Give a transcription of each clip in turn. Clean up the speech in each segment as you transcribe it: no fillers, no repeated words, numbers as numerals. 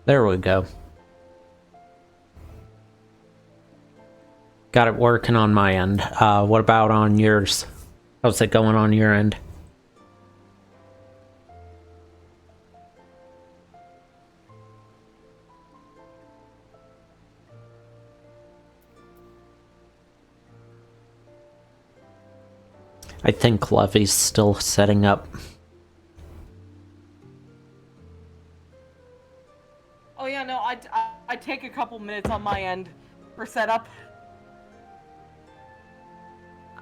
There we go. Got it working on my end. What about on yours? How's it going on your end? I think Levy's still setting up. Oh yeah, no, I take a couple minutes on my end for setup.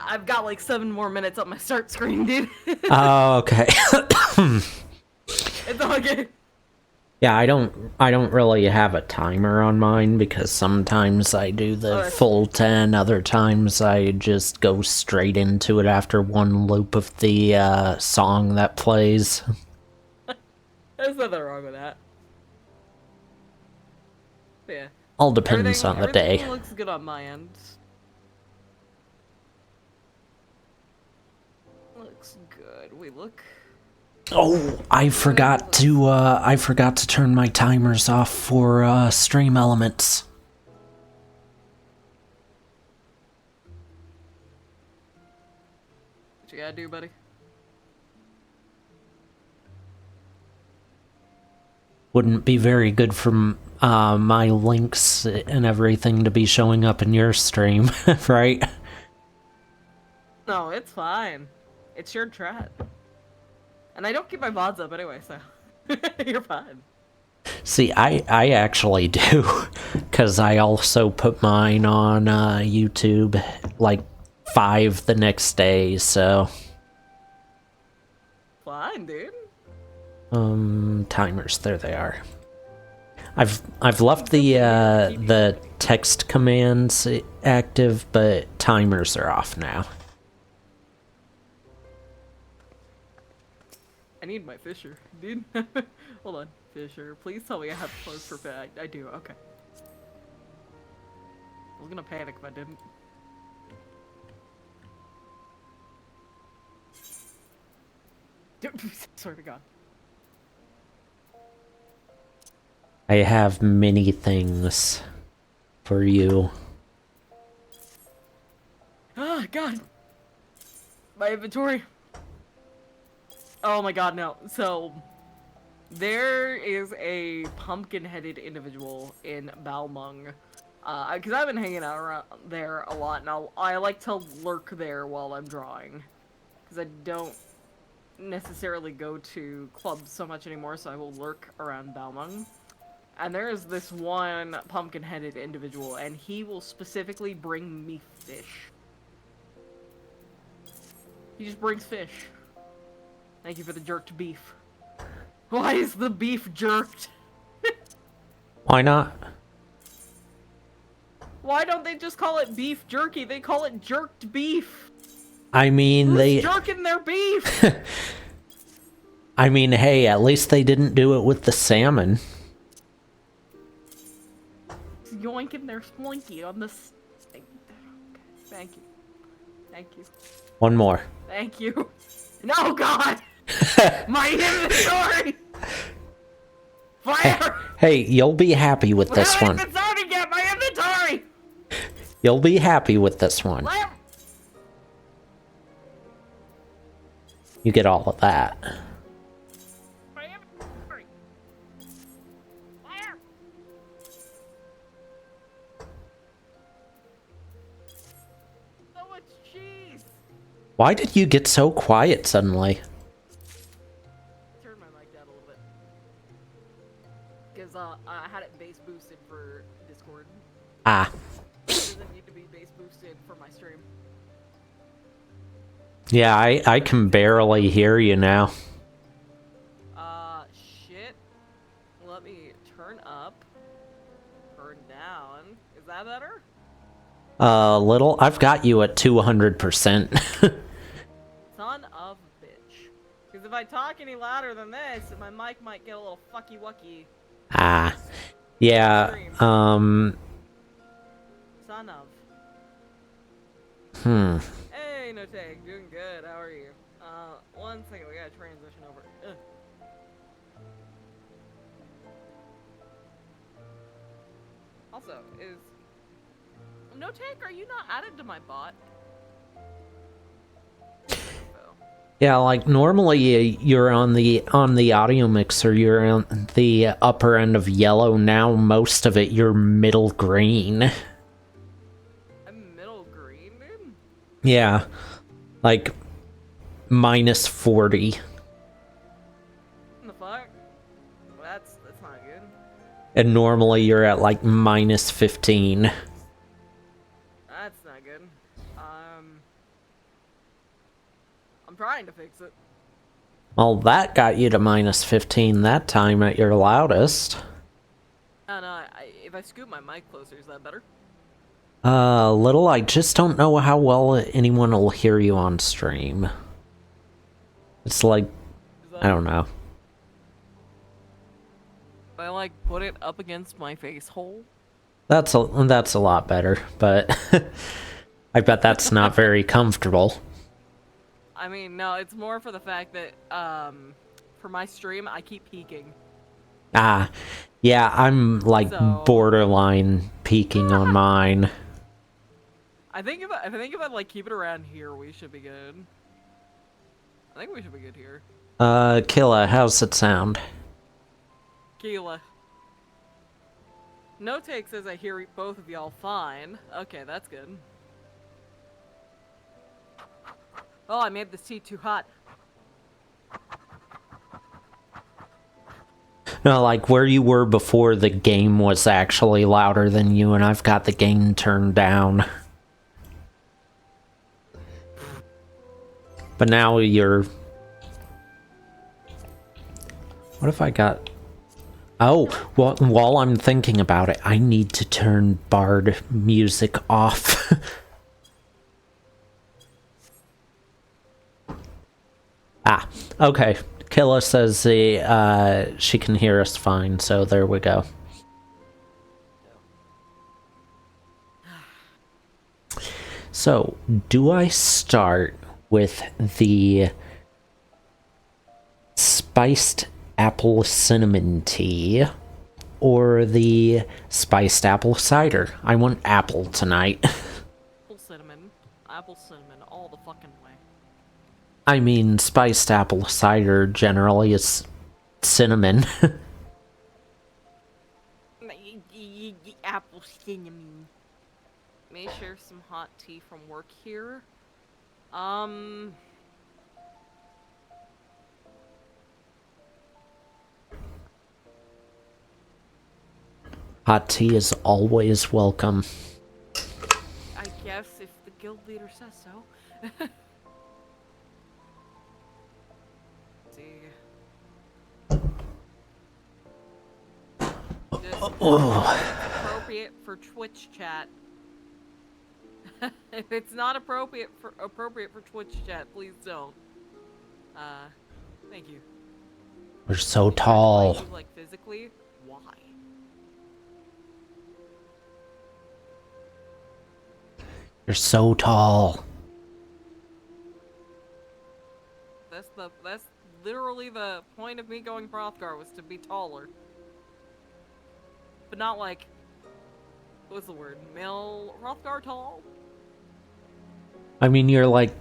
I've got like 7 more minutes on my start screen, dude. Oh, okay. It's all good. Yeah, I don't really have a timer on mine because sometimes I do the full 10, other times I just go straight into it after one loop of the song that plays. There's nothing wrong with that. Yeah. All depends on the day. Everything looks good on my end. Looks good. We look. Oh, I forgot to turn my timers off for stream elements. What you gotta do, buddy? Wouldn't be very good for my links and everything to be showing up in your stream, right? No, it's fine. It's your chat. And I don't keep my VODs up anyway, so you're fine. See, I actually do, because I also put mine on YouTube like 5 the next day, so... Fine, dude. Timers, there they are. I've left the text commands active, but timers are off now. I need my Fisher, dude. Hold on, Fisher. Please tell me I have close perfect. I do. Okay. I was gonna panic if I didn't. Dude, swear to God. I have many things for you. Oh, God. My inventory. Oh my God, no. So, there is a pumpkin-headed individual in Balmung. Because I've been hanging out around there a lot, and I like to lurk there while I'm drawing. Because I don't necessarily go to clubs so much anymore, so I will lurk around Balmung. And there is this one pumpkin-headed individual, and he will specifically bring me fish. He just brings fish. Thank you for the jerked beef. Why is the beef jerked? Why not? Why don't they just call it beef jerky? They call it jerked beef. I mean, Who's jerking their beef? I mean, hey, at least they didn't do it with the salmon. Yoinking their splinky on this thing. Thank you. Thank you. One more. Thank you. No, God! My inventory! Fire! Hey, you'll be happy with this one. It's starting yet! My inventory! You'll be happy with this one. You get all of that. My inventory! Fire! So much cheese! Why did you get so quiet suddenly? Turn my mic down a little bit. Because I had it bass boosted for Discord. Ah. It doesn't need to be bass boosted for my stream. Yeah, I can barely hear you now. Shit. Let me turn up. Turn down. Is that better? Little. I've got you at 200%. Son of a bitch. Because if I talk any louder than this, my mic might get a little fucky-wucky. Ah. Yeah, Son of. Hey, no tag. Doing good. How are you? One second. We gotta transition over. Ugh. Also, is no take? Are you not added to my bot? Yeah, like normally you're on the audio mixer, you're on the upper end of yellow. Now most of it you're middle green. I'm middle green, dude. Yeah, like minus 40. What the fuck? Well, that's not good. And normally you're at like minus 15. That's not good. I'm trying to fix it. Well, that got you to minus 15 that time at your loudest. Oh no, if I scoot my mic closer, is that better? Little, I just don't know how well anyone will hear you on stream. It's like, I don't know. If I like put it up against my face hole. That's a lot better, but I bet that's not very comfortable. I mean, no, it's more for the fact that, for my stream, I keep peeking. Ah, yeah, I'm like So... borderline peaking on mine. I think if I like keep it around here, we should be good. I think we should be good here. Killa, how's it sound? Keela. No take says I hear both of y'all fine. Okay, that's good. Oh, I made this tea too hot. No, like where you were before the game was actually louder than you, and I've got the gain turned down. But now you're... What if I got... Oh, well, while I'm thinking about it, I need to turn Bard music off. Ah, okay. Killa says she can hear us fine, so there we go. So, do I start with the spiced apple cinnamon tea or the spiced apple cider? I want apple tonight. Apple cinnamon, all the fucking way. I mean, spiced apple cider generally is cinnamon. Apple cinnamon. May share some hot tea from work here. Hot tea is always welcome. I guess if the guild leader says so. Let's see. Appropriate for Twitch chat. If it's not appropriate for Twitch chat, please don't. Thank you. We're so tall. Like physically, why? You're so tall. That's literally the point of me going Hrothgar, was to be taller. But not like, what's the word? Male Hrothgar tall? I mean, you're like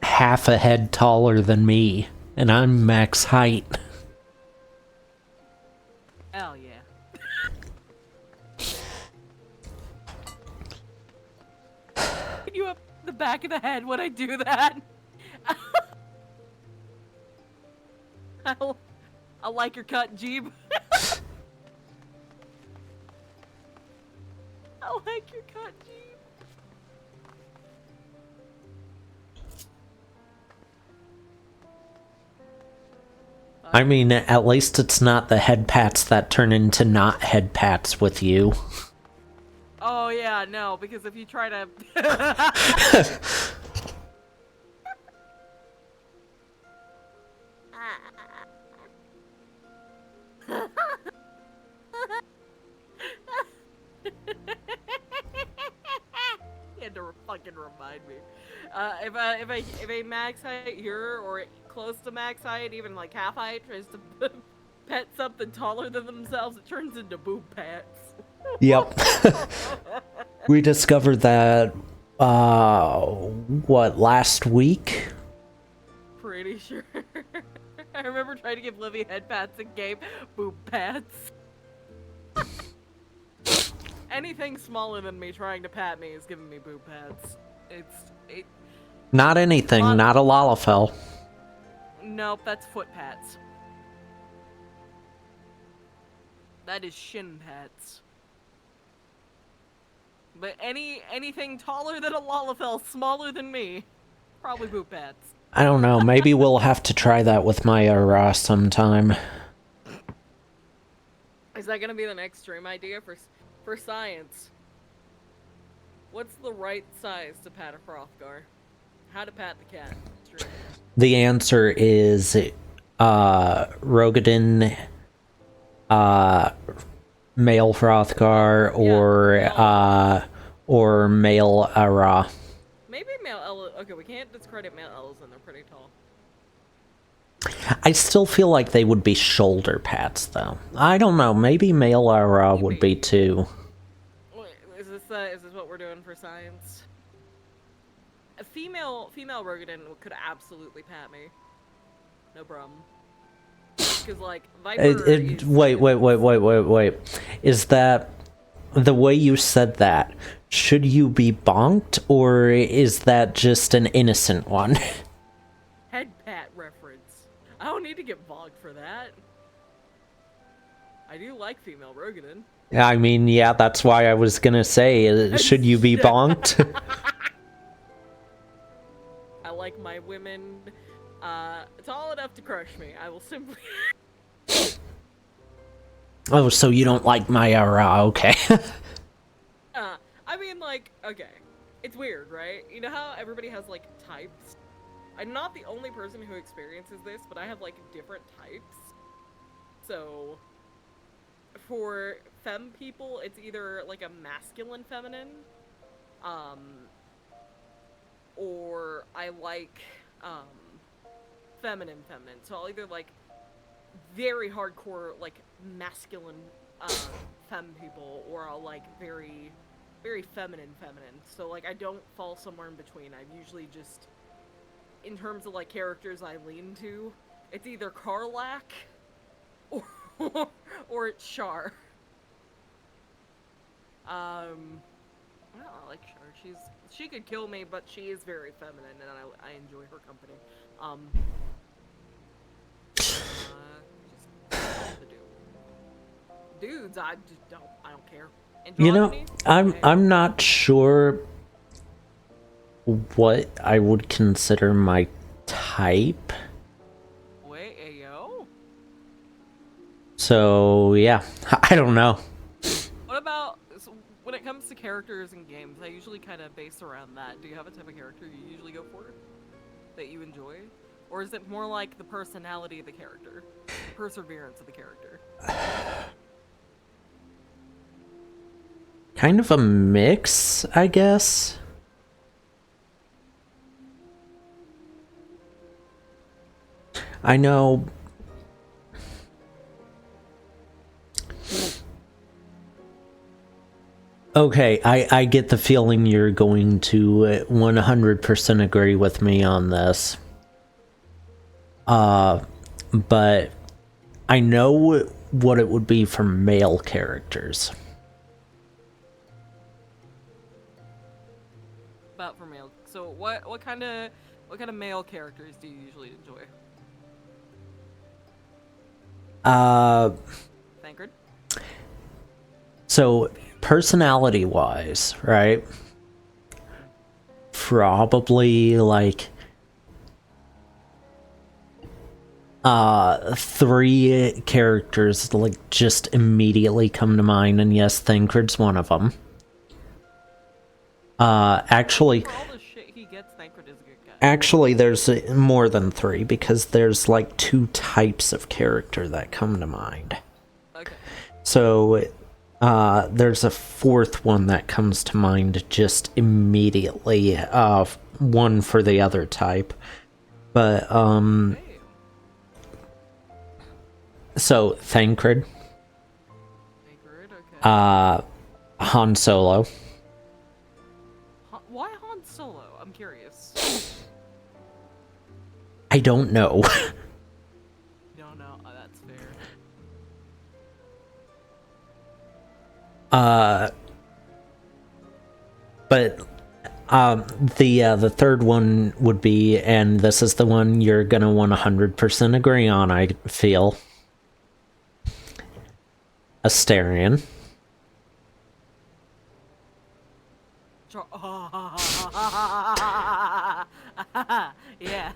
half a head taller than me, and I'm max height. Hell yeah. Hit you up the back of the head when I do that. I like your cut, Jeeb. I like your cut, Jeeb. I mean, at least it's not the head pats that turn into not head pats with you. Oh yeah, no, because if you try to... You had to fucking remind me. If a max height here, or close to max height, even like half height, tries to pet something taller than themselves, it turns into boob pats. Yep. We discovered that, what, last week? Pretty sure. I remember trying to give Livy head pats and gave boob pats. Anything smaller than me trying to pat me is giving me boob pats. Not anything, not a Lalafell. Nope, that's foot pats. That is shin pats. But anything taller than a Lalafell, smaller than me, probably boob pats. I don't know, maybe we'll have to try that with Maya sometime. Is that gonna be the next stream idea for science? What's the right size to pat a Frothgar? How to pat the cat? Stream. The answer is Rogadin, male Frothgar, or male Ara. Maybe male Ella. Okay, we can't discredit male Ellas, and they're pretty tall. I still feel like they would be shoulder pats, though. I don't know. Maybe male Ara would be too. Wait, is this what we're doing for science? A female Rogadin could absolutely pat me. No problem. Because like Viper. Wait. Is that the way you said that? Should you be bonked, or is that just an innocent one? Head pat reference. I don't need to get bogged for that. I do like female Rogadin. I mean, yeah, that's why I was gonna say, should you be bonked? I like my women tall enough to crush me. I will simply... Oh, so you don't like my okay. I mean, like, okay. It's weird, right? You know how everybody has, like, types? I'm not the only person who experiences this, but I have, like, different types. So, for femme people, it's either, like, a masculine feminine, or I like, feminine. So I'll either, like, very hardcore, like, masculine, femme people, or I'll like very feminine. So, like, I don't fall somewhere in between. I'm usually just, in terms of, like, characters I lean to, it's either Karlach, or it's Char. Well, I like Char. She could kill me, but she is very feminine, and I enjoy her company. Dudes, I don't care. You know, I'm not sure what I would consider my type. Wait, ayo? So, yeah, I don't know. What about, when it comes to characters in games, I usually kind of base around that. Do you have a type of character you usually go for? That you enjoy? Or is it more like the personality of the character? The perseverance of the character? Kind of a mix, I guess. I know. Okay, I get the feeling you're going to 100% agree with me on this. But I know what it would be for male characters. About for male. So what kind of male characters do you usually enjoy? Thancred? So personality-wise, right? Probably like 3 characters like just immediately come to mind, and yes, Thancred's one of them. Actually, For all the shit he gets, Thancred is a good guy. Actually, there's more than 3, because there's like 2 types of character that come to mind. Okay. So, there's a 4th one that comes to mind just immediately, one for the other type. But, so, Thancred. Thancred, okay. Han Solo. Why Han Solo? I'm curious. I don't know. No, oh, that's fair. But the third one would be, and this is the one you're gonna 100% agree on, I feel. Asterion. Yeah.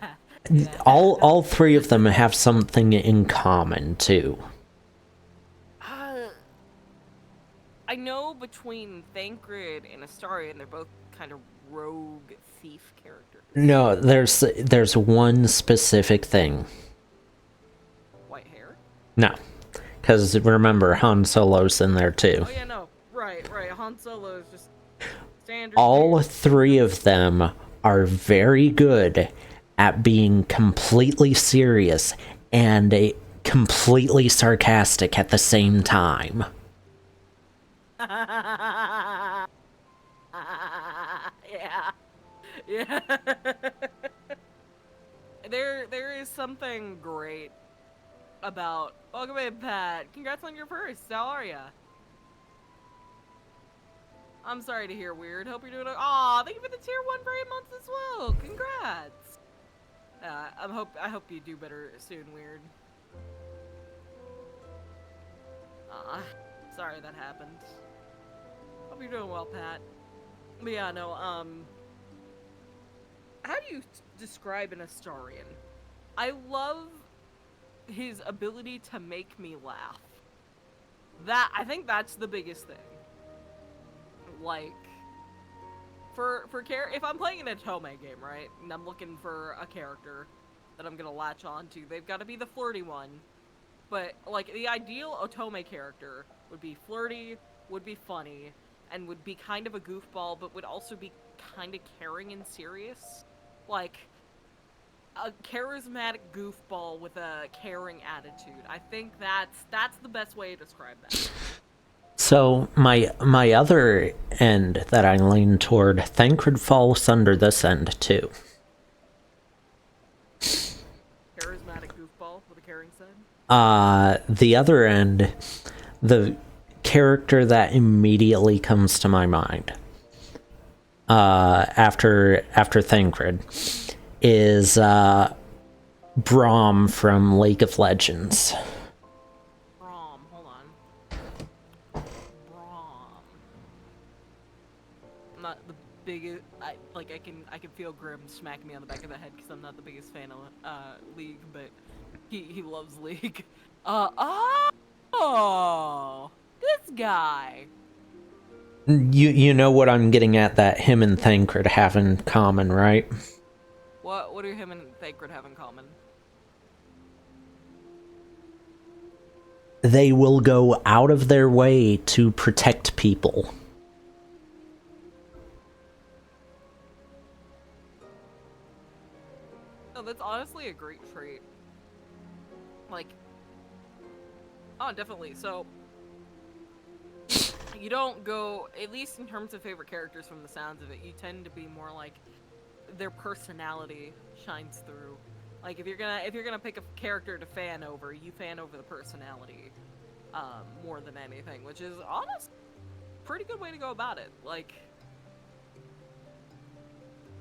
All three of them have something in common too. I know between Thancred and Astarion, they're both kind of rogue thief characters. No, there's one specific thing. White hair? No, because remember Han Solo's in there too. Oh yeah, no, right. Han Solo is just standard. All three of them are very good at being completely serious and completely sarcastic at the same time. Yeah. There is something great about. Welcome in, Pat. Congrats on your first. How are ya? I'm sorry to hear, Weird. Hope you're doing. Aw, thank you for the tier 1 for 8 months as well. Congrats. I hope you do better soon, Weird. Sorry that happened. Hope you're doing well, Pat. But yeah, no, how do you describe an Astarion? I love his ability to make me laugh. I think that's the biggest thing. Like, if I'm playing an Otome game, right, and I'm looking for a character that I'm gonna latch on to, they've got to be the flirty one. But, like, the ideal Otome character would be flirty, would be funny, and would be kind of a goofball, but would also be kind of caring and serious. Like, a charismatic goofball with a caring attitude. I think that's the best way to describe that. So my other end that I lean toward, Thancred falls under this end too. Charismatic goofball with a caring side? The other end, the character that immediately comes to my mind after Thancred is Braum from League of Legends. Braum, hold on. Braum. I'm not the biggest. I can feel Grim smack me on the back of the head because I'm not the biggest fan of League, but he loves League. Oh, this guy. You know what I'm getting at, that him and Thancred have in common, right? What do him and Thancred have in common? They will go out of their way to protect people. No, that's honestly a great trait. Like, oh, definitely. So, you don't go, at least in terms of favorite characters from the sounds of it, you tend to be more like their personality shines through. Like, if you're gonna pick a character to fan over, you fan over the personality more than anything, which is honest pretty good way to go about it. Like,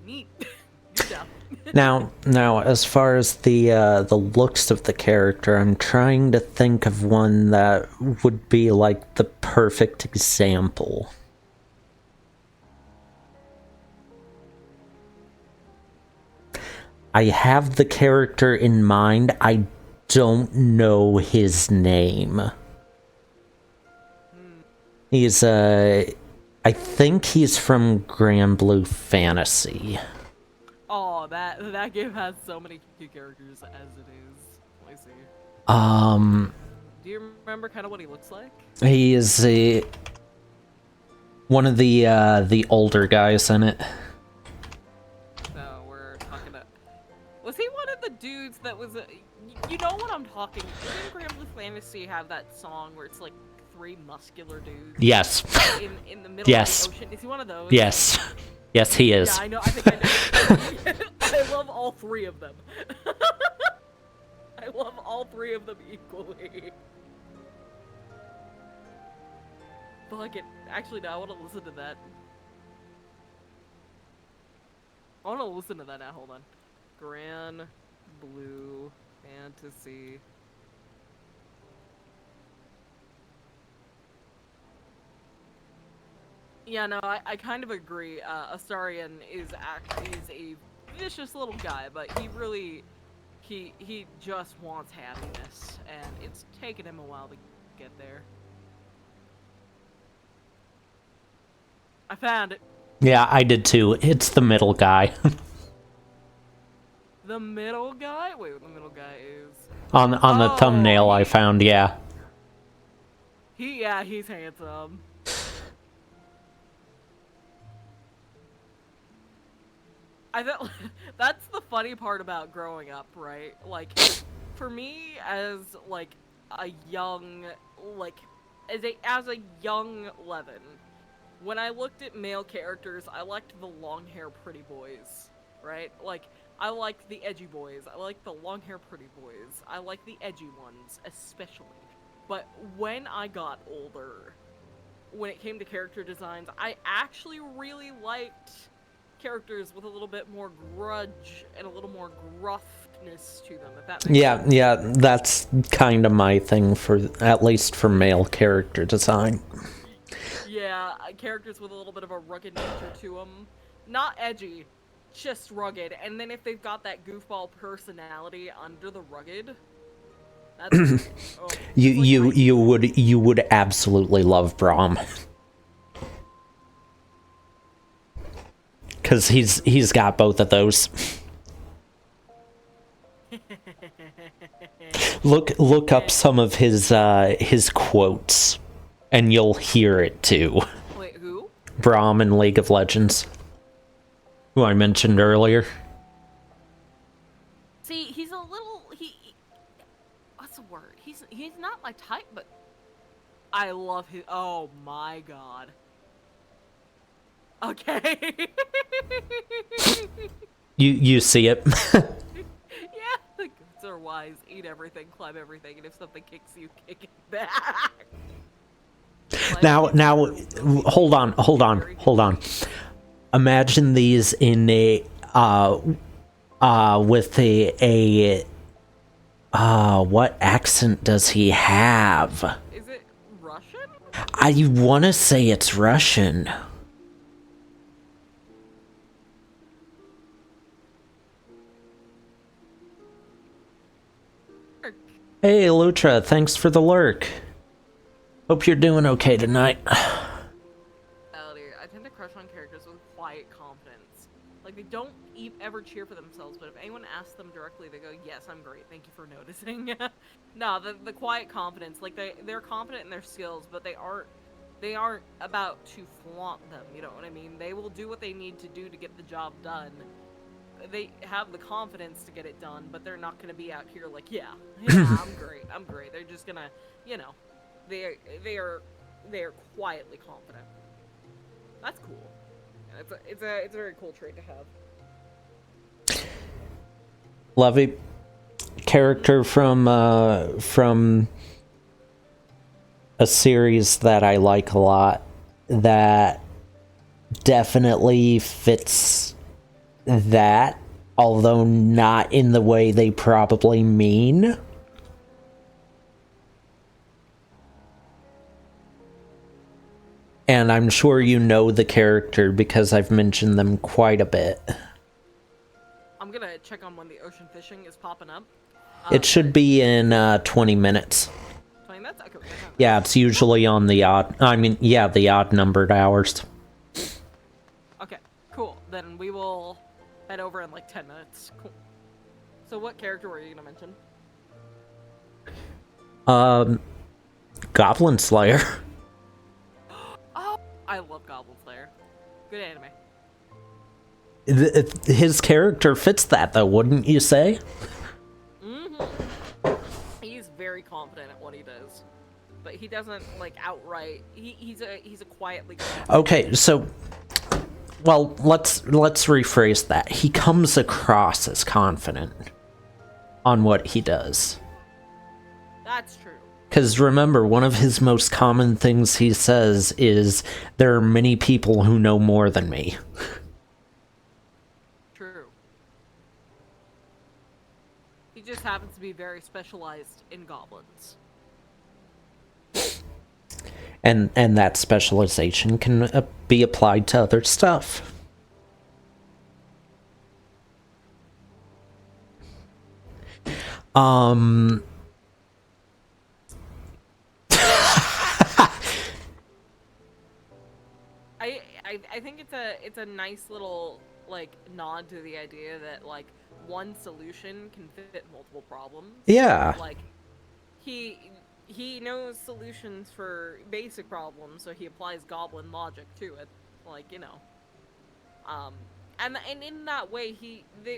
neat. Now, as far as the looks of the character, I'm trying to think of one that would be like the perfect example. I have the character in mind. I don't know his name. He's I think he's from Grand Blue Fantasy. Oh, that game has so many cute characters as it is. Let me see. Do you remember kind of what he looks like? He is one of the older guys in it. So we're talking about. Was he one of the dudes that was? You know what I'm talking? Didn't Grand Blue Fantasy have that song where it's like three muscular dudes. Yes. In the middle Yes. of the ocean. Is he one of those? Yes. Yes, he is. Yeah, I know. I think I know. I love all three of them. I love all three of them equally. Fuck it. Actually, no, I want to listen to that. I want to listen to that now. Hold on. Gran Blue Fantasy. Yeah, no, I kind of agree. Astarion is a vicious little guy, but he just wants happiness, and it's taken him a while to get there. I found it. Yeah, I did too. It's the middle guy. The middle guy? Wait, the middle guy is... on the thumbnail I found, yeah. He's handsome. I thought that's the funny part about growing up, right? Like, for me as like a young, like as a young Levin, when I looked at male characters, I liked the long hair pretty boys, right? Like, I liked the edgy boys. I liked the long hair pretty boys. I like the edgy ones, especially. But when I got older, when it came to character designs, I actually really liked characters with a little bit more grudge and a little more gruffness to them, if that makes sense. Yeah, that's kind of my thing, for at least for male character design. Yeah, characters with a little bit of a rugged nature to them. Not edgy, just rugged. And then if they've got that goofball personality under the rugged, that's you would absolutely love Braum. Cause he's got both of those. Look up some of his quotes, and you'll hear it too. Wait, who? Braum in League of Legends, who I mentioned earlier. See, he's a little what's the word? He's not my type, but I love his. Oh my god. Okay. You see it. Yeah, the goods are wise. Eat everything, climb everything, and if something kicks you, kick it back. Now, hold on. Imagine these in a with a what accent does he have? Is it Russian? I want to say it's Russian. Hey, Lutra, thanks for the lurk. Hope you're doing okay tonight. I tend to crush on characters with quiet confidence. Like, they don't ever cheer for themselves, but if anyone asks them directly, they go, yes, I'm great, thank you for noticing. No, the quiet confidence, like, they're confident in their skills, but they aren't about to flaunt them, you know what I mean? They will do what they need to do to get the job done. They have the confidence to get it done, but they're not gonna be out here like, yeah, I'm great. They're just gonna, you know, they are quietly confident. That's cool. It's a very cool trait to have. Lovey, character from a series that I like a lot, that definitely fits that, although not in the way they probably mean. And I'm sure you know the character because I've mentioned them quite a bit. I'm gonna check on when the ocean fishing is popping up. It should be in 20 minutes. 20 minutes? Okay. Yeah, it's usually on the odd... the odd numbered hours. Okay, cool. Then we will head over in like 10 minutes. Cool. So what character were you gonna mention? Goblin Slayer. Oh, I love Goblin Slayer. Good anime. His character fits that, though, wouldn't you say? Mm-hmm. He's very confident at what he does. but he doesn't like outright. He's a quietly confident. Okay, so well, let's rephrase that. He comes across as confident on what he does. That's true. Because remember, one of his most common things he says is, there are many people who know more than me. True. He just happens to be very specialized in goblins. And that specialization can be applied to other stuff. I think it's a nice little like nod to the idea that like one solution can fit multiple problems. Yeah. Like he knows solutions for basic problems, so he applies goblin logic to it. Like, you know. Um and in that way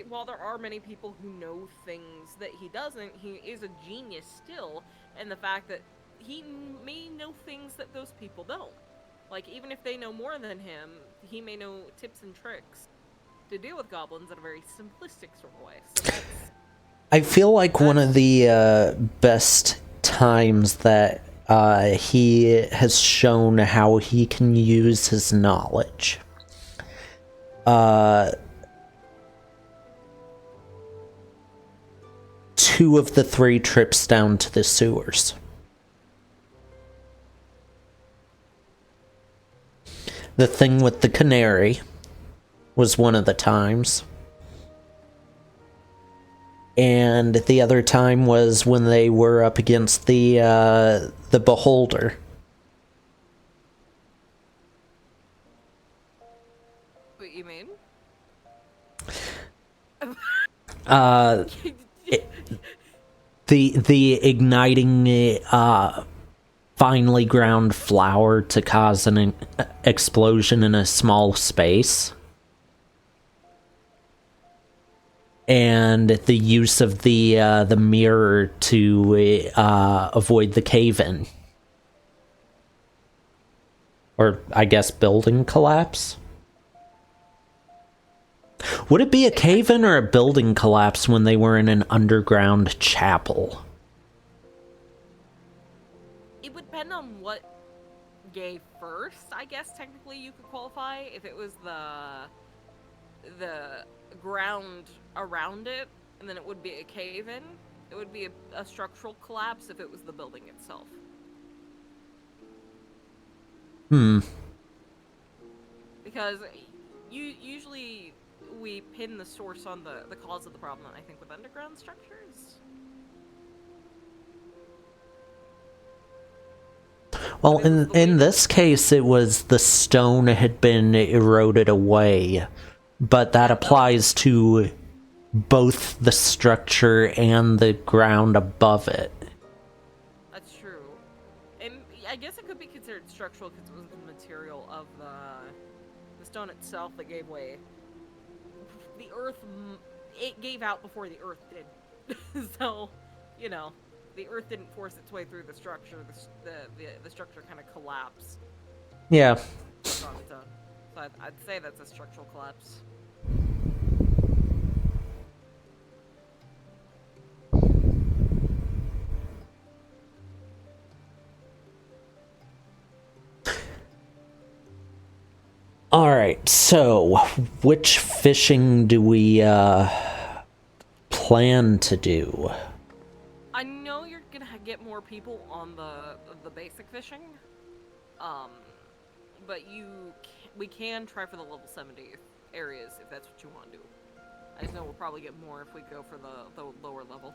while there are many people who know things that he doesn't, he is a genius still in the fact that he may know things that those people don't. Like, even if they know more than him, he may know tips and tricks to deal with goblins in a very simplistic sort of way. So I feel like one of the best times that he has shown how he can use his knowledge. Two of the 3 trips down to the sewers. The thing with the canary was one of the times. And the other time was when they were up against the beholder. what you mean? The igniting finely ground flour to cause an explosion in a small space. And the use of the mirror to avoid the cave-in. Or, I guess, building collapse? Would it be a cave-in or a building collapse when they were in an underground chapel? It would depend on what gave first, I guess technically you could qualify. If it was the ground around it, and then it would be a cave-in. It would be a structural collapse if it was the building itself. Because usually we pin the source on the cause of the problem, I think, with underground structures. Well, in this case, it was the stone had been eroded away, but that applies to both the structure and the ground above it. That's true. And I guess it could be considered structural because it was the material of the stone itself that gave way. The earth, it gave out before the earth did. So, you know, the earth didn't force its way through the structure. The structure kind of collapsed. Yeah. On its own. So I'd say that's a structural collapse. Alright, so which fishing do we plan to do? I know you're gonna get more people on the basic fishing, but we can try for the level 70 areas if that's what you want to do. I just know we'll probably get more if we go for the lower level.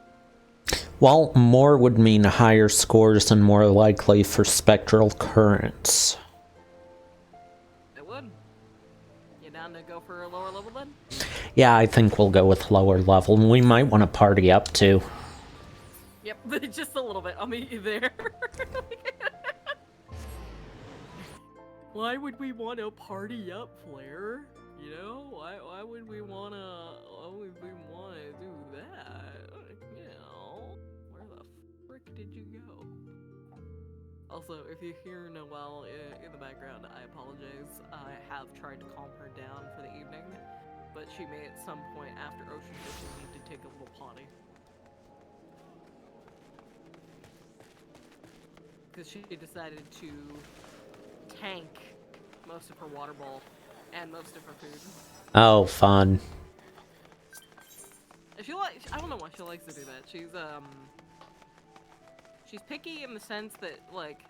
Well, more would mean higher scores and more likely for spectral currents. It would. You down to go for a lower level then? Yeah, I think we'll go with lower level, and we might want to party up too. Yep, just a little bit. I'll meet you there. Why would we want to party up, Flair? You know, why would we wanna do that? You know, where the frick did you go? Also, if you hear Noelle in the background, I apologize. I have tried to calm her down for the evening, but she may at some point after ocean fishing need to take a little potty. Because she decided to tank most of her water bowl and most of her food. Oh, fun. I don't know why she likes to do that. She's picky in the sense that, like,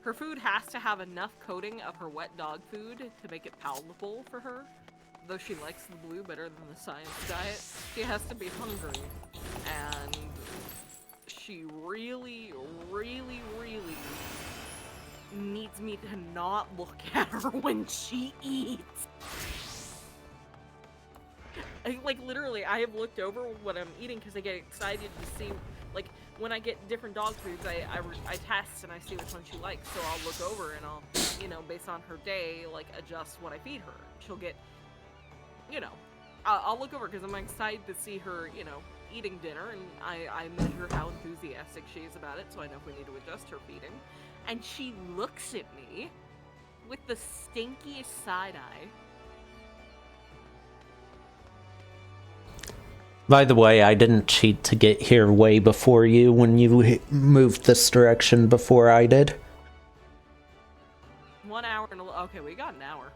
her food has to have enough coating of her wet dog food to make it palatable for her. Though she likes the blue better than the science diet, she has to be hungry. And she really, really, really needs me to not look at her when she eats. Like, literally, I have looked over what I'm eating because I get excited to see, like, when I get different dog foods, I test and I see which one she likes. So I'll look over and I'll, you know, based on her day, like, adjust what I feed her. She'll get, you know, I'll look over because I'm excited to see her, you know, eating dinner, and I measure how enthusiastic she is about it, so I know if we need to adjust her feeding. And she looks at me with the stinkiest side eye. By the way, I didn't cheat to get here way before you when you moved this direction before I did. 1 hour and okay, we got an hour.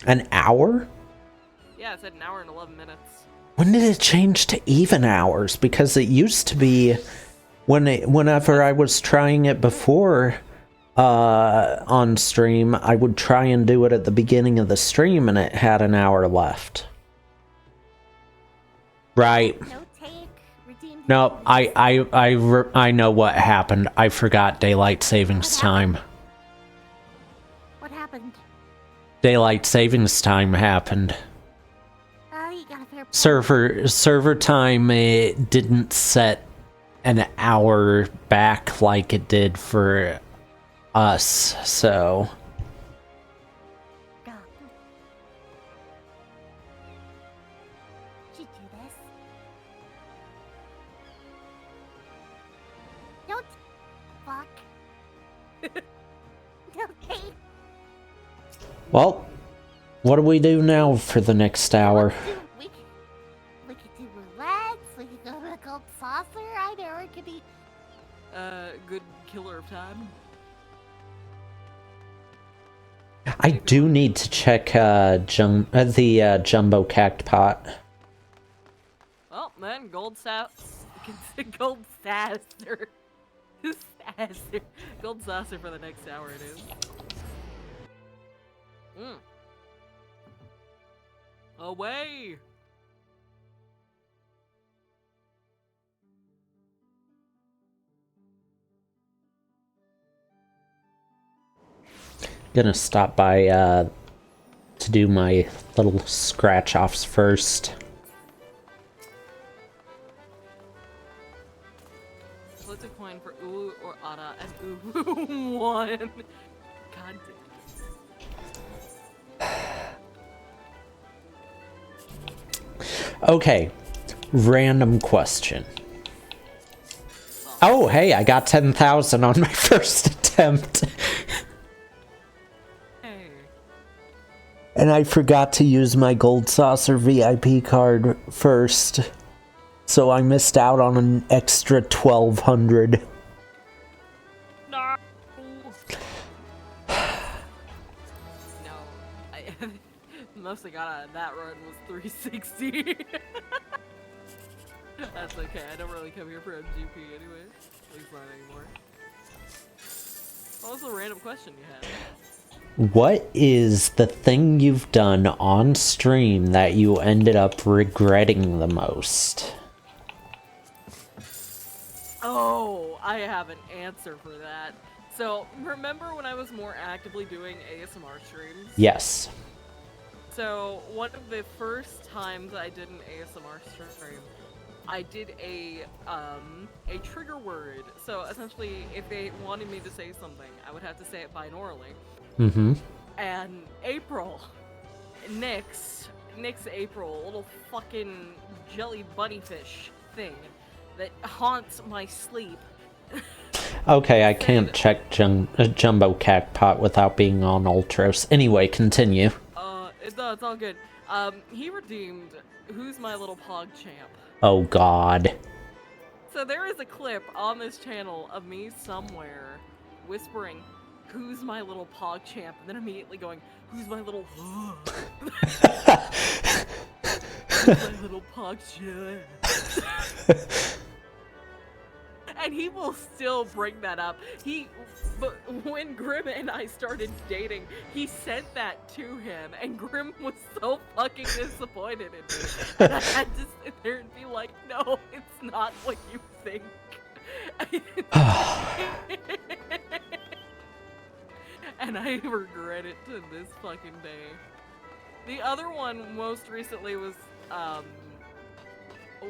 An hour? Yeah, it said an hour and 11 minutes. When did it change to even hours? Because it used to be whenever I was trying it before on stream, I would try and do it at the beginning of the stream and it had an hour left. Right. No, I know what happened. I forgot daylight savings time. What happened? Daylight savings time happened. You got a fair point. Server time, it didn't set an hour back like it did for us, so Go. Did you do this? Don't fuck. Okay. well, what do we do now for the next hour? We could do roulettes. We could go to a gold saucer. I know it could be. Good killer of time. I do need to check the jumbo cactpot. Well, then, gold gold saucer. Gold saucer for the next hour it is. Away! Gonna stop by to do my little scratch offs first. What's a coin for Ulu or Ada and Ulu won? God damn. Okay, random question. Oh, hey, I got 10,000 on my first attempt. Hey. And I forgot to use my Gold Saucer VIP card first. So I missed out on an extra 1,200. No. No. The most I got out of that run was 360. That's okay. I don't really come here for MGP anyway. At least not anymore. What was the random question you had? What is the thing you've done on stream that you ended up regretting the most? Oh, I have an answer for that. So, remember when I was more actively doing ASMR streams? Yes. So, one of the first times I did an ASMR stream, I did a trigger word. So, essentially, if they wanted me to say something, I would have to say it binaurally. Mm-hmm. And April, Nyx April, little fucking jelly bunnyfish thing that haunts my sleep, Okay, I can't check Jumbo Cacpot without being on Ultros. Anyway, continue. It's all good. He redeemed Who's My Little Pog Champ. Oh god. So there is a clip on this channel of me somewhere whispering, "Who's my little pog champ?" and then immediately going, "Who's my little who's my little pog champ?" And he will still bring that up. But when Grim and I started dating, he sent that to him, and Grim was so fucking disappointed in me. And I had to sit there and be like, "No, it's not what you think." And I regret it to this fucking day. The other one most recently was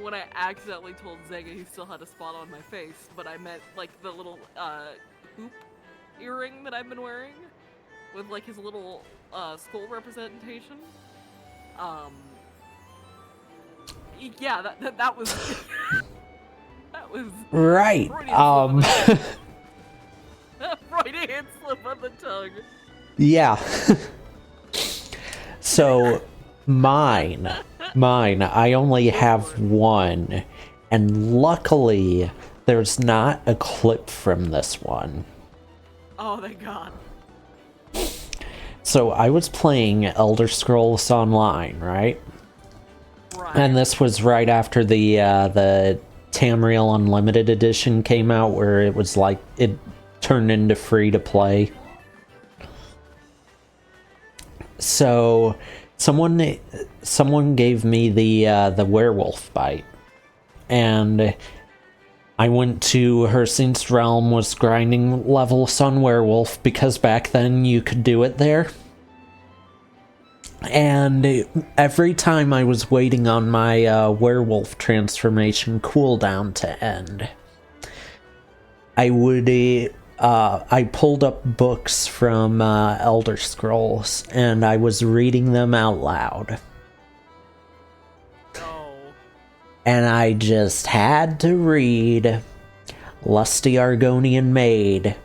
when I accidentally told Zega he still had a spot on my face, but I meant like the little hoop earring that I've been wearing with like his little skull representation. Yeah, that was that was right. Freudian slip of the tongue. Yeah. So mine, I only have one, and luckily there's not a clip from this one. Oh, thank God. So I was playing Elder Scrolls Online, right? Right. And this was right after the Tamriel Unlimited edition came out, where it was like it turned into free to play. So someone gave me the werewolf bite, and I went to Hersin's Realm, was grinding levels on werewolf because back then you could do it there. And every time I was waiting on my werewolf transformation cooldown to end, I pulled up books from Elder Scrolls, and I was reading them out loud. No. And I just had to read Lusty Argonian Maid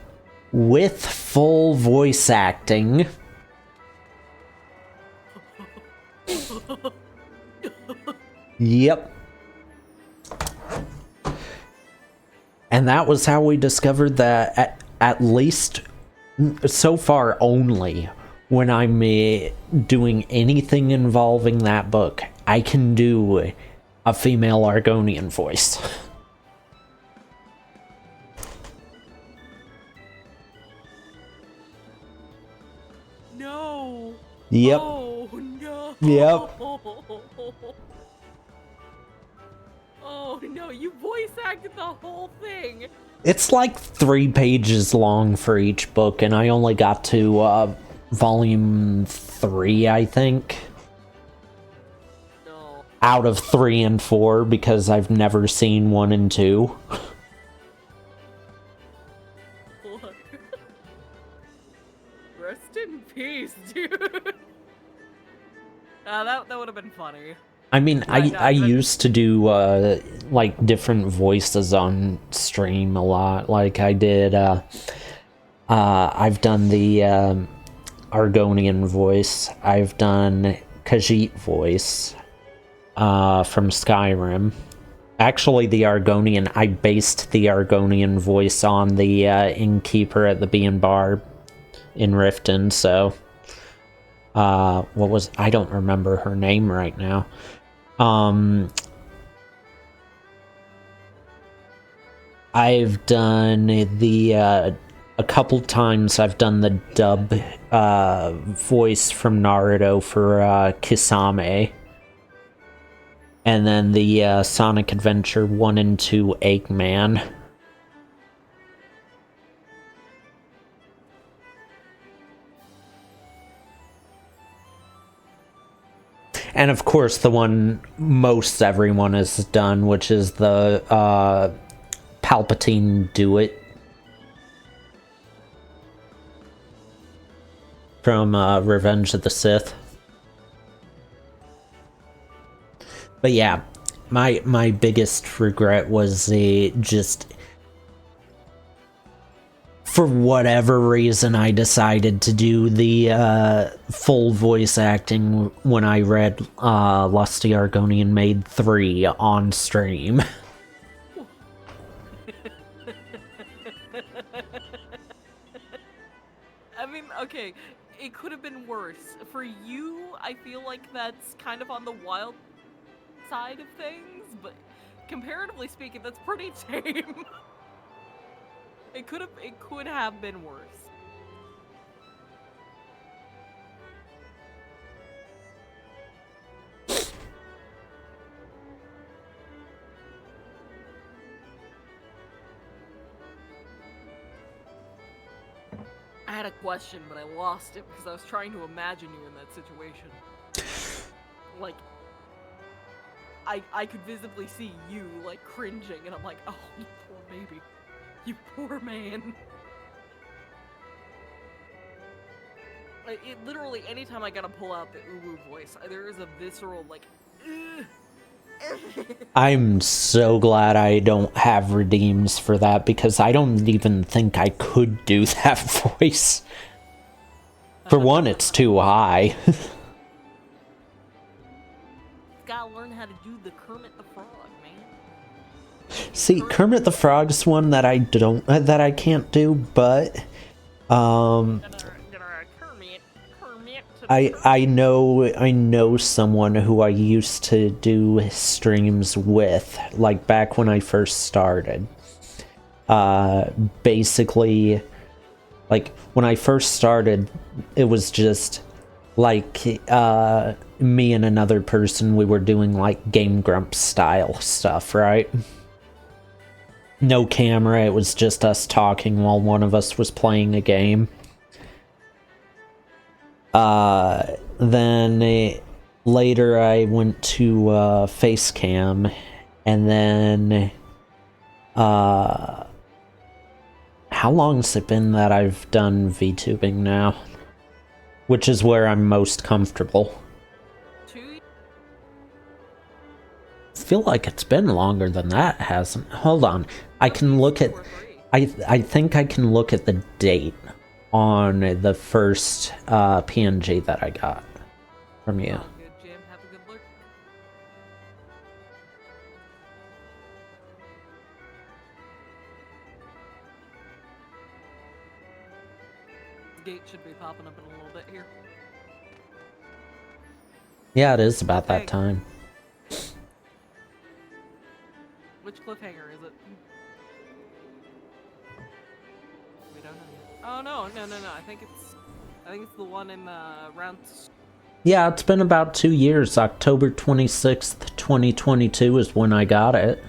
with full voice acting. Yep. And that was how we discovered that, at least so far only, when I'm doing anything involving that book, I can do a female Argonian voice. No. Yep. Oh no. Yep. Oh no, you voice acted the whole thing. It's like 3 pages long for each book, and I only got to volume 3, I think. No. Out of 3 and 4, because I've never seen 1 and 2. Rest in peace, dude. That would have been funny. I mean, I used to do like different voices on stream a lot. Like I did I've done the Argonian voice. I've done Khajiit voice from Skyrim. Actually, the Argonian, I based the Argonian voice on the innkeeper at the Bee and Bar in Riften, so I don't remember her name right now. I've done a couple times I've done the dub voice from Naruto for Kisame. And then the Sonic Adventure 1 and 2 Eggman. And of course the one most everyone has done, which is the Palpatine Do It from Revenge of the Sith. But yeah, my biggest regret was just for whatever reason, I decided to do the full voice acting when I read Lusty Argonian Maid 3 on stream. I mean, okay, it could have been worse. For you, I feel like that's kind of on the wild side of things, but comparatively speaking, that's pretty tame. It could have been worse. I had a question, but I lost it because I was trying to imagine you in that situation. Like, I could visibly see you, like, cringing, and I'm like, oh, you poor baby. You poor man. It literally, anytime I gotta pull out the uwu voice, there is a visceral, like, ugh. I'm so glad I don't have redeems for that, because I don't even think I could do that voice. For one, it's too high. Gotta learn how to do the Kermit the Frog, man. See, Kermit the Frog's one that I can't do, but I know someone who I used to do streams with, like back when I first started. Basically, like when I first started, it was just like me and another person. We were doing like Game Grumps style stuff, right? No camera, it was just us talking while one of us was playing a game. Then later I went to Facecam, and then how long's it been that I've done VTubing now? Which is where I'm most comfortable. I feel like it's been longer than that, hasn't? Hold on. I can look at... I think I can look at the date on the first PNG that I got from you. Good, Jim. Have a good look. The gate should be popping up in a little bit here. Yeah, it is about that time. Which cliffhanger is it? We don't know yet. Oh no. I think it's the one in round. Yeah, it's been about 2 years. October 26th, 2022 is when I got it.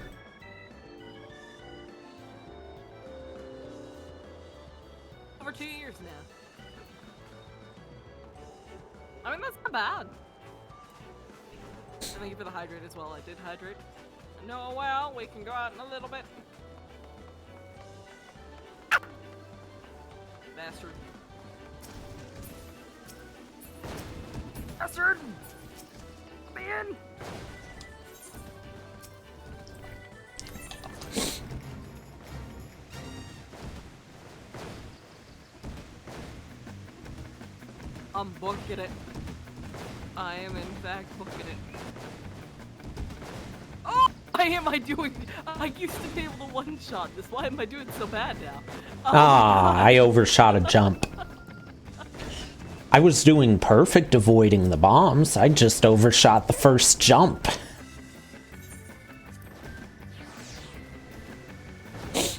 Over 2 years now. I mean, that's not bad. Thank you for the hydrate as well. I did hydrate. No, well, we can go out in a little bit. Bastard. Bastard! Man! I'm booking it. I am in fact booking it. Oh! Why am I doing... I used to be able to one-shot this. Why am I doing so bad now? Oh, I overshot a jump. I was doing perfect avoiding the bombs. I just overshot the first jump. T-Man.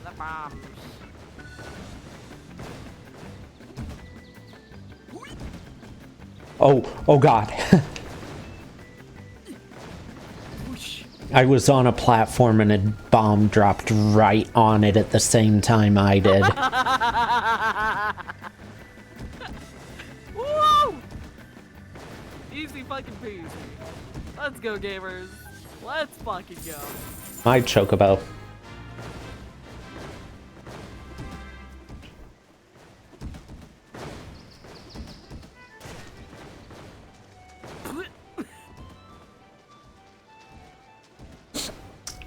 The bombs. Oh god. I was on a platform and a bomb dropped right on it at the same time I did. Woo! Easy fucking peasy. Let's go, gamers. Let's fucking go. My chocobo.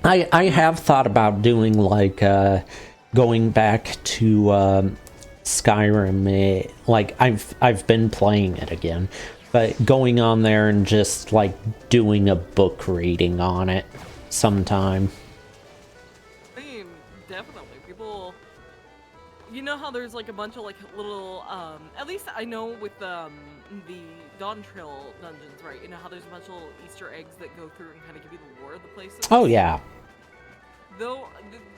I have thought about doing like going back to Skyrim. Like I've been playing it again, but going on there and just like doing a book reading on it sometime. I mean, definitely. People, you know how there's like a bunch of like little, at least I know with the Dawn Trail dungeons, right? You know how there's a bunch of little Easter eggs that go through and kind of give you the lore of the places? Oh yeah. Though,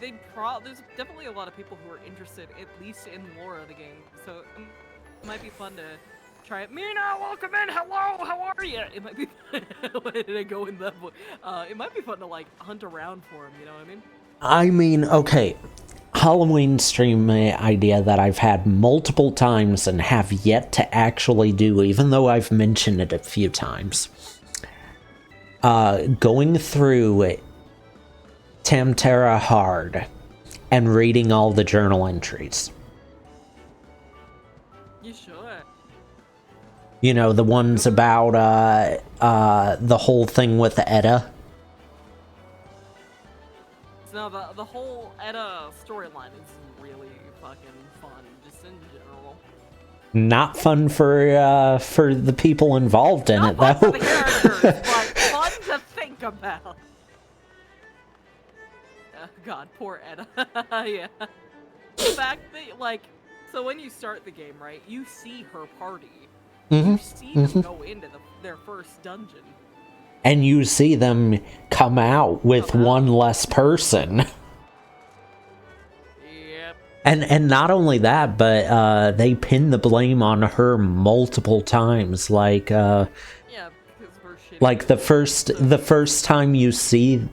there's definitely a lot of people who are interested, at least in lore of the game, so it might be fun to try it. Mina, welcome in, hello, how are you? It might be fun to go in that, it might be fun to, like, hunt around for him, you know what I mean? I mean, okay, Halloween stream idea that I've had multiple times and have yet to actually do, even though I've mentioned it a few times. Going through Tamtara hard and reading all the journal entries. You should. You know, the ones about the whole thing with Edda. No, the whole Edda storyline is really fucking fun, just in general. Not fun for the people involved in it, Not fun though. for the characters, but fun to think about. God, poor Edda. Yeah. The fact that, like, so when you start the game, right, you see her party. You see them go into their first dungeon. And you see them come out with one less person. Yep. And not only that, but they pin the blame on her multiple times. Like Yeah, because we're shitty. like the first time you see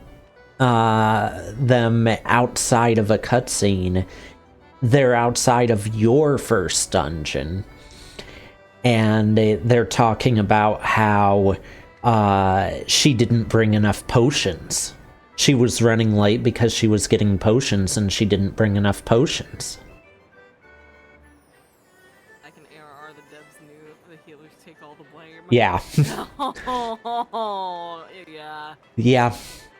them outside of a cutscene, they're outside of your first dungeon, and they're talking about how she didn't bring enough potions. She was running late because she was getting potions and she didn't bring enough potions. I can ARR the devs knew the healers take all the blame. Yeah. Oh, yeah. Yeah. Fuck.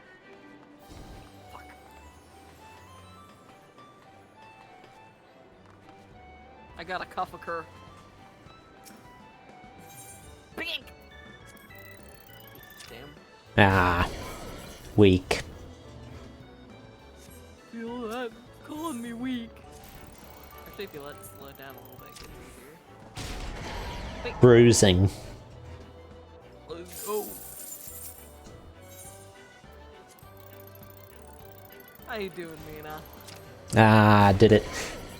I got a cuff of her. Bink! Damn. Ah. Weak. Feel that calling me weak. Actually, if you let it slow it down a little bit, it gets easier. Wait. Bruising. Let's go. How you doing, Mina? Ah, did it.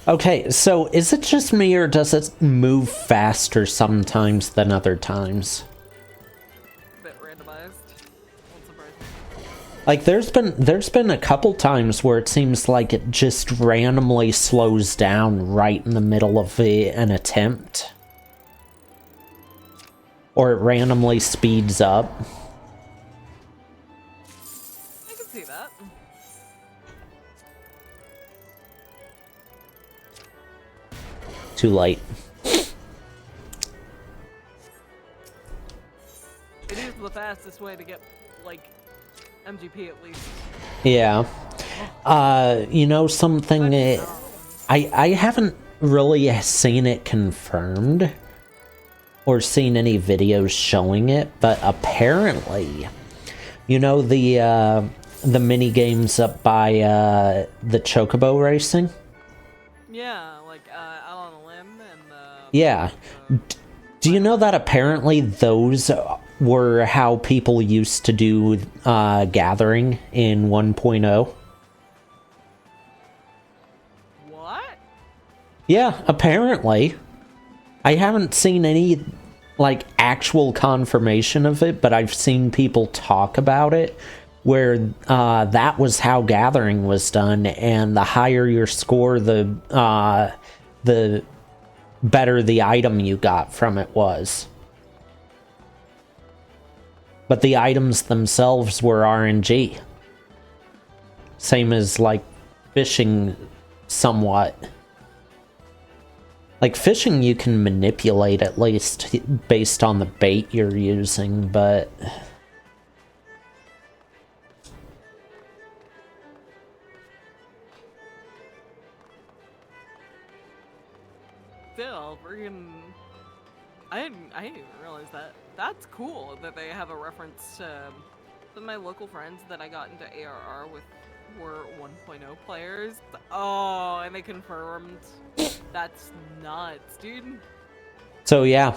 Okay, so is it just me or does it move faster sometimes than other times? Bit randomized. Won't surprise me. Like there's been a couple times where it seems like it just randomly slows down right in the middle of an attempt. Or it randomly speeds up. I can see that. Too late. It is the fastest way to get, like, MGP at least. Yeah. You know something, I haven't really seen it confirmed or seen any videos showing it, but apparently, you know the mini games up by the Chocobo racing? Yeah, like, out on a limb and, Yeah. Do you know that apparently those were how people used to do gathering in 1.0? what? Yeah, apparently. I haven't seen any, like, actual confirmation of it, but I've seen people talk about it, where that was how gathering was done, and the higher your score, the better the item you got from it was. But the items themselves were RNG. Same as, like, fishing somewhat. Like, fishing you can manipulate at least based on the bait you're using, but... Still, freaking. I didn't even realize that. That's cool that they have a reference to my local friends that I got into ARR with were 1.0 players. Oh, and they confirmed. That's nuts, dude. So yeah,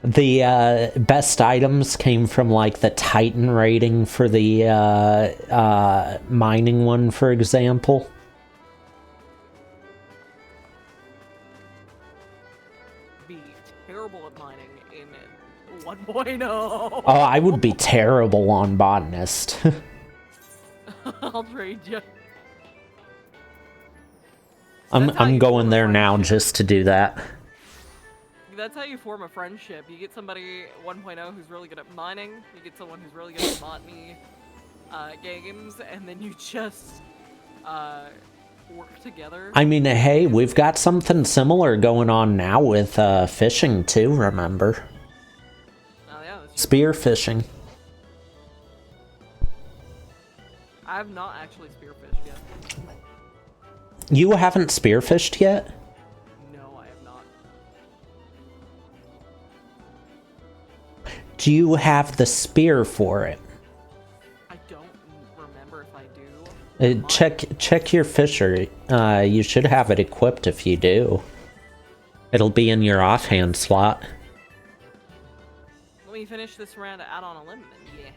the best items came from like the Titan rating for the mining one, for example. Be terrible at mining in 1.0. Oh, I would be terrible on botanist. I'll trade you. I'm going there now just to do that. That's how you form a friendship. You get somebody 1.0 who's really good at mining, you get someone who's really good at botany games, and then you just work together. I mean, hey, we've got something similar going on now with fishing too, remember? Oh yeah, that's true. Spear fishing. I have not actually spearfished yet. You haven't spearfished yet? No, I have not. Do you have the spear for it? I don't remember if I do. Check your fisher. You should have it equipped if you do. It'll be in your offhand slot. Let me finish this round out on a limb, then yeah.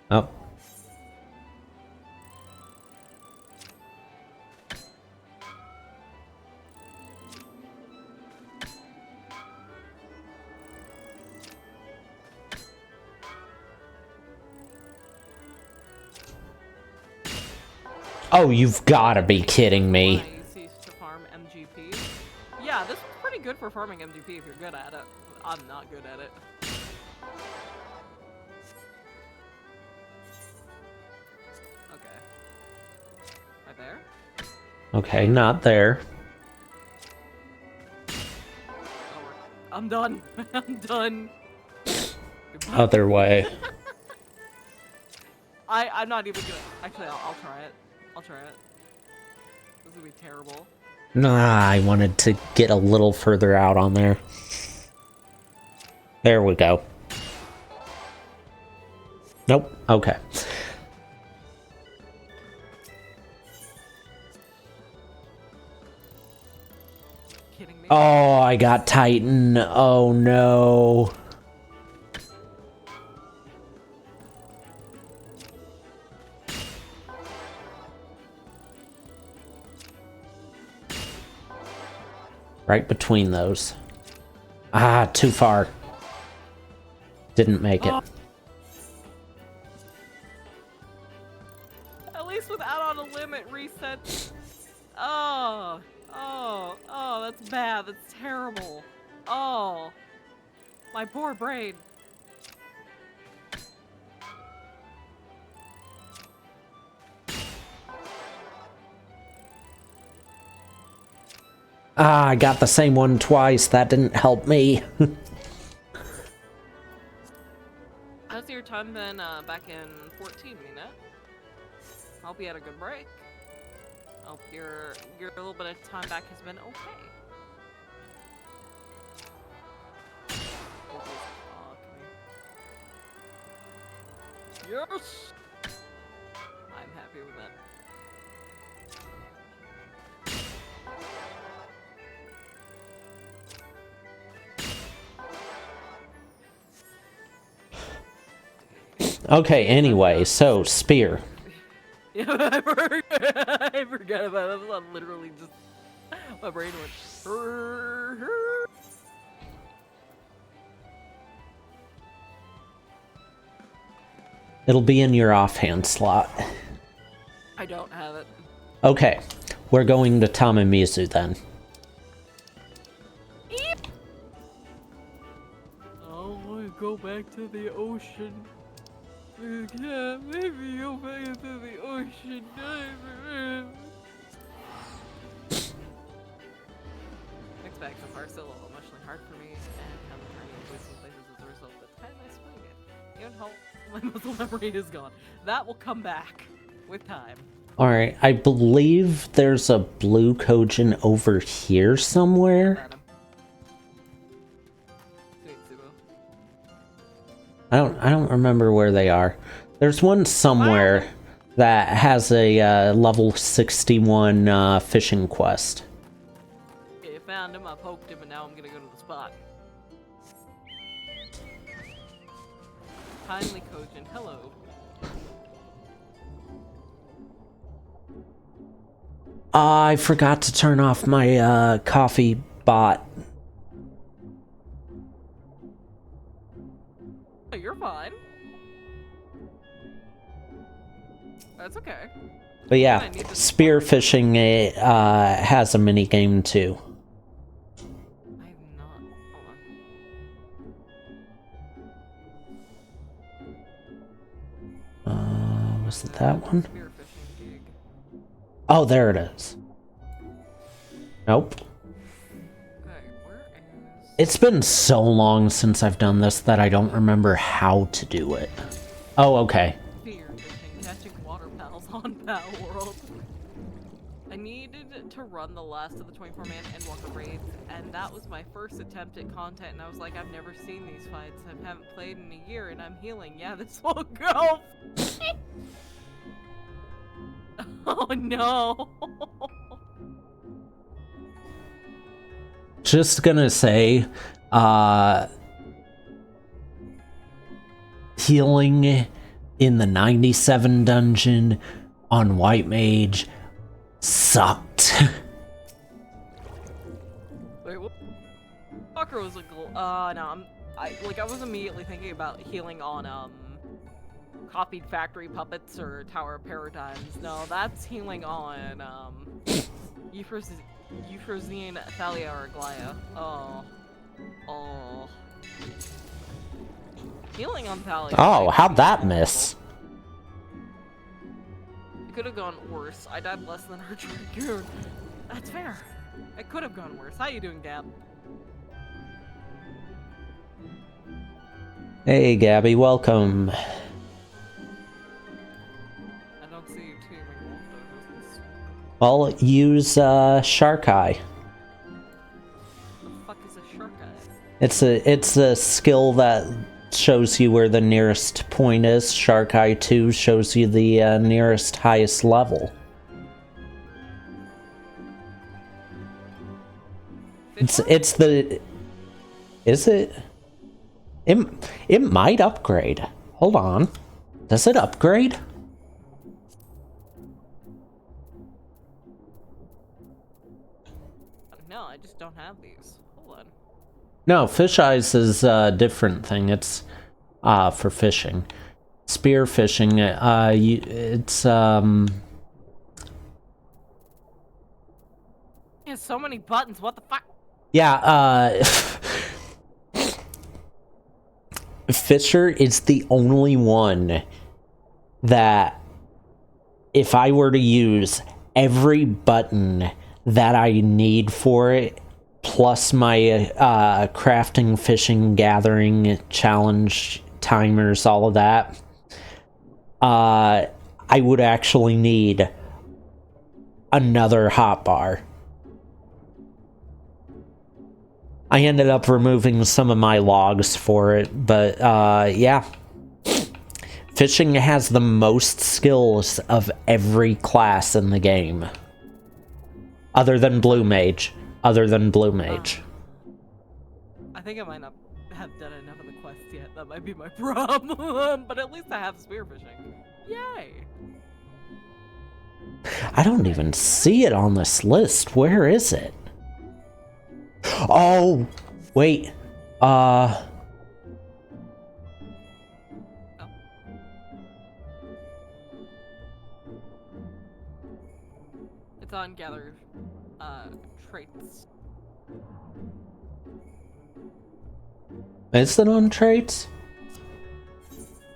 Oh. Oh, you've gotta be kidding me. To farm MGP. Yeah, this is pretty good for farming MGP if you're good at it. I'm not good at it. Okay. Right there? Okay, not there. Oh, I'm done. I'm done. Other way. I'm not even gonna. Actually, I'll try it. I'll try it. This would be terrible. Nah, I wanted to get a little further out on there. There we go. Nope. Okay. Kidding me? Oh, I got Titan. Oh no. Right between those. Ah, too far. Didn't make it. At least with out on a limb, it resets. Oh, that's bad. That's terrible. Oh, my poor brain. Ah, I got the same one twice. That didn't help me. How's your time been back in 14, Mina? Hope you had a good break. Hope your little bit of time back has been okay. Oh, come here. Yes! I'm happy with that. Okay, anyway, so spear. Yeah, I forgot about that. I'm literally just my brain went. It'll be in your offhand slot. I don't have it. Okay, we're going to Tamamizu then. Oh, I want to go back to the ocean. Yeah, maybe go back to the ocean. Mixed bags so far still emotionally hard for me, and have a turning into some places as a result of the time I swing it. Even though my muscle memory is gone. That will come back. with time. Alright, I believe there's a blue Kojin over here somewhere. Adam. Sweet, Subo. I don't remember where they are. There's one somewhere that has a level 61 fishing quest. Okay, I found him, I poked him, and now I'm gonna go to the spot. Kindly Kojin, hello. I forgot to turn off my coffee bot. Oh, you're fine. That's okay. But yeah, spearfishing has a mini game too. I have not. Hold on. Was it that one? Spearfishing gig. Oh, there it is. Nope. Okay, where is... It's been so long since I've done this that I don't remember how to do it. Oh, okay. Spearfishing, catching water pals on Battle World. I needed to run the last of the 24-man Endwalker raids, and that was my first attempt at content, and I was like, I've never seen these fights, I haven't played in a year, and I'm healing. Yeah, this will go! Oh no! Just gonna say, healing in the 97 dungeon on White Mage sucked. Wait, what? Fucker was a no, I was immediately thinking about healing on, copied factory puppets or tower of paradigms. No, that's healing on Euphrosyne, Thalia, or Aglaya. Oh. Healing on Thalia. Oh, how'd that miss? It could have gone worse. I died less than her Dragoon. That's fair. It could have gone worse. How you doing, Gab? Hey, Gabby, welcome. I don't see you teaming Wolf. Well, use Shark Eye. What the fuck is a shark eye? It's a skill that shows you where the nearest point is. Shark Eye 2 shows you the nearest highest level. It's the... Is it? It might upgrade. Hold on. Does it upgrade? No, I just don't have these. Hold on. No, Fish Eyes is a different thing. It's for fishing. Spear fishing, it's He has so many buttons, what the fuck? yeah, Fisher is the only one that if I were to use every button that I need for it, plus my crafting, fishing, gathering, challenge, timers, all of that, I would actually need another hotbar. I ended up removing some of my logs for it, but yeah. Fishing has the most skills of every class in the game. Other than Blue Mage. I think I might not have done enough of the quests yet. That might be my problem. But at least I have spearfishing. Yay! I don't even see it on this list. Where is it? Oh, wait. It's on gather traits. Is it on traits?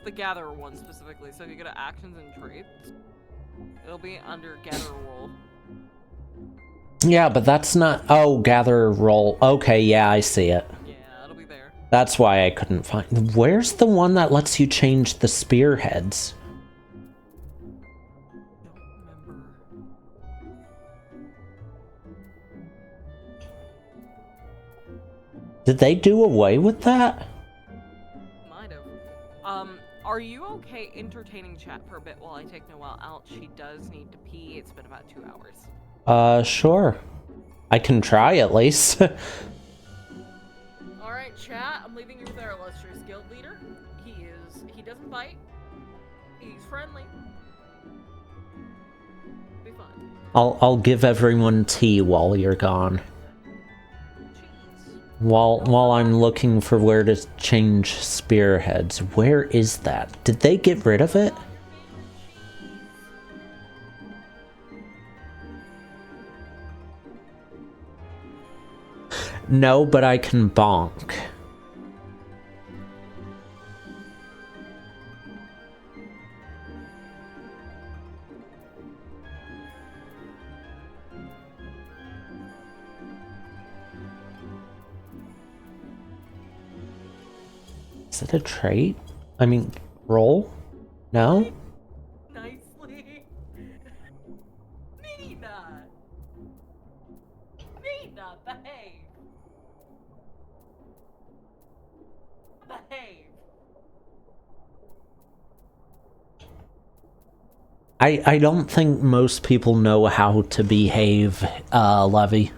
The gatherer one specifically. So if you go to actions and traits, it'll be under gather roll. Yeah, but that's not... Oh, gather roll. Okay, yeah, I see it. Yeah, it'll be there. That's why I couldn't find... Where's the one that lets you change the spearheads? Did they do away with that? Might have. Are you okay entertaining chat for a bit while I take Noelle out? She does need to pee. It's been about 2 hours. Sure. I can try at least. Alright, chat. I'm leaving you with our illustrious guild leader. He doesn't bite. He's friendly. Be fun. I'll give everyone tea while you're gone. Jeez. While I'm looking for where to change spearheads. Where is that? Did they get rid of it? No, but I can bonk. Is it a trait? I mean, roll? No? Nicely. Nina! Nina, behave! Behave! I don't think most people know how to behave, Levy.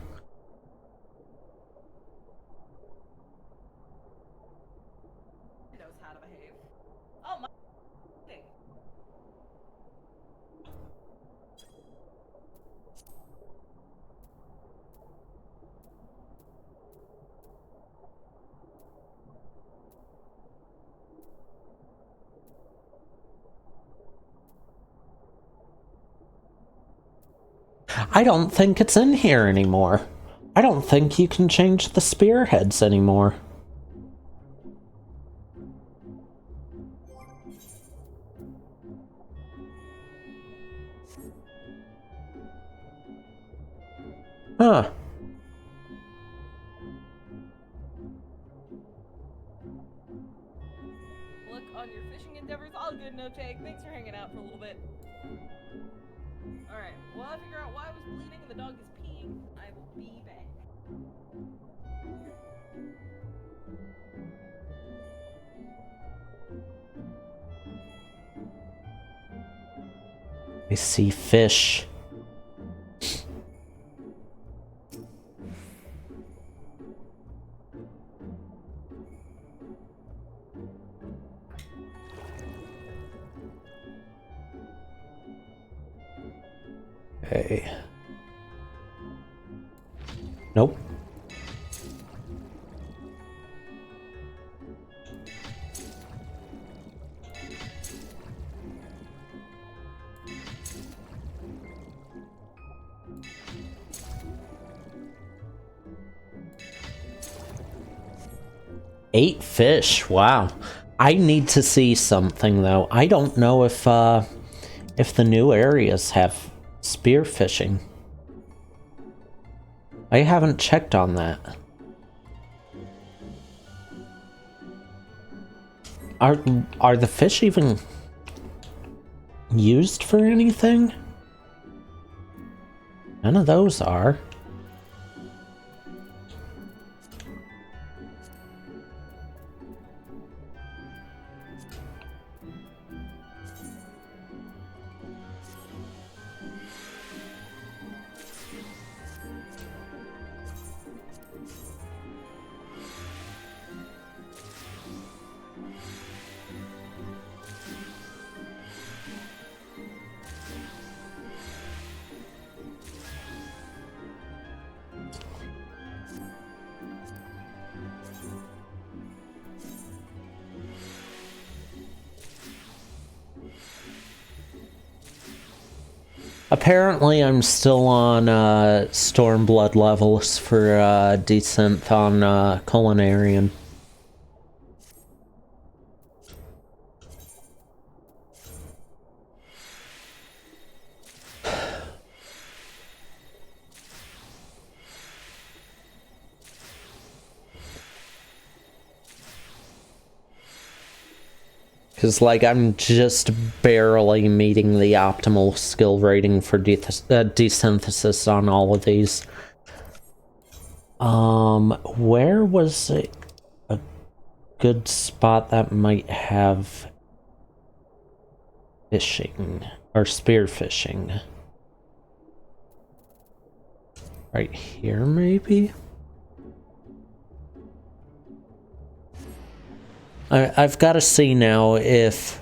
Knows how to behave. Oh my thing. I don't think it's in here anymore. I don't think you can change the spearheads anymore. Huh. Look, on your fishing endeavors, all good, no take. Thanks for hanging out for a little bit. Alright, well, I figure out why I was bleeding and the dog is peeing. I will be back. I see fish. Hey. Nope. Eight fish. Wow. I need to see something though. I don't know if the new areas have spearfishing. I haven't checked on that. Are the fish even used for anything? None of those are. Apparently, I'm still on Stormblood levels for Descent on Culinarian. Because, like, I'm just barely meeting the optimal skill rating for desynthesis on all of these. Where was it a good spot that might have fishing or spear fishing? Right here, maybe? I've got to see now if...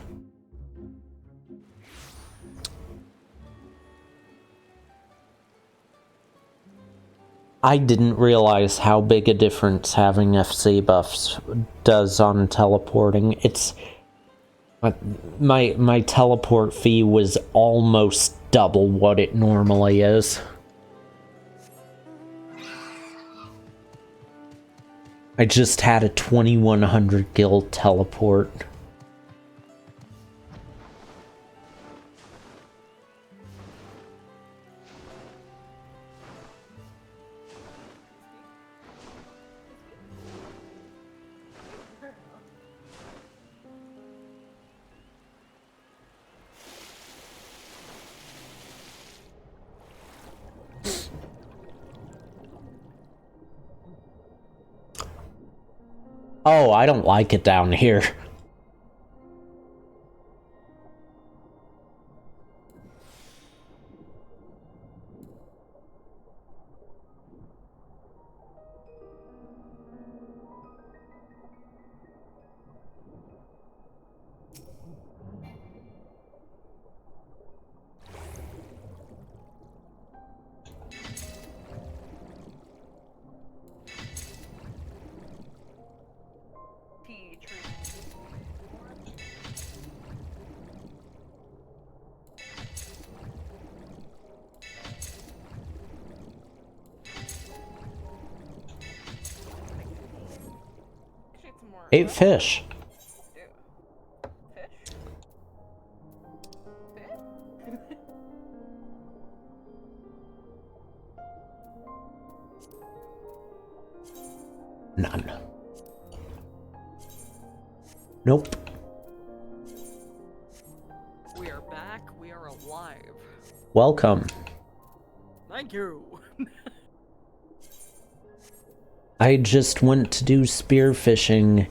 I didn't realize how big a difference having FC buffs does on teleporting. It's... My teleport fee was almost double what it normally is. I just had a 2100 guild teleport. Oh, I don't like it down here. Ate fish. None. Nope. We are back. We are alive. Welcome. Thank you. I just went to do spearfishing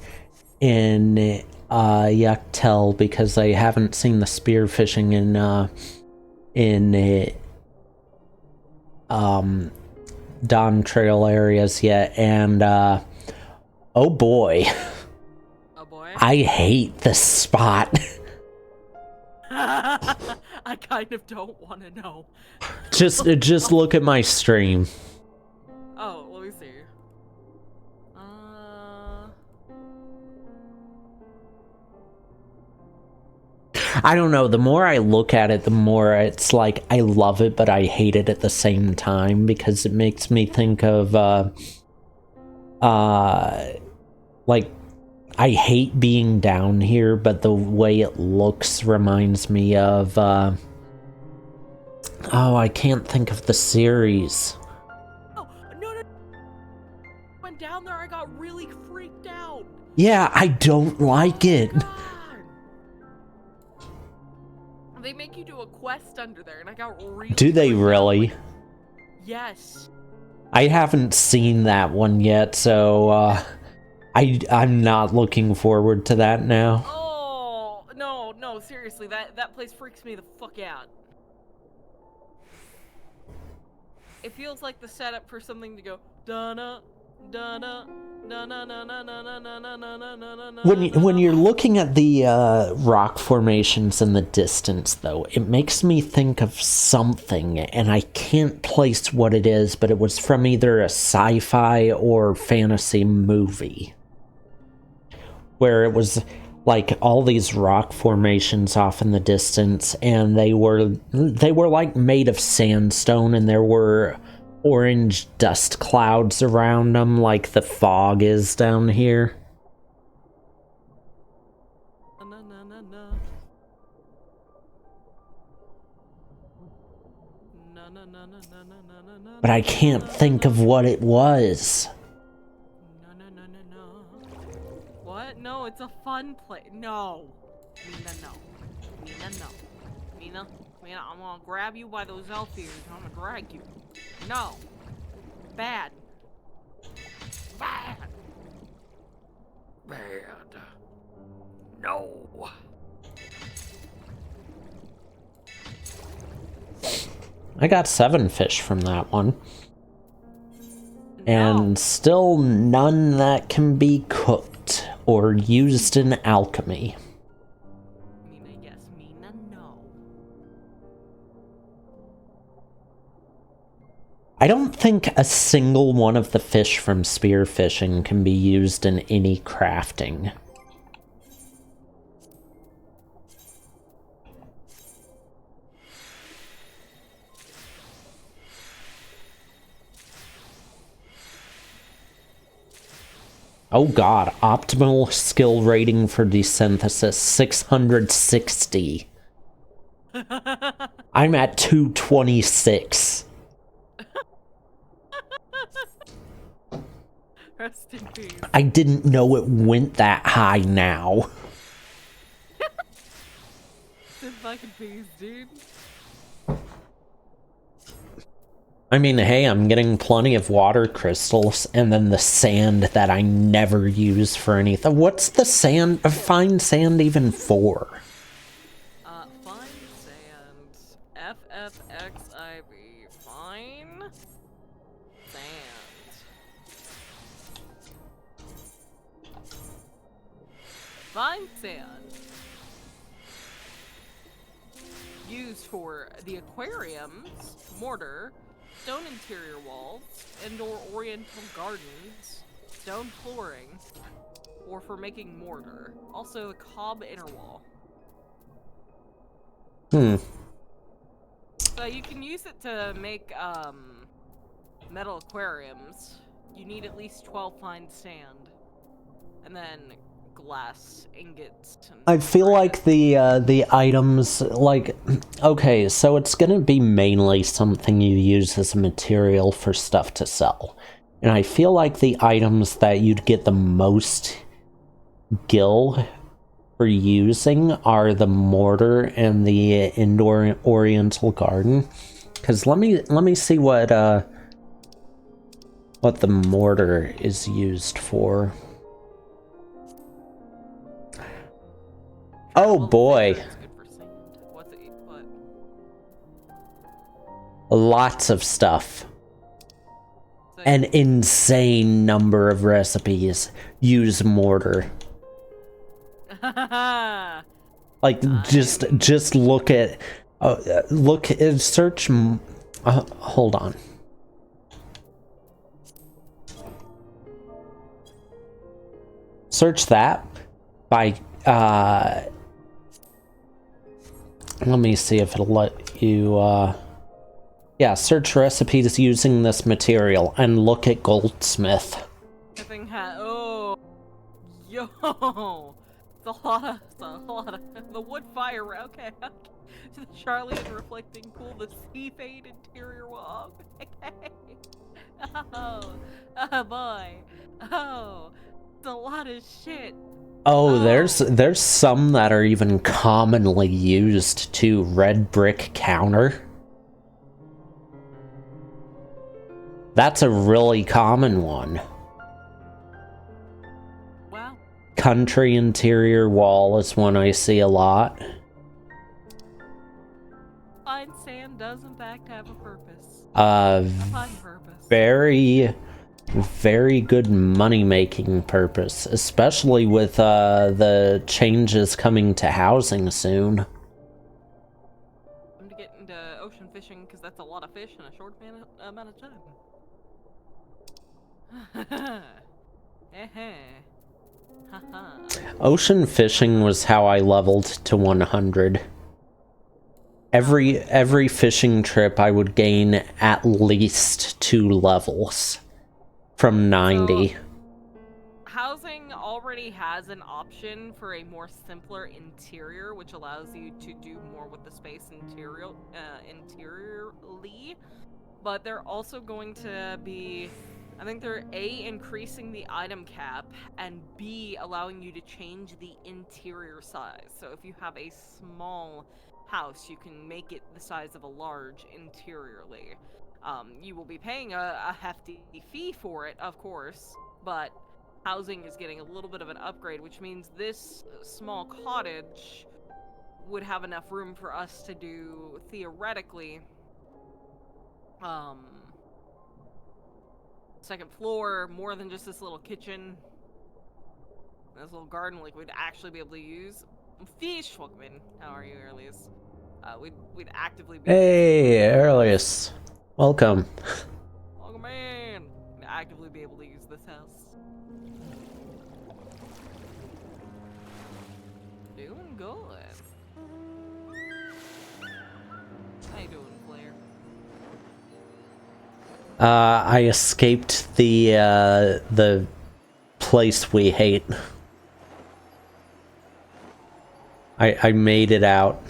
in Yucktel because I haven't seen the spearfishing in Dawn Trail areas yet, and oh boy. Oh boy. I hate this spot. I kind of don't want to know. Just look at my stream. Oh, let me see. I don't know, the more I look at it, the more it's like I love it, but I hate it at the same time because it makes me think of like I hate being down here, but the way it looks reminds me of oh, I can't think of the series. Oh, no. Went down there, I got really freaked out. Yeah, I don't like it. God. They make you do a quest under there, and I got really Do they freaked out. really? Yes. I haven't seen that one yet, so I'm not looking forward to that now. Oh, no, seriously, that place freaks me the fuck out. It feels like the setup for something to go da-na, da-na, When you're looking at the rock formations in the distance, though, it makes me think of something, and I can't place what it is, but it was from either a sci-fi or fantasy movie, where it was like all these rock formations off in the distance, and they were like made of sandstone, and there were orange dust clouds around them like the fog is down here. But I can't think of what it was. No. What? No, it's a fun play. No. Mina, no. Mina, I'm gonna grab you by those elf ears and I'm gonna drag you. No. Bad. bad. No. I got 7 fish from that one. No. And still none that can be cooked or used in alchemy. Mina, yes. Mina, no. I don't think a single one of the fish from spearfishing can be used in any crafting. Oh god, optimal skill rating for desynthesis, 660. I'm at 226. Rest in peace. I didn't know it went that high now. Rest in fucking peace, dude. I mean, hey, I'm getting plenty of water crystals, and then the sand that I never use for anything. What's the sand, fine sand even for? Fine sand. FFXIV. Fine sand. Fine sand. Used for the aquariums, mortar, stone interior walls, indoor oriental gardens, stone flooring, or for making mortar. Also a cob inner wall. So you can use it to make metal aquariums. You need at least 12 fine sand. And then glass ingots. I feel like the items, like, okay, so it's gonna be mainly something you use as a material for stuff to sell. And I feel like the items that you'd get the most gil for using are the mortar and the indoor oriental garden. Because let me see what the mortar is used for. Oh boy. Lots of stuff. An insane number of recipes use mortar. Like, just look at search, hold on. Search that by, let me see if it'll let you, yeah, search recipes using this material and look at goldsmith. Oh, yo, it's a lot of, the wood fire, okay. The Charlie and reflecting pool, the sea fade interior wall, okay. Oh boy, oh, it's a lot of shit. Oh, there's some that are even commonly used too. Red brick counter. That's a really common one. Wow. Country interior wall is one I see a lot. Fine sand does in fact have a purpose. Very, very good money-making purpose, especially with the changes coming to housing soon. I'm to get into ocean fishing because that's a lot of fish in a short amount of time. Ocean fishing was how I leveled to 100. Every fishing trip I would gain at least 2 levels from 90. So, housing already has an option for a more simpler interior, which allows you to do more with the space interiorly. But they're also going to be, I think they're A, increasing the item cap, and B, allowing you to change the interior size. So if you have a small house, you can make it the size of a large interiorly. You will be paying a hefty fee for it, of course, but housing is getting a little bit of an upgrade, which means this small cottage would have enough room for us to do, theoretically, second floor, more than just this little kitchen. This little garden, like, we'd actually be able to use. Fish, welcome in. How are you, Earliest? We'd actively be Hey, Earliest. Welcome. welcome in. We'd actively be able to use this house. Doing good. How you doing, Claire? I escaped the place we hate. I made it out.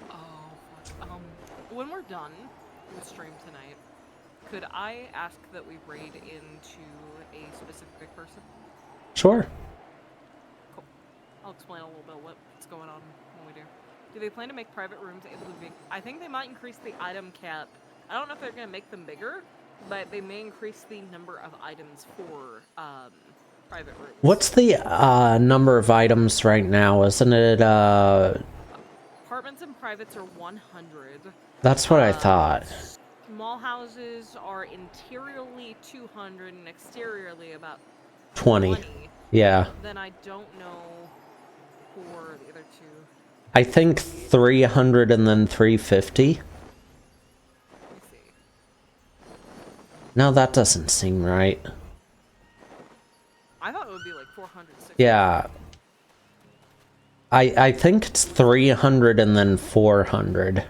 Oh, fuck. When we're done with stream tonight, could I ask that we raid into a specific person? Sure. Cool. I'll explain a little bit what's going on when we do. Do they plan to make private rooms able to be... I think they might increase the item cap. I don't know if they're going to make them bigger, but they may increase the number of items for private rooms. What's the number of items right now? Isn't it Apartments and privates are 100. That's what I thought. Small houses are interiorly 200 and exteriorly about 20. Yeah. Then I don't know for the other two. I think 300 and then 350. Let me see. No, that doesn't seem right. I thought it would be like 400. Yeah. I think it's 300 and then 400.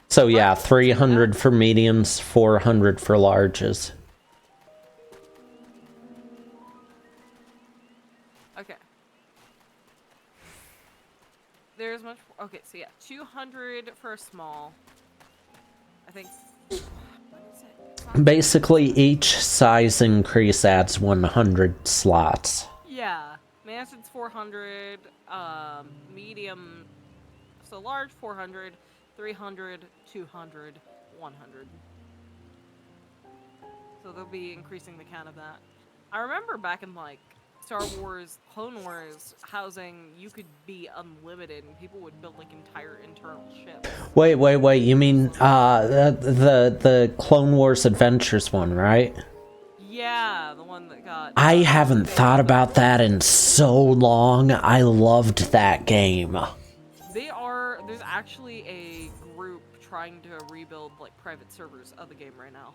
So yeah, 300 for mediums, 400 for larges. Okay. There's much. Okay, so yeah, 200 for a small. I think. What is it? Basically, each size increase adds 100 slots. Yeah, Manson's 400. Medium. So large 400. 300, 200, 100. So they'll be increasing the count of that. I remember back in, like, Star Wars, Clone Wars housing, you could be unlimited and people would build, like, entire internal ships. Wait, you mean, the Clone Wars Adventures one, right? Yeah, the one that got... I haven't thought about that in so long. I loved that game. There's actually a group trying to rebuild, like, private servers of the game right now.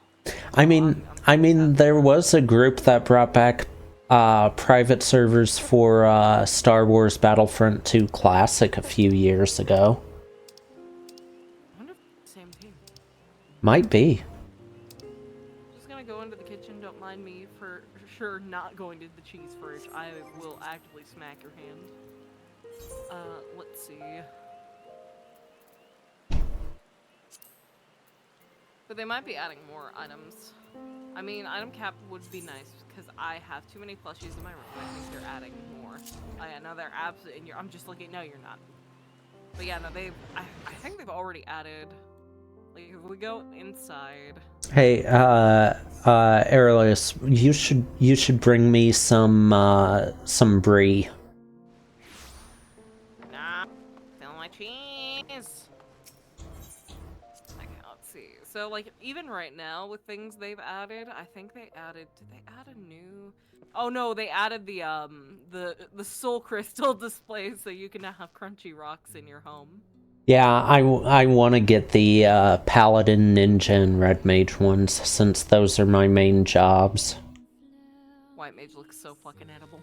I mean, there was a group that brought back private servers for Star Wars Battlefront 2 Classic a few years ago. I wonder if it's the same team. Might be. Just gonna go into the kitchen. Don't mind me for sure not going to the cheese fridge. I will actively smack your hand. Let's see. But they might be adding more items. I mean, item cap would be nice because I have too many plushies in my room. I think they're adding more. Oh yeah, no, they're absolutely. I'm just looking. No, you're not. But yeah, no, I think they've already added. Like, if we go inside. Hey, Airless, you should bring me some brie. Nah, feeling my cheese. Okay, let's see. So, like, even right now with things they've added, I think they added. Did they add a new? Oh no, they added the soul crystal display, so you can now have crunchy rocks in your home. Yeah, I want to get the Paladin, Ninja, and Red Mage ones, since those are my main jobs. White Mage looks so fucking edible.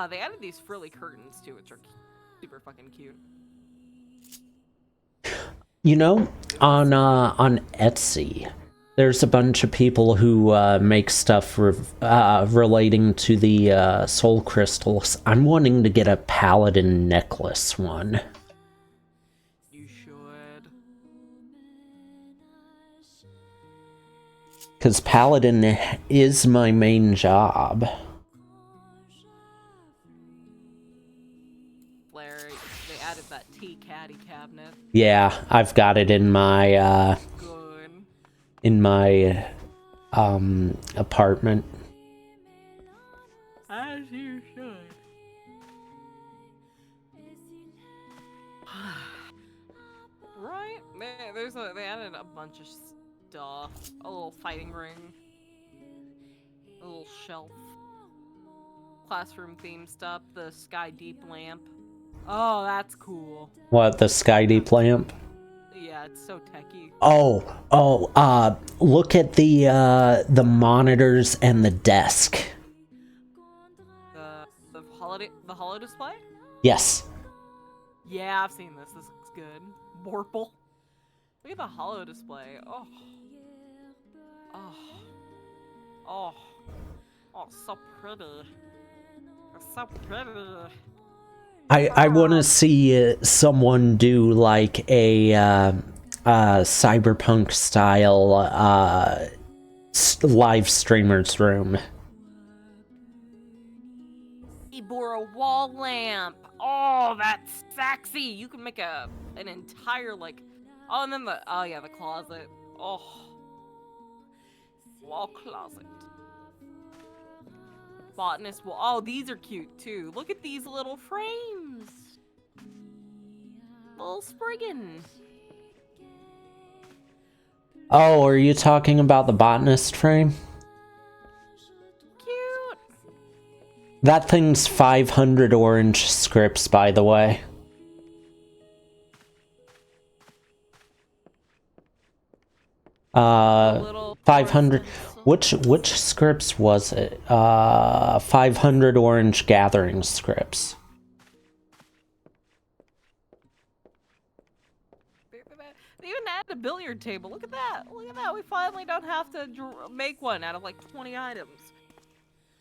They added these frilly curtains too, which are super fucking cute. You know, on Etsy, there's a bunch of people who make stuff relating to the soul crystals. I'm wanting to get a Paladin necklace one. You should. Because Paladin is my main job. there. They added that tea caddy cabinet. Yeah, I've got it in my Good. apartment. As you should. Right? They added a bunch of stuff. A little fighting ring. A little shelf. Classroom theme stuff. The sky deep lamp. Oh, that's cool. What, the sky deep lamp? Yeah, it's so techy. Look at the monitors and the desk. The holo display? Yes. Yeah, I've seen this. This looks good. Borple. Look at the holo display. Oh. Oh. Oh. Oh, so pretty. It's so pretty. I want to see someone do like a cyberpunk style live streamers room. Ibora wall lamp. Oh, that's sexy. You can make an entire like. Oh, and then the closet. Oh, wall closet. Botanist wall. Oh, these are cute too. Look at these little frames. Little Spriggan. Oh, are you talking about the botanist frame? Cute. That thing's 500 orange scripts, by the way. Little 500. Which scripts was it? 500 orange gathering scripts. They even added a billiard table. Look at that. Look at that. We finally don't have to make one out of like 20 items.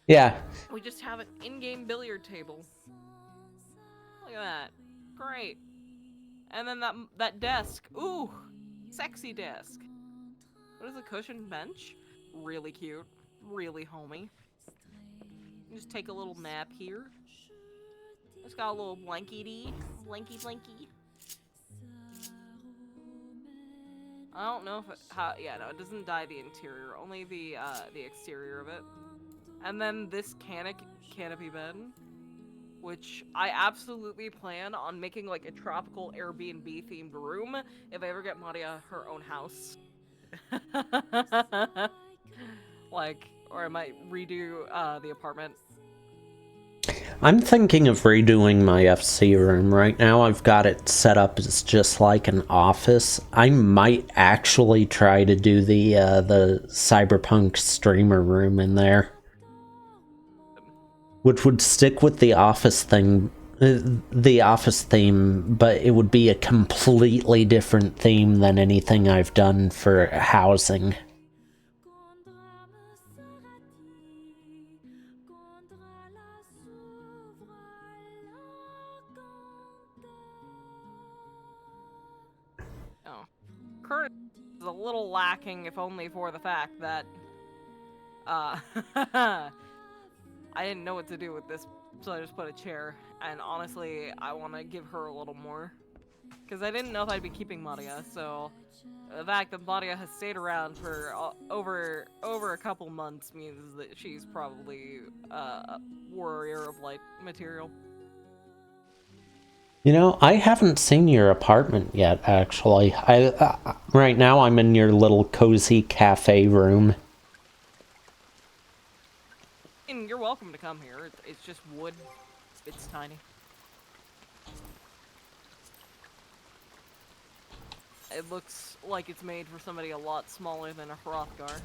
Yeah. We just have an in-game billiard table. Look at that. Great. And then that desk. Ooh, sexy desk. What is a cushioned bench? Really cute. Really homey. Just take a little nap here. It's got a little blanky. Blanky. I don't know if it doesn't dye the interior, only the exterior of it. And then this canopy bed, which I absolutely plan on making like a tropical Airbnb themed room if I ever get Maria her own house. Or I might redo the apartment. I'm thinking of redoing my FC room. Right now I've got it set up as just like an office. I might actually try to do the cyberpunk streamer room in there. Which would stick with the office thing, the office theme, but it would be a completely different theme than anything I've done for housing. Current is a little lacking, if only for the fact that I didn't know what to do with this, so I just put a chair. And honestly, I want to give her a little more, because I didn't know if I'd be keeping Maria. So the fact that Maria has stayed around for over a couple months means that she's probably a warrior of light material. You know, I haven't seen your apartment yet, actually. Right now I'm in your little cozy cafe room. And you're welcome to come here. It's just wood. It's tiny. It looks like it's made for somebody a lot smaller than a Hrothgar.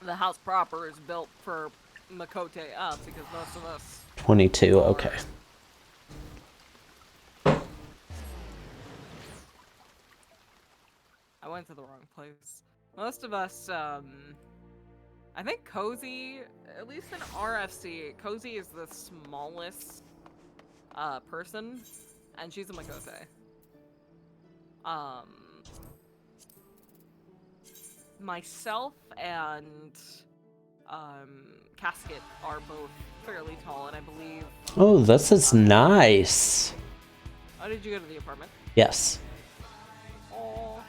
The house proper is built for Makote up because most of us 22, okay. I went to the wrong place. Most of us, I think Cozy, at least in RFC, Cozy is the smallest person, and she's a Makote. Myself and casket are both fairly tall, and I believe... Oh, this is nice. Oh, did you go to the apartment? Yes. Oh.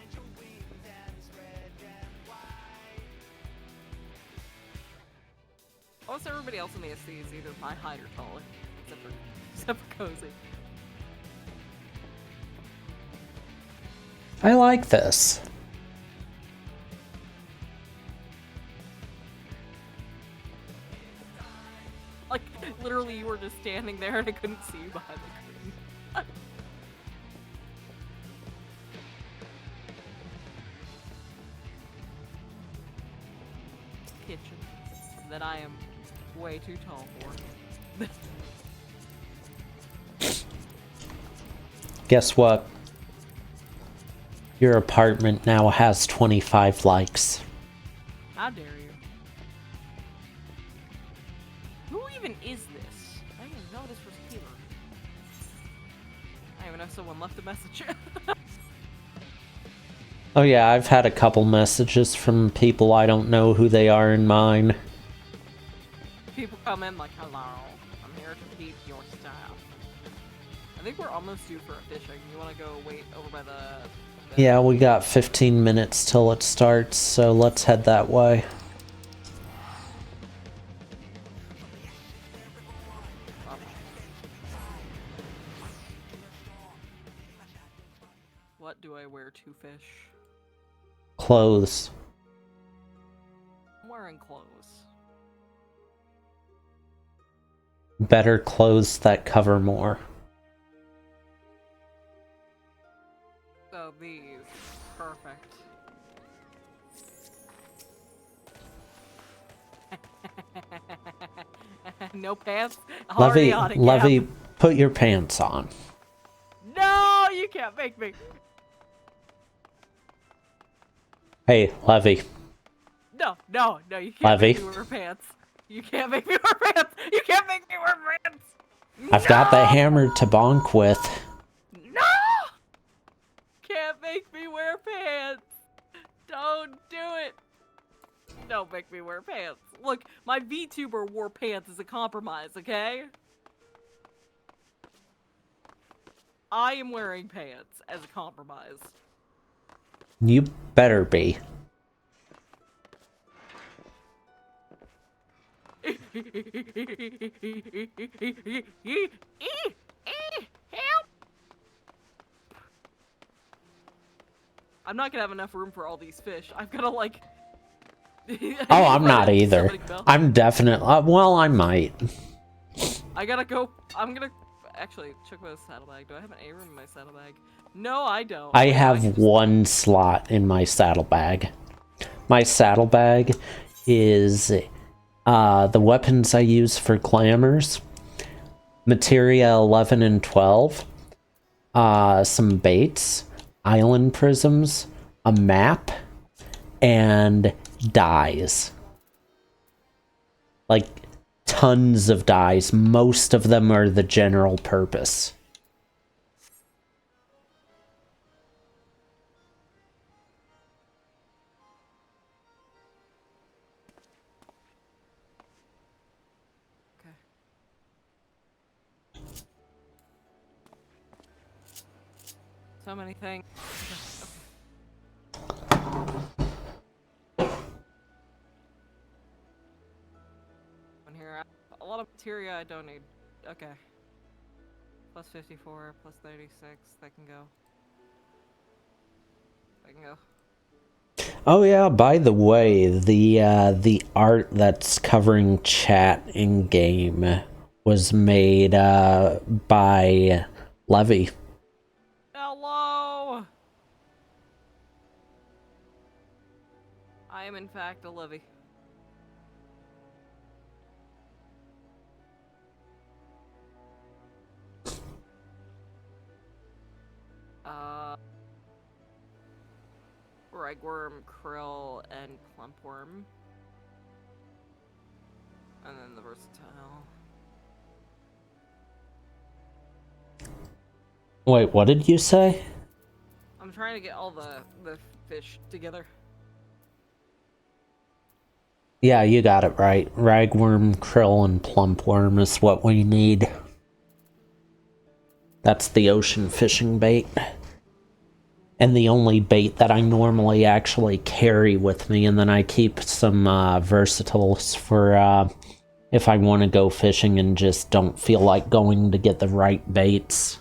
Almost everybody else in the SC is either my height or taller, except for Cozy. I like this. Like, literally, you were just standing there and I couldn't see you behind the curtain. Kitchen that I am way too tall for. Guess what? Your apartment now has 25 likes. How dare you? Who even is this? I didn't even know this was here. I didn't even know someone left a message. Oh yeah, I've had a couple messages from people I don't know who they are in mine. People come in like, hello, I'm here to feed your staff. I think we're almost due for a fishing. You want to go wait over by the... Yeah, we got 15 minutes till it starts, so let's head that way. What do I wear to fish? Clothes. I'm wearing clothes. Better clothes that cover more. So these. Perfect. No pants? Already on it, Levy, Gab. put your pants on. No, you can't make me. Hey, Levy. No, you can't Levy. make me wear pants. You can't make me wear pants. You can't make me wear pants. I've got the hammer to bonk with. No! Can't make me wear pants. Don't do it. Don't make me wear pants. Look, my VTuber wore pants as a compromise, okay? I am wearing pants as a compromise. You better be. Help! I'm not gonna have enough room for all these fish. I've gotta like... Oh, I'm not either. I'm definitely... well, I might. I gotta go... I'm gonna... Actually, check my saddlebag. Do I have an A-room in my saddlebag? No, I don't. I have one slot in my saddlebag. My saddlebag is the weapons I use for glamours, materia 11 and 12, some baits, island prisms, a map, and dyes. Like, tons of dyes. Most of them are the general purpose. Okay. So many things. Here, a lot of materia I don't need. Okay. Plus 54, plus 36. That can go. That can go. Oh yeah, by the way, the art that's covering chat in game was made by Levy. Hello. I am in fact a Levy. Ragworm, krill, and plumpworm. And then the versatile. Wait, what did you say? I'm trying to get all the fish together. Yeah, you got it right. Ragworm, krill, and plumpworm is what we need. That's the ocean fishing bait. And the only bait that I normally actually carry with me, and then I keep some versatiles for if I want to go fishing and just don't feel like going to get the right baits.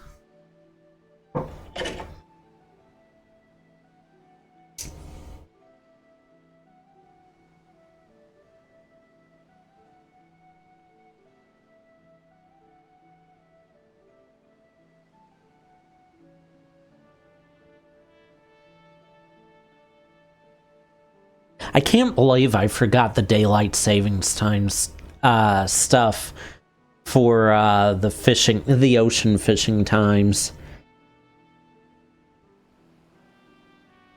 I can't believe I forgot the daylight savings times stuff for the ocean fishing times.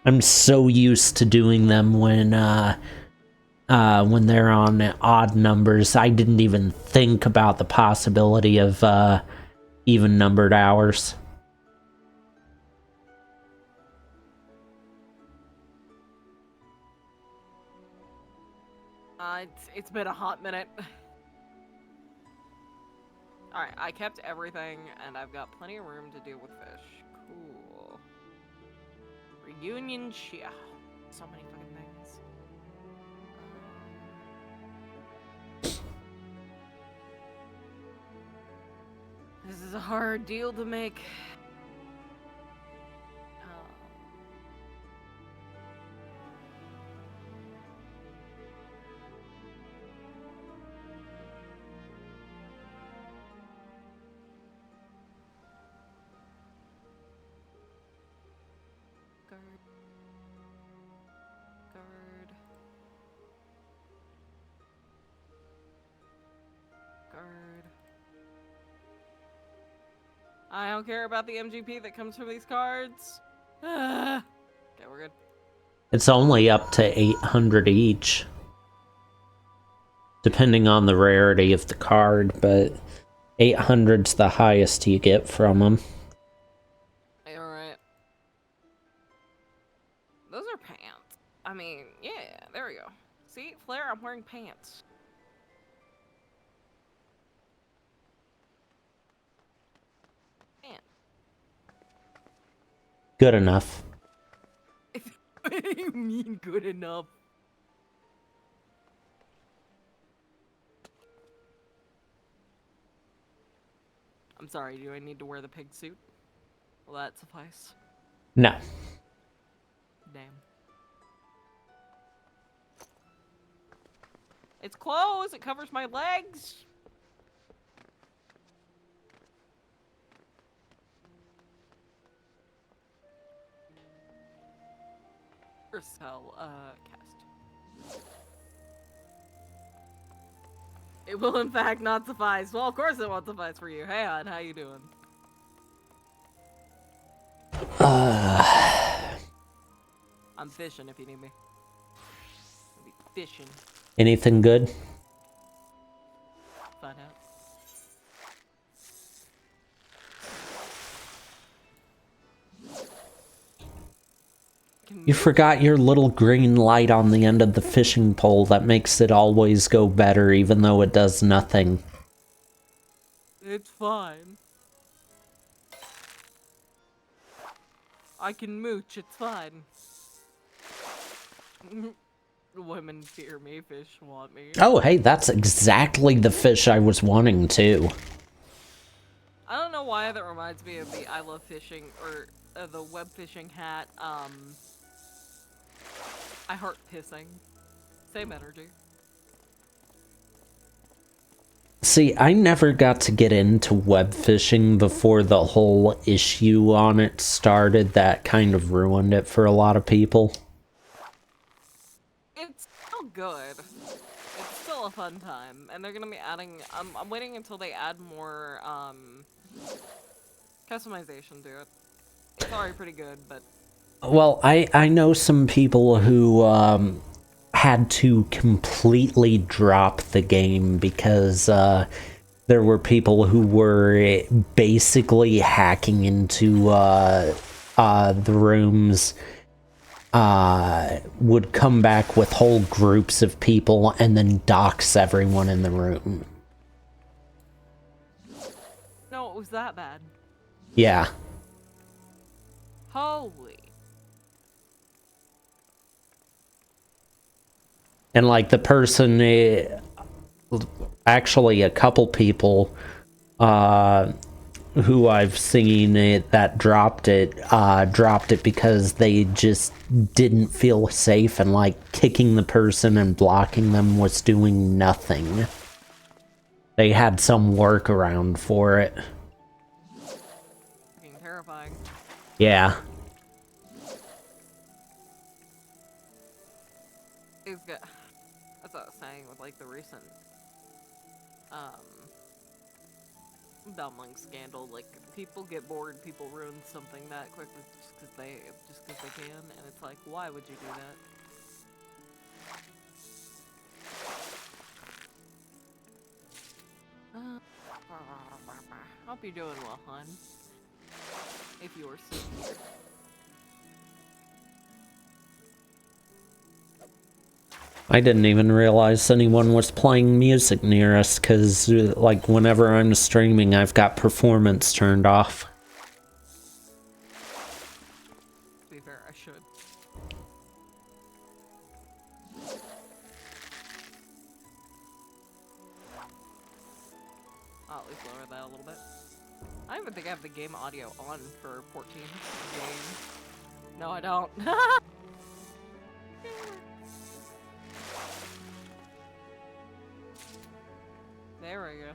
I'm so used to doing them when they're on odd numbers. I didn't even think about the possibility of even numbered hours. It's been a hot minute. Alright, I kept everything, and I've got plenty of room to deal with fish. Cool. Reunion Chia. So many fucking things. This is a hard deal to make. I don't care about the MGP that comes from these cards. Okay, we're good. It's only up to 800 each, depending on the rarity of the card, but 800's the highest you get from them. Alright. Those are pants. I mean, yeah, there we go. See, Flare, I'm wearing pants. Good enough. What do you mean good enough? I'm sorry, do I need to wear the pig suit? Will that suffice? No. Damn. It's clothes! It covers my legs! Cell, cast. It will in fact not suffice. Well, of course it won't suffice for you. Hey, hon, how you doing? I'm fishing if you need me. I'll be fishing. Anything good? Find out. You forgot your little green light on the end of the fishing pole that makes it always go better even though it does nothing. It's fine. I can mooch, it's fine. Women fear me, fish want me. Oh, hey, that's exactly the fish I was wanting too. I don't know why that reminds me of the I Love Fishing, or the web fishing hat, I heart pissing. Same energy. See, I never got to get into web fishing before the whole issue on it started that kind of ruined it for a lot of people. It's still good. It's still a fun time, and they're gonna be adding, I'm waiting until they add more, customization to it. It's already pretty good, but... Well, I know some people who, had to completely drop the game because there were people who were basically hacking into the rooms would come back with whole groups of people and then dox everyone in the room. No, it was that bad. Yeah. Holy. And like the person, actually a couple people who I've seen that dropped it because they just didn't feel safe, and like kicking the person and blocking them was doing nothing. They had some workaround for it. Fucking terrifying. Yeah. It's good. That's what I was saying with like the recent dumpling scandal. Like people get bored, people ruin something that quickly just because they can, and it's like, why would you do that? Hope you're doing well, hon. If you were sitting here. I didn't even realize anyone was playing music near us, because, like, whenever I'm streaming, I've got performance turned off. To be fair, I should. I'll at least lower that a little bit. I don't even think I have the game audio on for 14 game. No, I don't. There we go.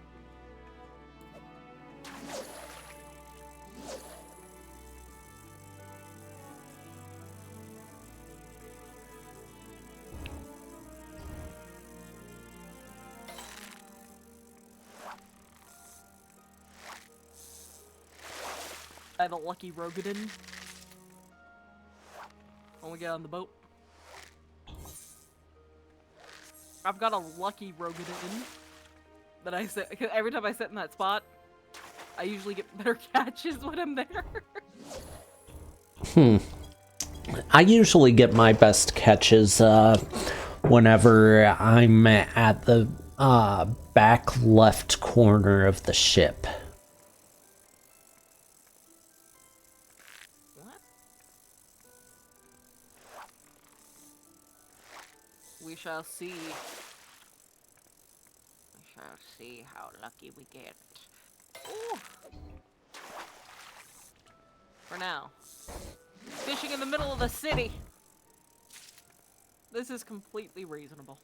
I have a lucky Rogadin when we get on the boat. I've got a lucky Rogadin that I sit, because every time I sit in that spot, I usually get better catches when I'm there. I usually get my best catches whenever I'm at the back left corner of the ship. What? We shall see. We shall see how lucky we get. Ooh. For now. Fishing in the middle of the city. This is completely reasonable.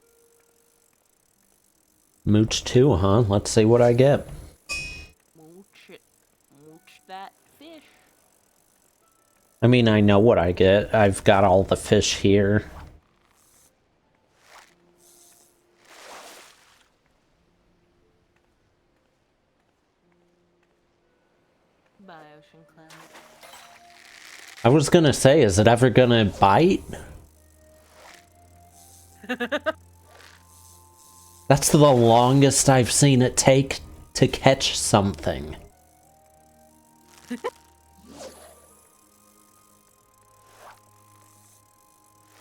Mooch 2, huh? Let's see what I get. Mooch it. Mooch that fish. I mean, I know what I get. I've got all the fish here. Bye, Ocean Cloud. I was gonna say, is it ever gonna bite? That's the longest I've seen it take to catch something.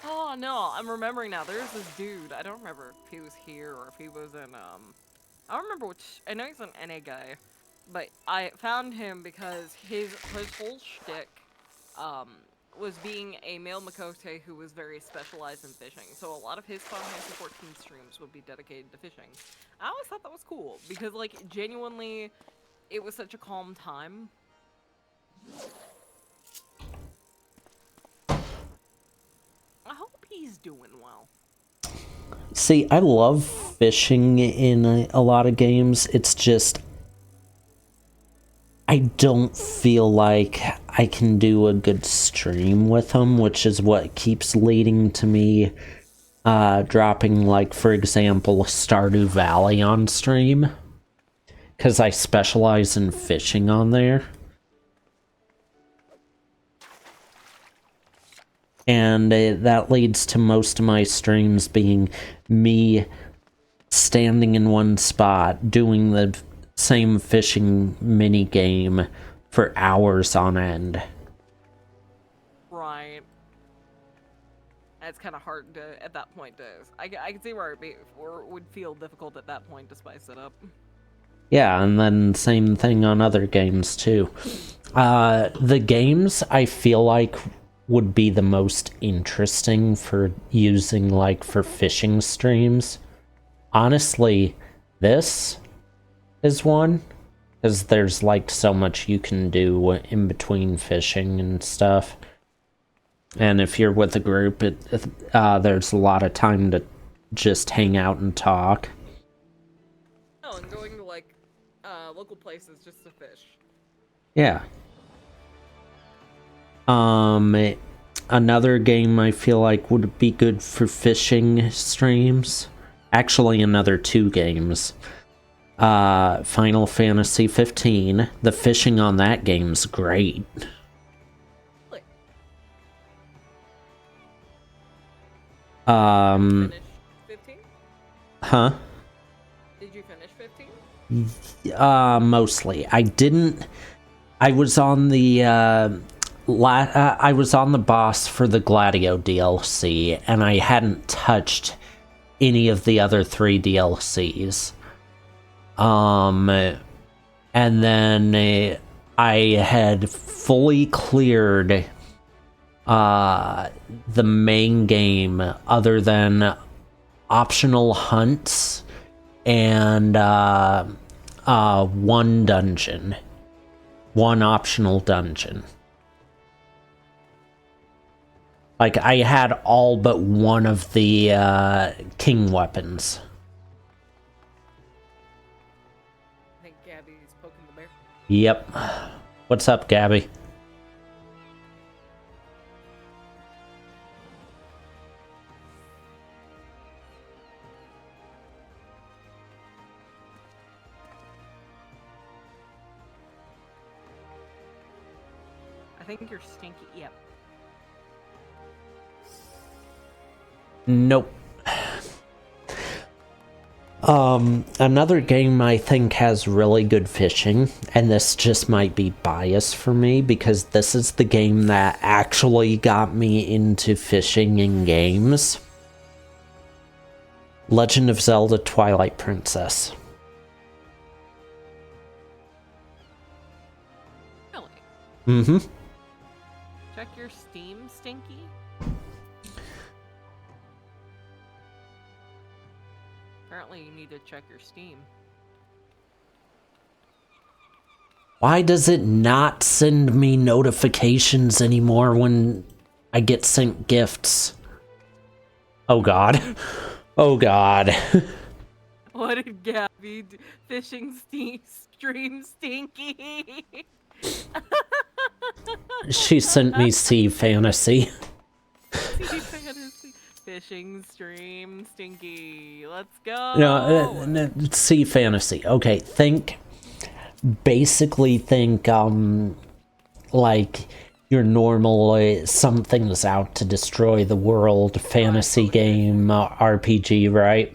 Oh no, I'm remembering now. There's this dude. I don't remember if he was here or if he was in I don't remember which. I know he's an NA guy, but I found him because his whole shtick was being a male Makote who was very specialized in fishing. So a lot of his Final Fantasy 14 streams would be dedicated to fishing. I always thought that was cool because, like, genuinely, it was such a calm time. I hope he's doing well. See, I love fishing in a lot of games. It's just, I don't feel like I can do a good stream with them, which is what keeps leading to me dropping, like, for example, Stardew Valley on stream, because I specialize in fishing on there. And that leads to most of my streams being me standing in one spot, doing the same fishing mini game for hours on end. Right. And it's kind of hard to, at that point, to... I can see where it would feel difficult at that point to spice it up. Yeah, and then same thing on other games too. The games I feel like would be the most interesting for using, like, for fishing streams. Honestly, this is one, because there's, like, so much you can do in between fishing and stuff. And if you're with a group, there's a lot of time to just hang out and talk. Oh, and going to, like, local places just to fish. Yeah. Another game I feel like would be good for fishing streams. Actually, another 2 games. Final Fantasy 15. The fishing on that game's great. Really? Finish 15? Huh? Did you finish 15? Mostly. I was on the, I was on the boss for the Gladio DLC, and I hadn't touched any of the other 3 DLCs. And then I had fully cleared the main game other than optional hunts and one dungeon. One optional dungeon. Like, I had all but one of the king weapons. I think Gabby's poking the bear. Yep. What's up, Gabby? I think you're stinky. Yep. Nope. Another game I think has really good fishing, and this just might be biased for me because this is the game that actually got me into fishing in games. Legend of Zelda Twilight Princess. Really? Mm-hmm. Check your Steam, Stinky. Apparently you need to check your Steam. Why does it not send me notifications anymore when I get sent gifts? Oh god. Oh god. What did Gabby do? Fishing stream Stinky? She sent me Sea Fantasy. Sea Fantasy. Fishing stream Stinky. Let's go. No, Sea Fantasy. Okay, basically think, like your normal, something's out to destroy the world fantasy game, RPG, right?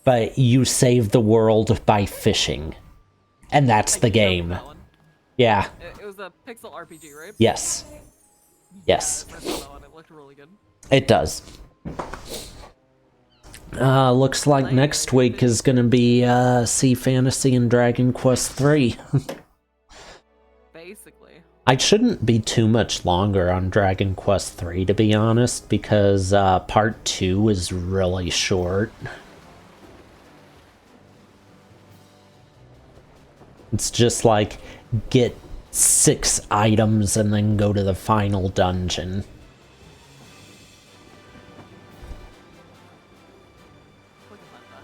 But you save the world by fishing. And that's the game. Yeah. It was a pixel RPG, right? Yes. Yes. Yeah, I saw that one. It looked really good. It does. Looks like next week is gonna be, Sea Fantasy and Dragon Quest III. Basically. I shouldn't be too much longer on Dragon Quest III, to be honest, because, part 2 is really short. It's just like, get 6 items and then go to the final dungeon. Look at that guy.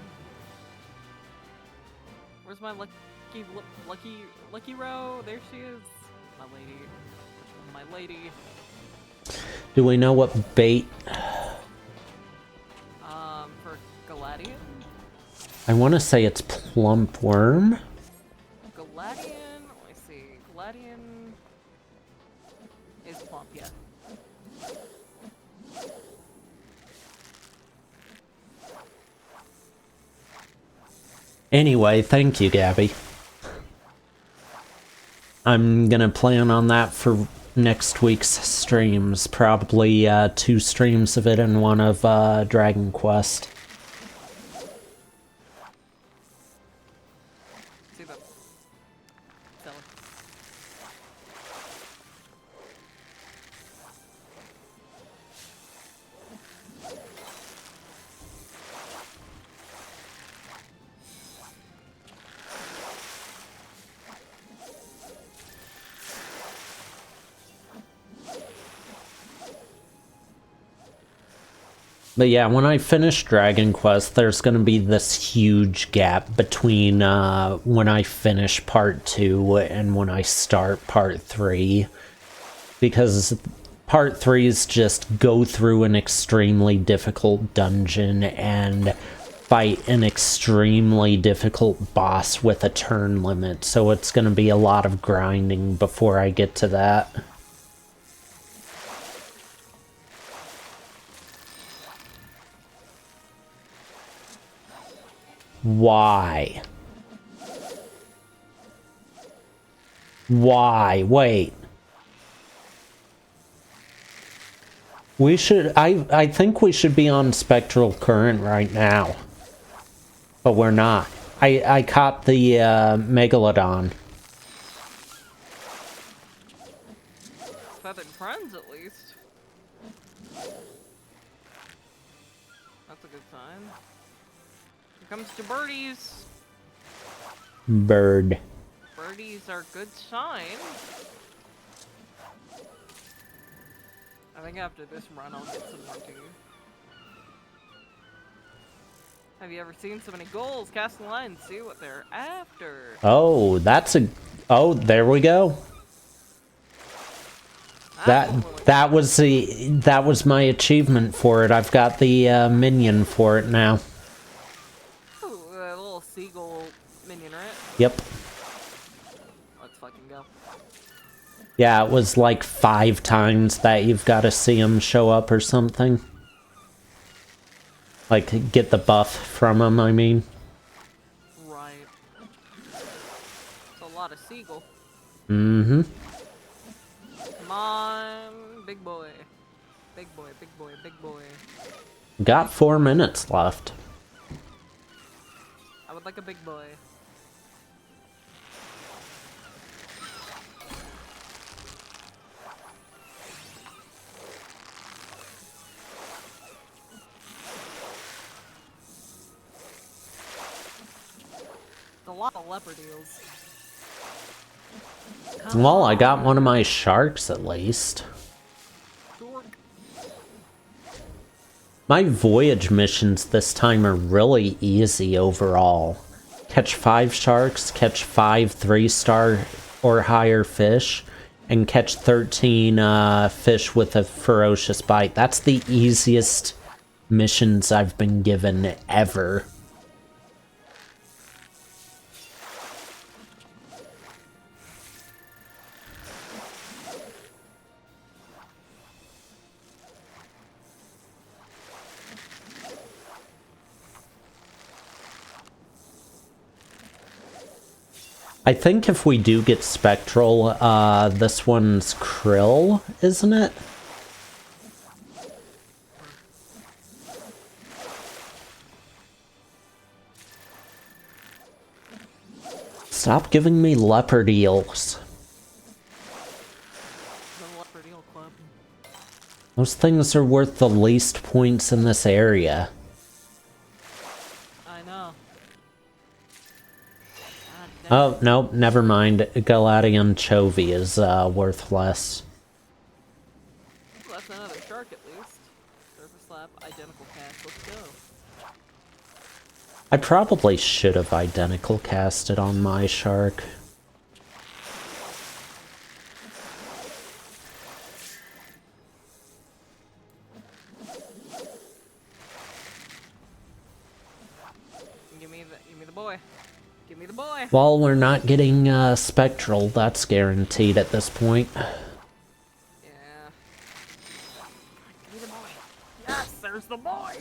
Where's my lucky row? There she is. My lady. Which one, my lady? Do we know what bait? For Galadian? I want to say it's plump worm. Galadian? Let me see. Galadian is plump, yeah. Anyway, thank you, Gabby. I'm gonna plan on that for next week's streams. Probably 2 streams of it and one of Dragon Quest. See that? Silly. But yeah, when I finish Dragon Quest, there's going to be this huge gap between when I finish Part 2 and when I start Part 3. Because Part 3 is just go through an extremely difficult dungeon and fight an extremely difficult boss with a turn limit. So it's going to be a lot of grinding before I get to that. Why? Why? Wait. We should... I think we should be on Spectral Current right now. But we're not. I caught the Megalodon. Feathered friends, at least. That's a good sign. Here comes the birdies. Bird. Birdies are good sign. I think after this run, I'll get some more too. Have you ever seen so many goals cast in line? See what they're after. Oh, that's a... Oh, there we go. That was my achievement for it. I've got the minion for it now. Ooh, a little seagull minion, right? Yep. Let's fucking go. Yeah, it was like 5 times that you've got to see him show up or something. Like, get the buff from him, I mean. Right. It's a lot of seagull. Mm-hmm. Come on, big boy. Big boy, big boy, big boy. Got 4 minutes left. I would like a big boy. A lot of leopard eels. Well, I got one of my sharks at least. Dork. My voyage missions this time are really easy overall. Catch 5 sharks, catch 5 3-star or higher fish, and catch 13 fish with a ferocious bite. That's the easiest missions I've been given ever. I think if we do get Spectral, this one's Krill, isn't it? Stop giving me leopard eels. The leopard eel club. Those things are worth the least points in this area. I know. Oh, no, never mind. Galadian Chovy is worth less. Well, that's another shark at least. Surface slap, identical cast. Let's go. I probably should have identical casted on my shark. Give me the boy. Give me the boy. Well, we're not getting Spectral. That's guaranteed at this point. Yeah. Give me the boy. Yes, there's the boy.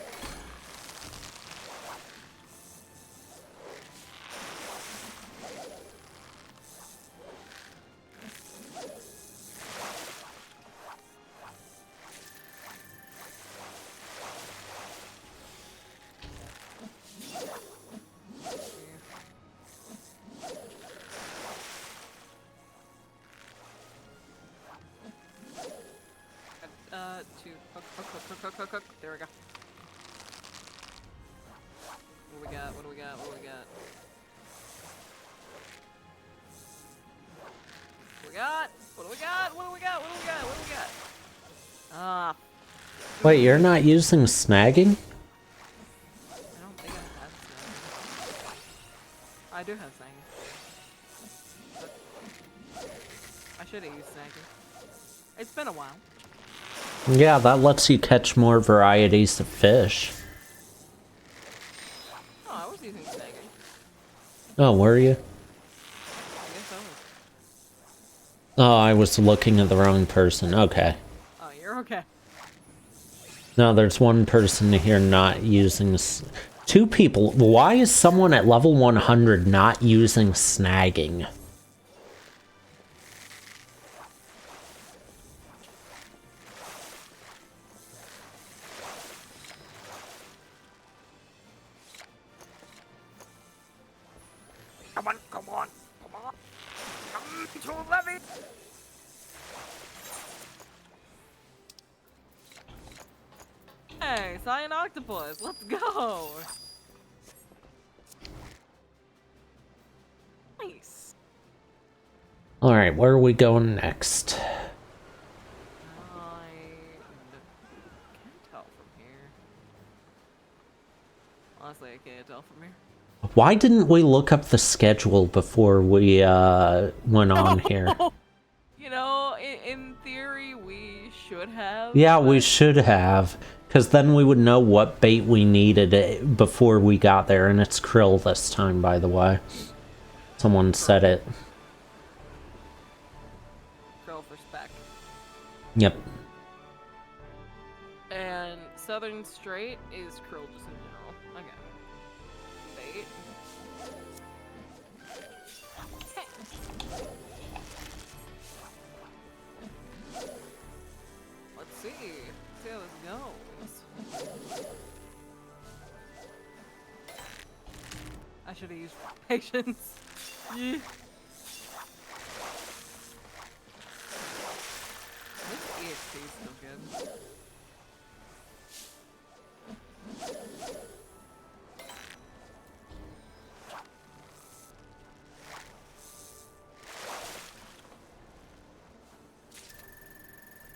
There we go. What do we got? What do we got? What do we got? What do we got? What do we got? What do we got? What do we got? What do we got? Ah. Wait, you're not using snagging? I don't think I have snagging. I do have snagging. But I should have used snagging. It's been a while. Yeah, that lets you catch more varieties of fish. Oh, I was using snagging. Oh, were you? I guess I was. Oh, I was looking at the wrong person. Okay. Oh, you're okay. No, there's one person here not using... Two people. Why is someone at level 100 not using snagging? Come on, come on, come on. Come to levy. Hey, Cyan Octopus, let's go. Nice. Alright, where are we going next? I can't tell from here. Honestly, I can't tell from here. Why didn't we look up the schedule before we went on here? You know, in theory, we should have. Yeah, we but- should have. Because then we would know what bait we needed before we got there. And it's krill this time, by the way. Someone said it. Krill for spec. Yep. And Southern Strait is krill just in general. Okay. Bait. Let's see. Let's see how this goes. I should have used patience. Yeah. This EXP is still good.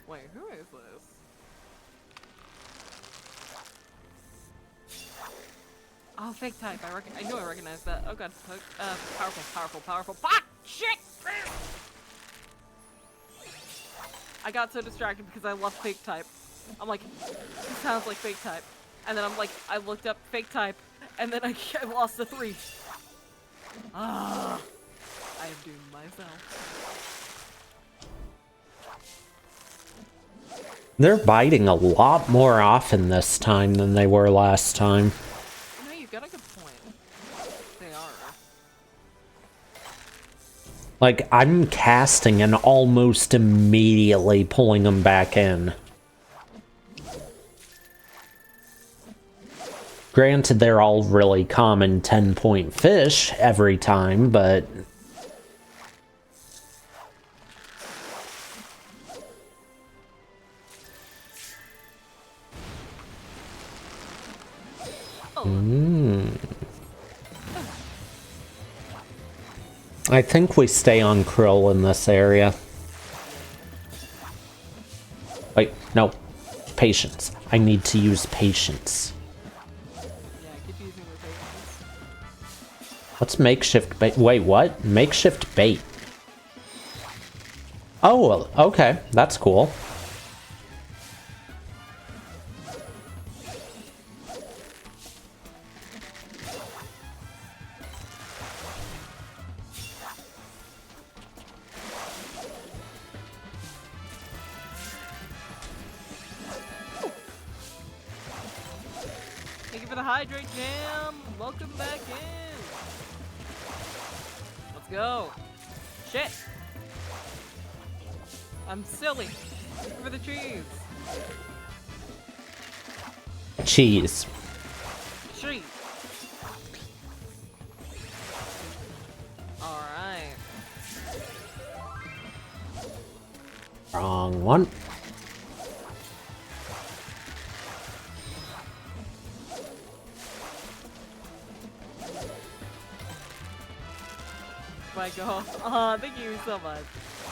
Wait, who is this? Oh, fake type. I knew I recognized that. Oh god. Powerful, powerful, powerful. Fuck! Shit! I got so distracted because I love fake type. I'm like, it sounds like fake type. And then I'm like, I looked up fake type, and then I lost the 3. Ah, I have doomed myself. They're biting a lot more often this time than they were last time. You know, you've got a good point. They are. Like, I'm casting and almost immediately pulling them back in. Granted, they're all really common 10-point fish every time, but... I think we stay on krill in this area. Wait, no. Patience. I need to use patience. Yeah, keep using the patience. What's makeshift bait? Wait, what? Makeshift bait. Oh, okay. That's cool. Thank you for the hydrate jam. Welcome back in. Let's go. Shit. I'm silly. Thank you for the cheese. Cheese. Cheese. Alright. Wrong one. Spike off. Thank you so much.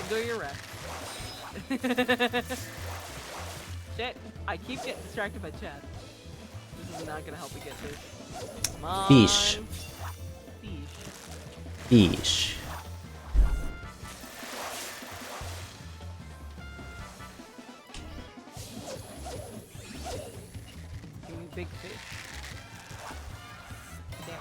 Enjoy your rest. Shit, I keep getting distracted by chat. This is not gonna help me get this. Come on. Fish. Fish. Eesh. Give me big fish. Damn.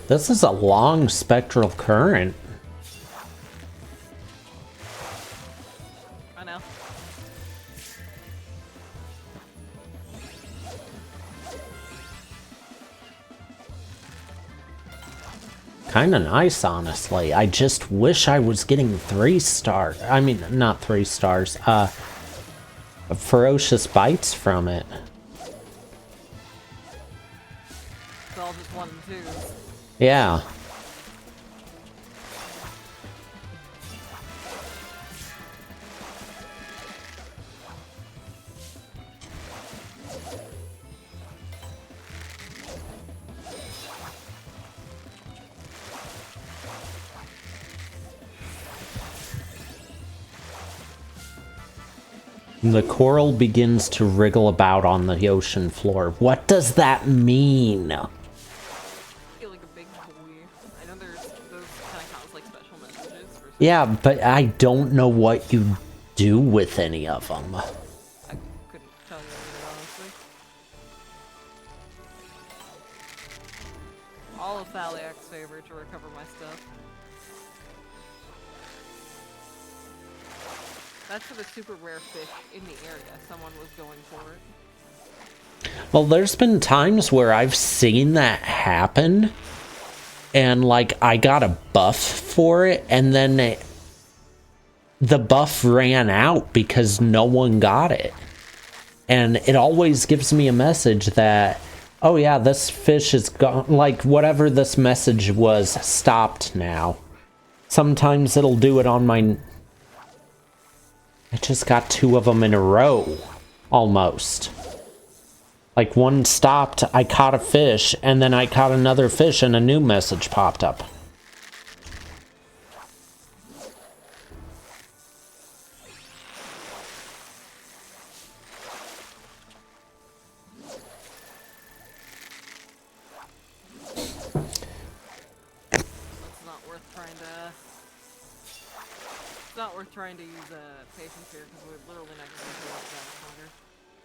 This is a long spectral current. I know. Kind of nice, honestly. I just wish I was getting 3 star. I mean, not 3 stars. Ferocious bites from it. It's all just 1 and 2. Yeah. The coral begins to wriggle about on the ocean floor. What does that mean? I feel like a big boy. I know there's those kind of counts like special messages. For Yeah, but I don't know what you do with any of them. I couldn't tell you either, honestly. All of Thaliak's favor to recover my stuff. That's for the super rare fish in the area. Someone was going for it. Well, there's been times where I've seen that happen, and like I got a buff for it, and then the buff ran out because no one got it. And it always gives me a message that, oh yeah, this fish is gone, like whatever this message was stopped now. Sometimes it'll do it on my... I just got 2 of them in a row, almost. Like one stopped, I caught a fish, and then I caught another fish and a new message popped up. It's not worth trying to... It's not worth trying to use patience here because we're literally not going to watch that longer.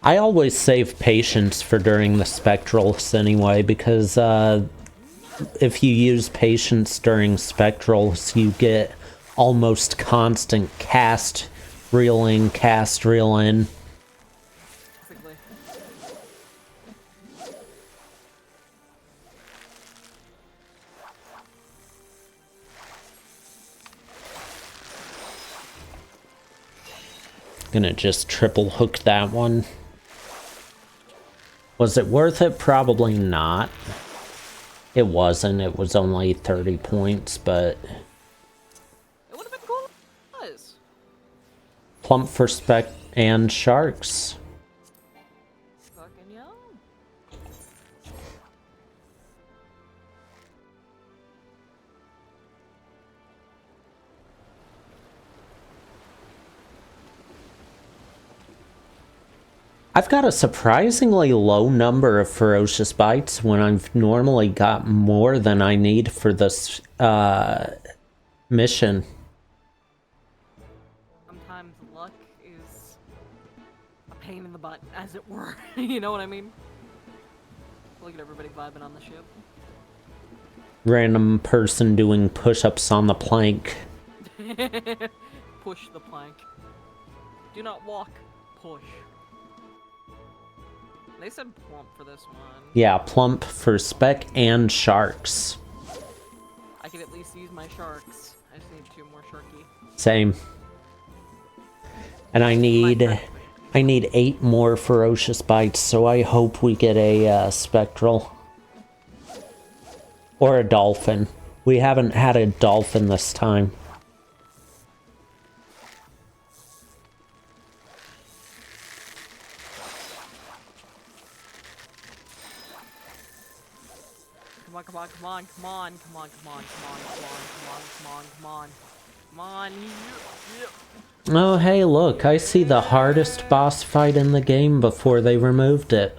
I always save patience for during the spectrals anyway, because if you use patience during spectrals, you get almost constant cast, reel in, cast, reel in. Basically. Gonna just triple hook that one. Was it worth it? Probably not. It wasn't. It was only 30 points, but... It would have been cool if it was. Plump for spec and sharks. Fucking yum. I've got a surprisingly low number of ferocious bites when I've normally got more than I need for this mission. Sometimes luck is a pain in the butt, as it were. You know what I mean? Look at everybody vibing on the ship. Random person doing push-ups on the plank. Push the plank. Do not walk. Push. They said plump for this one. Yeah, plump for spec and sharks. I could at least use my sharks. I just need 2 more sharky. Same. And I need 8 more ferocious bites, so I hope we get a spectral. Or a dolphin. We haven't had a dolphin this time. Come on, come on, come on, come on, come on, come on, come on, come on, come on, come on, come on, come on. Oh, hey, look, I see the hardest boss fight in the game before they removed it.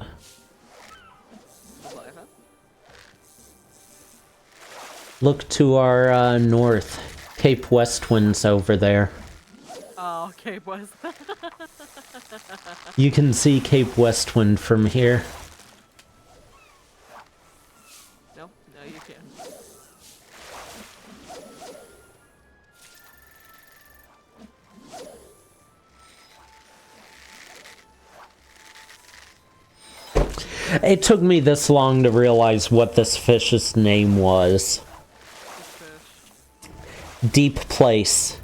Look to our north. Cape Westwind's over there. Oh, Cape West. You can see Cape Westwind from here. No, no, you can't. It took me this long to realize what this fish's name was. Deep Place.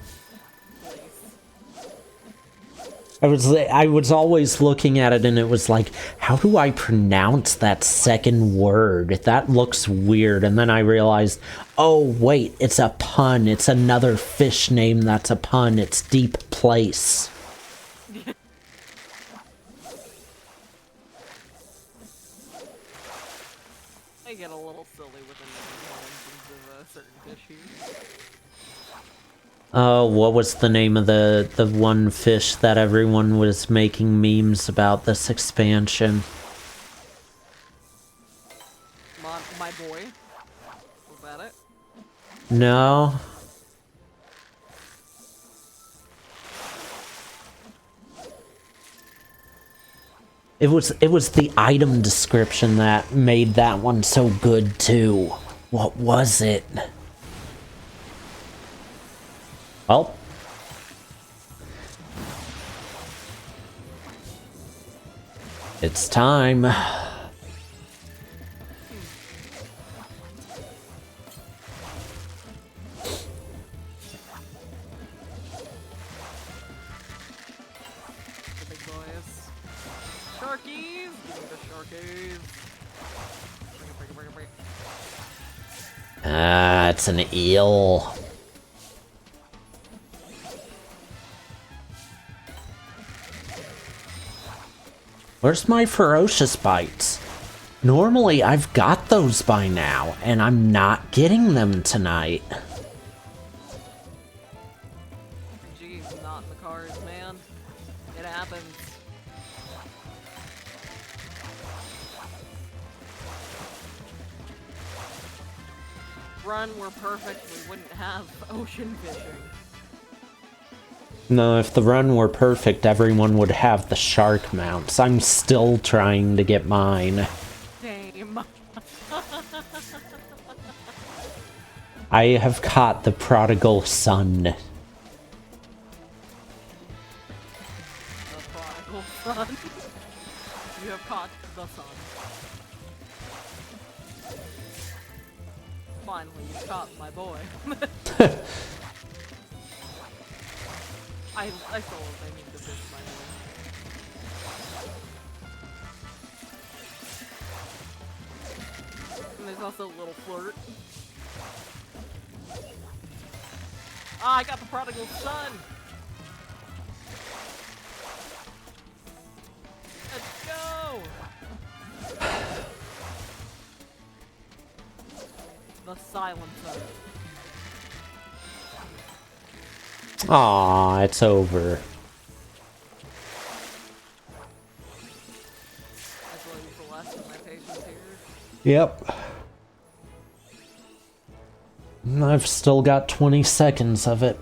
I was always looking at it and it was like, how do I pronounce that second word? That looks weird. And then I realized, oh wait, it's a pun. It's another fish name that's a pun. It's Deep Place. I get a little silly with the names of certain fish here. Oh, what was the name of the one fish that everyone was making memes about this expansion? My boy. Was that it? No. It was the item description that made that one so good too. What was it? Well. It's time. Ah, it's an eel. Where's my ferocious bites? Normally I've got those by now, and I'm not getting them tonight. Jeez, not in the cards, man. It happens. Run were perfect, we wouldn't have ocean fishing. No, if the run were perfect, everyone would have the shark mounts. I'm still trying to get mine. Same. I have caught the prodigal son. The prodigal son. You have caught the son. Finally, you caught my boy. I still need to fish my boy. And there's also a little flirt. Ah, I got the prodigal son! Let's go! The silencer. Aw, it's over. That's what you for less than my patience here. Yep. I've still got 20 seconds of it.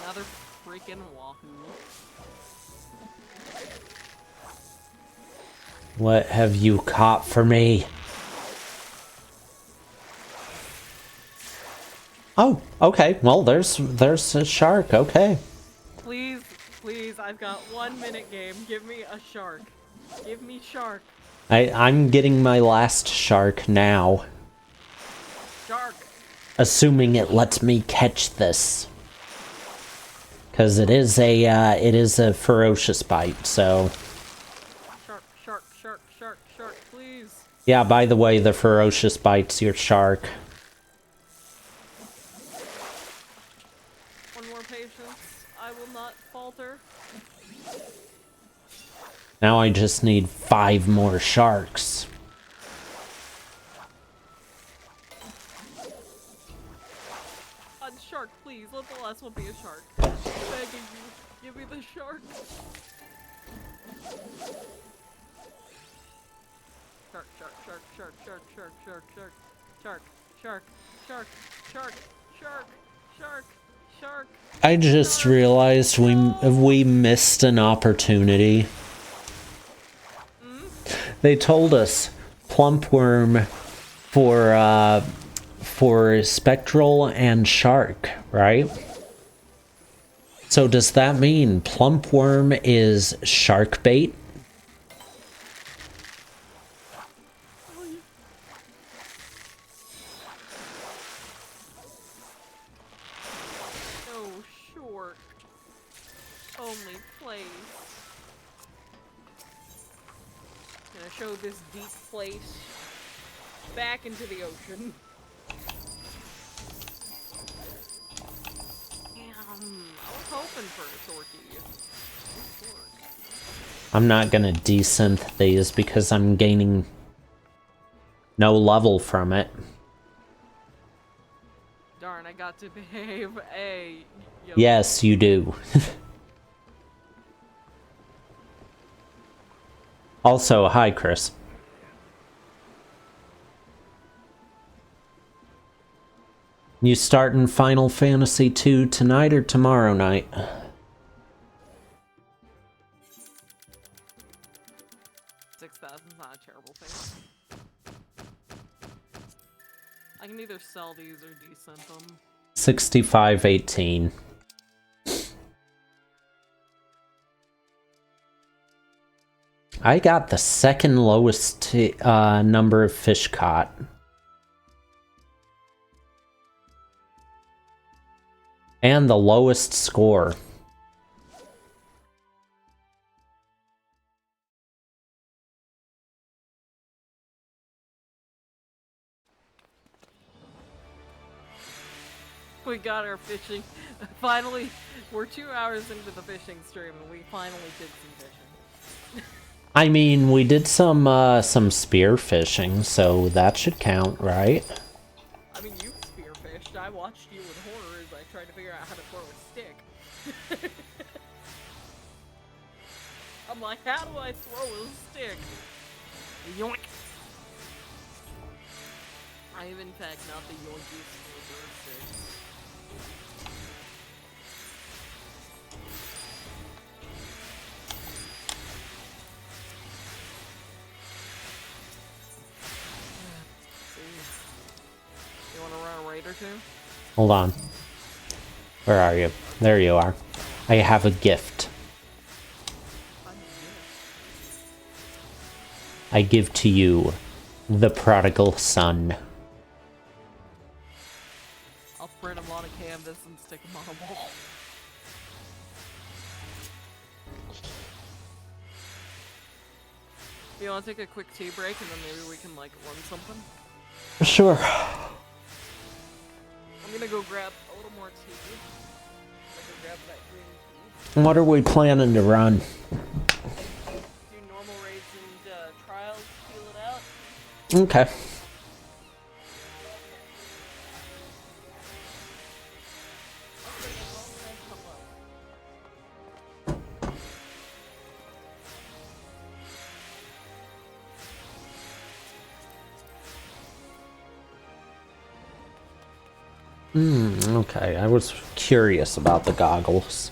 Another freaking wahoo. What have you caught for me? Oh, okay. Well, there's a shark. Okay. Please, please, I've got 1 minute game. Give me a shark. Give me shark. I'm getting my last shark now. Shark. Assuming it lets me catch this. Because it is a ferocious bite, so... Shark, please. Yeah, by the way, the ferocious bite's your shark. One more patience. I will not falter. Now I just need 5 more sharks. Shark, please. Let the last one be a shark. I'm begging you. Give me the shark. Shark. I just realized we missed an opportunity. They told us plumpworm for spectral and shark, right? So does that mean plumpworm is shark bait? No shark. Only place. Gonna show this deep place back into the ocean. I was hoping for a shorty. I'm not gonna desynth these because I'm gaining no level from it. Darn, I got to behave. Hey, yo. Yes, you do. Also, hi, Chris. You starting Final Fantasy II tonight or tomorrow night? 6,000's not a terrible thing. I can either sell these or descent them. 6518. I got the second lowest number of fish caught. And the lowest score. We got our fishing. Finally, we're 2 hours into the fishing stream and we finally did some fishing. I mean, we did some spear fishing, so that should count, right? I mean, you spearfished. I watched you in horror as I tried to figure out how to throw a stick. I'm like, how do I throw a stick? Yoink! I am in fact not the yoinkiest thrower of sticks. You wanna run a raid or two? Hold on. Where are you? There you are. I have a gift. I give to you the prodigal son. I'll print them on a canvas and stick them on a wall. You wanna take a quick tea break and then maybe we can like run something? Sure. I'm gonna go grab a little more tea. I'm gonna go grab that green tea. What are we planning to run? Do normal raids and trials, feel it out. Okay. Okay, I was curious about the goggles.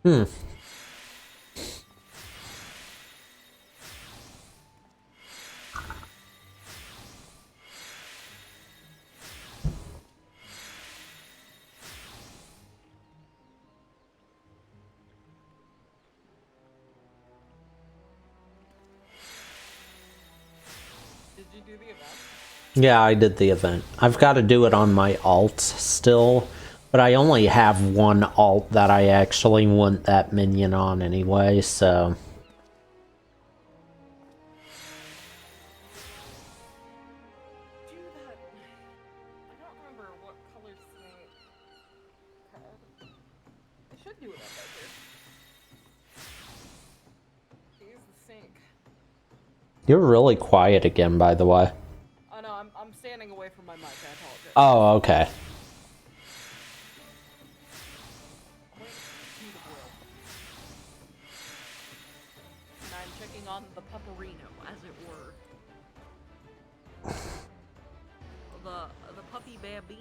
Hmm. Did you do the event? Yeah, I did the event. I've got to do it on my alts still, but I only have one alt that I actually want that minion on anyway, so... Do that. I don't remember what color snake had. I should do it up right here. Here's the sink. You're really quiet again, by the way. Oh no, I'm standing away from my mic. I apologize. Oh, okay. I'm waiting for tea to boil. And I'm checking on the pupperino, as it were. The puppy baby.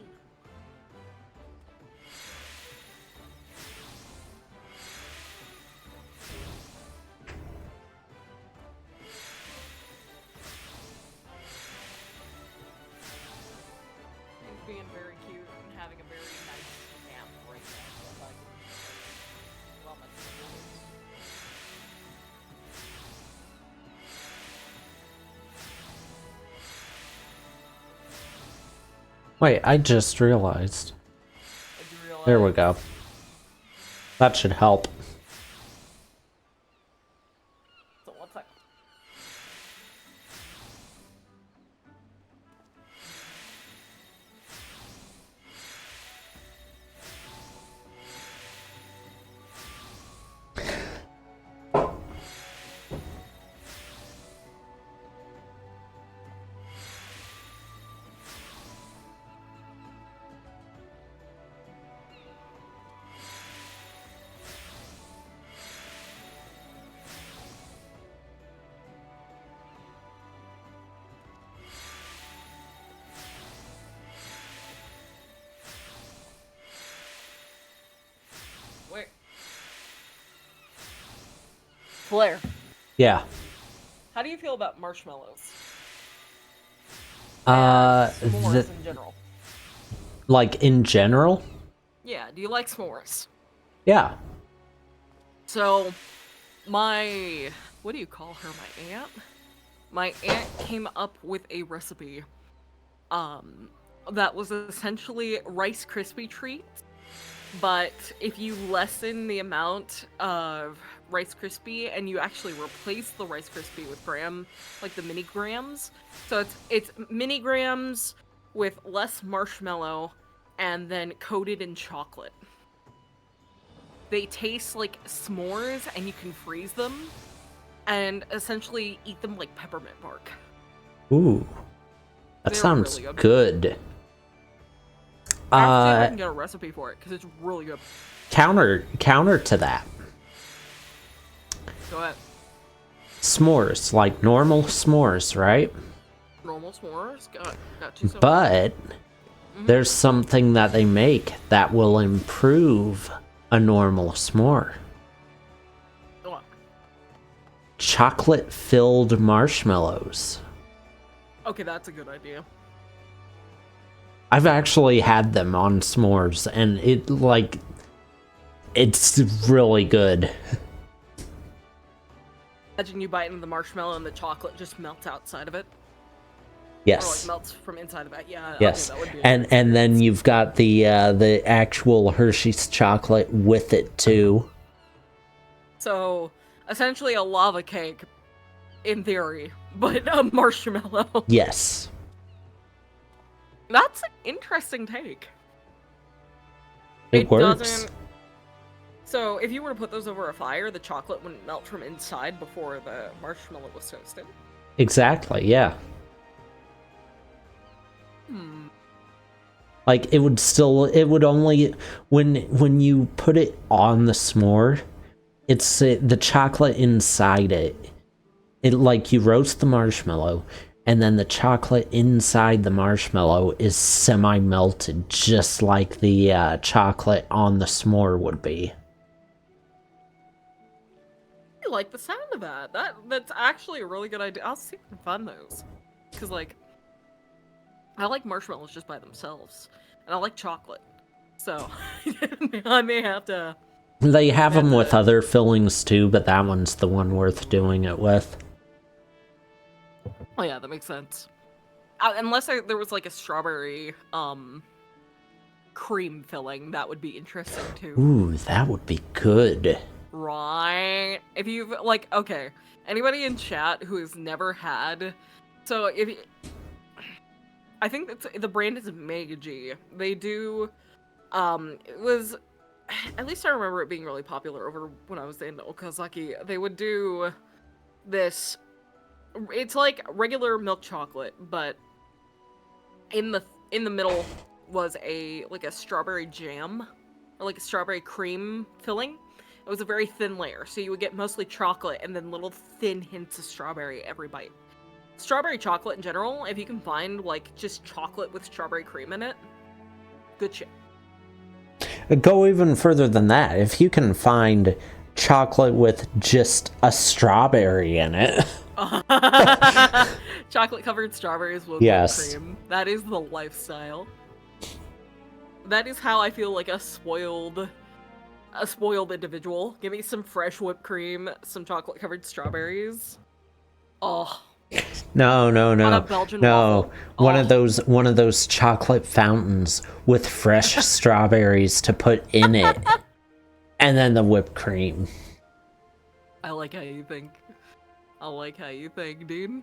He's being very cute and having a very nice nap right now. So I can... Well, that's... Wait, I just realized. realize... There we go. That should help. So one second. Wait. Blair, Yeah. how do you feel about marshmallows? The, S'mores in general. like, in general? Yeah, do you like s'mores? Yeah. So, my... What do you call her? My aunt? My aunt came up with a recipe, that was essentially Rice Krispie treats, but if you lessen the amount of Rice Krispie and you actually replace the Rice Krispie with graham, like the mini grams, so it's mini grams with less marshmallow and then coated in chocolate. They taste like s'mores and you can freeze them and essentially eat them like peppermint bark. Ooh. That They're sounds really good. I have to see if I can get a recipe for it because it's really good. Counter to that. Go ahead. S'mores, like normal s'mores, right? Normal s'mores. Got you some. But there's something that they make that will improve a normal s'more. Go on. Chocolate-filled marshmallows. Okay, that's a good idea. I've actually had them on s'mores, and it's really good. Imagine you bite into the marshmallow and the chocolate just melts outside of it. Yes. Or like melts from inside of it. Yeah. Yes, Okay, that would be and then you've got the actual Hershey's chocolate with it too. So essentially a lava cake, in theory, but a marshmallow. Yes. That's an interesting take. It works. Doesn't... So if you were to put those over a fire, the chocolate wouldn't melt from inside before the marshmallow was toasted. Exactly, yeah. Like it would only when you put it on the s'more, it's the chocolate inside it. It like you roast the marshmallow and then the chocolate inside the marshmallow is semi-melted just like the chocolate on the s'more would be. actually like the sound of that. That's actually a really good idea. I'll see if I can find those. Because, like, I like marshmallows just by themselves. And I like chocolate. So, I may have to... They have them with other fillings too, but that one's the one worth doing it with. Oh yeah, that makes sense. Unless there was, like, a strawberry, cream filling, that would be interesting too. Ooh, that would be good. Right? If you've, like, okay, anybody in chat who has never had, so if I think the brand is Meiji. They do, it was, at least I remember it being really popular over when I was in Okazaki. They would do this, it's like regular milk chocolate, but in the middle was a strawberry jam, or like a strawberry cream filling. It was a very thin layer, so you would get mostly chocolate and then little thin hints of strawberry every bite. Strawberry chocolate in general, if you can find, like, just chocolate with strawberry cream in it, good shit. Go even further than that. If you can find chocolate with just a strawberry in it. Chocolate-covered strawberries with Yes. cream. That is the lifestyle. That is how I feel like a spoiled individual. Give me some fresh whipped cream, some chocolate-covered strawberries. Oh. No. On a Belgian waffle. One of those chocolate fountains with fresh strawberries to put in it. And then the whipped cream. I like how you think. I like how you think, dude.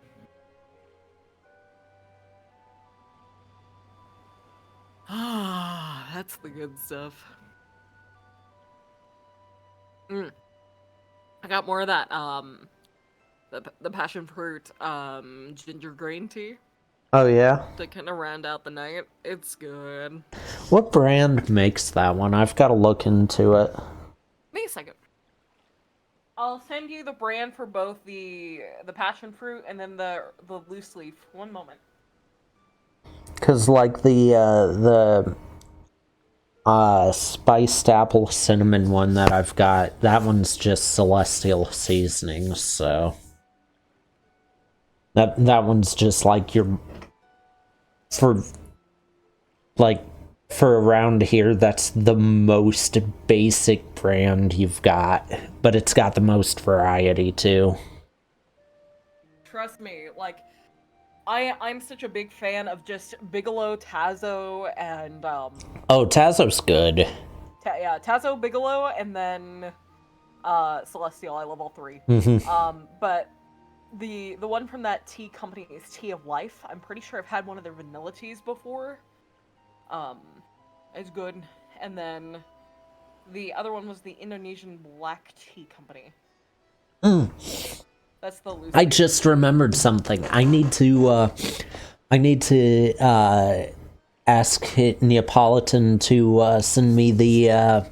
Ah, that's the good stuff. I got more of that, the passion fruit, ginger green tea. Oh, yeah? To kind of round out the night. It's good. What brand makes that one? I've got to look into it. Wait a second. I'll send you the brand for both the passion fruit and then the loose leaf. One moment. Because, like, the spiced apple cinnamon one that I've got, that one's just celestial seasonings, so that one's just like for around here, that's the most basic brand you've got, but it's got the most variety too. Trust me, like, I'm such a big fan of just Bigelow, Tazo, and Oh, Tazo's good. yeah, Tazo, Bigelow, and then Celestial. I love all three. But the one from that tea company is Tea of Life. I'm pretty sure I've had one of their vanilla teas before. It's good. And then the other one was the Indonesian Black Tea Company. That's the loose. I just remembered something. I need to ask Neapolitan to send me the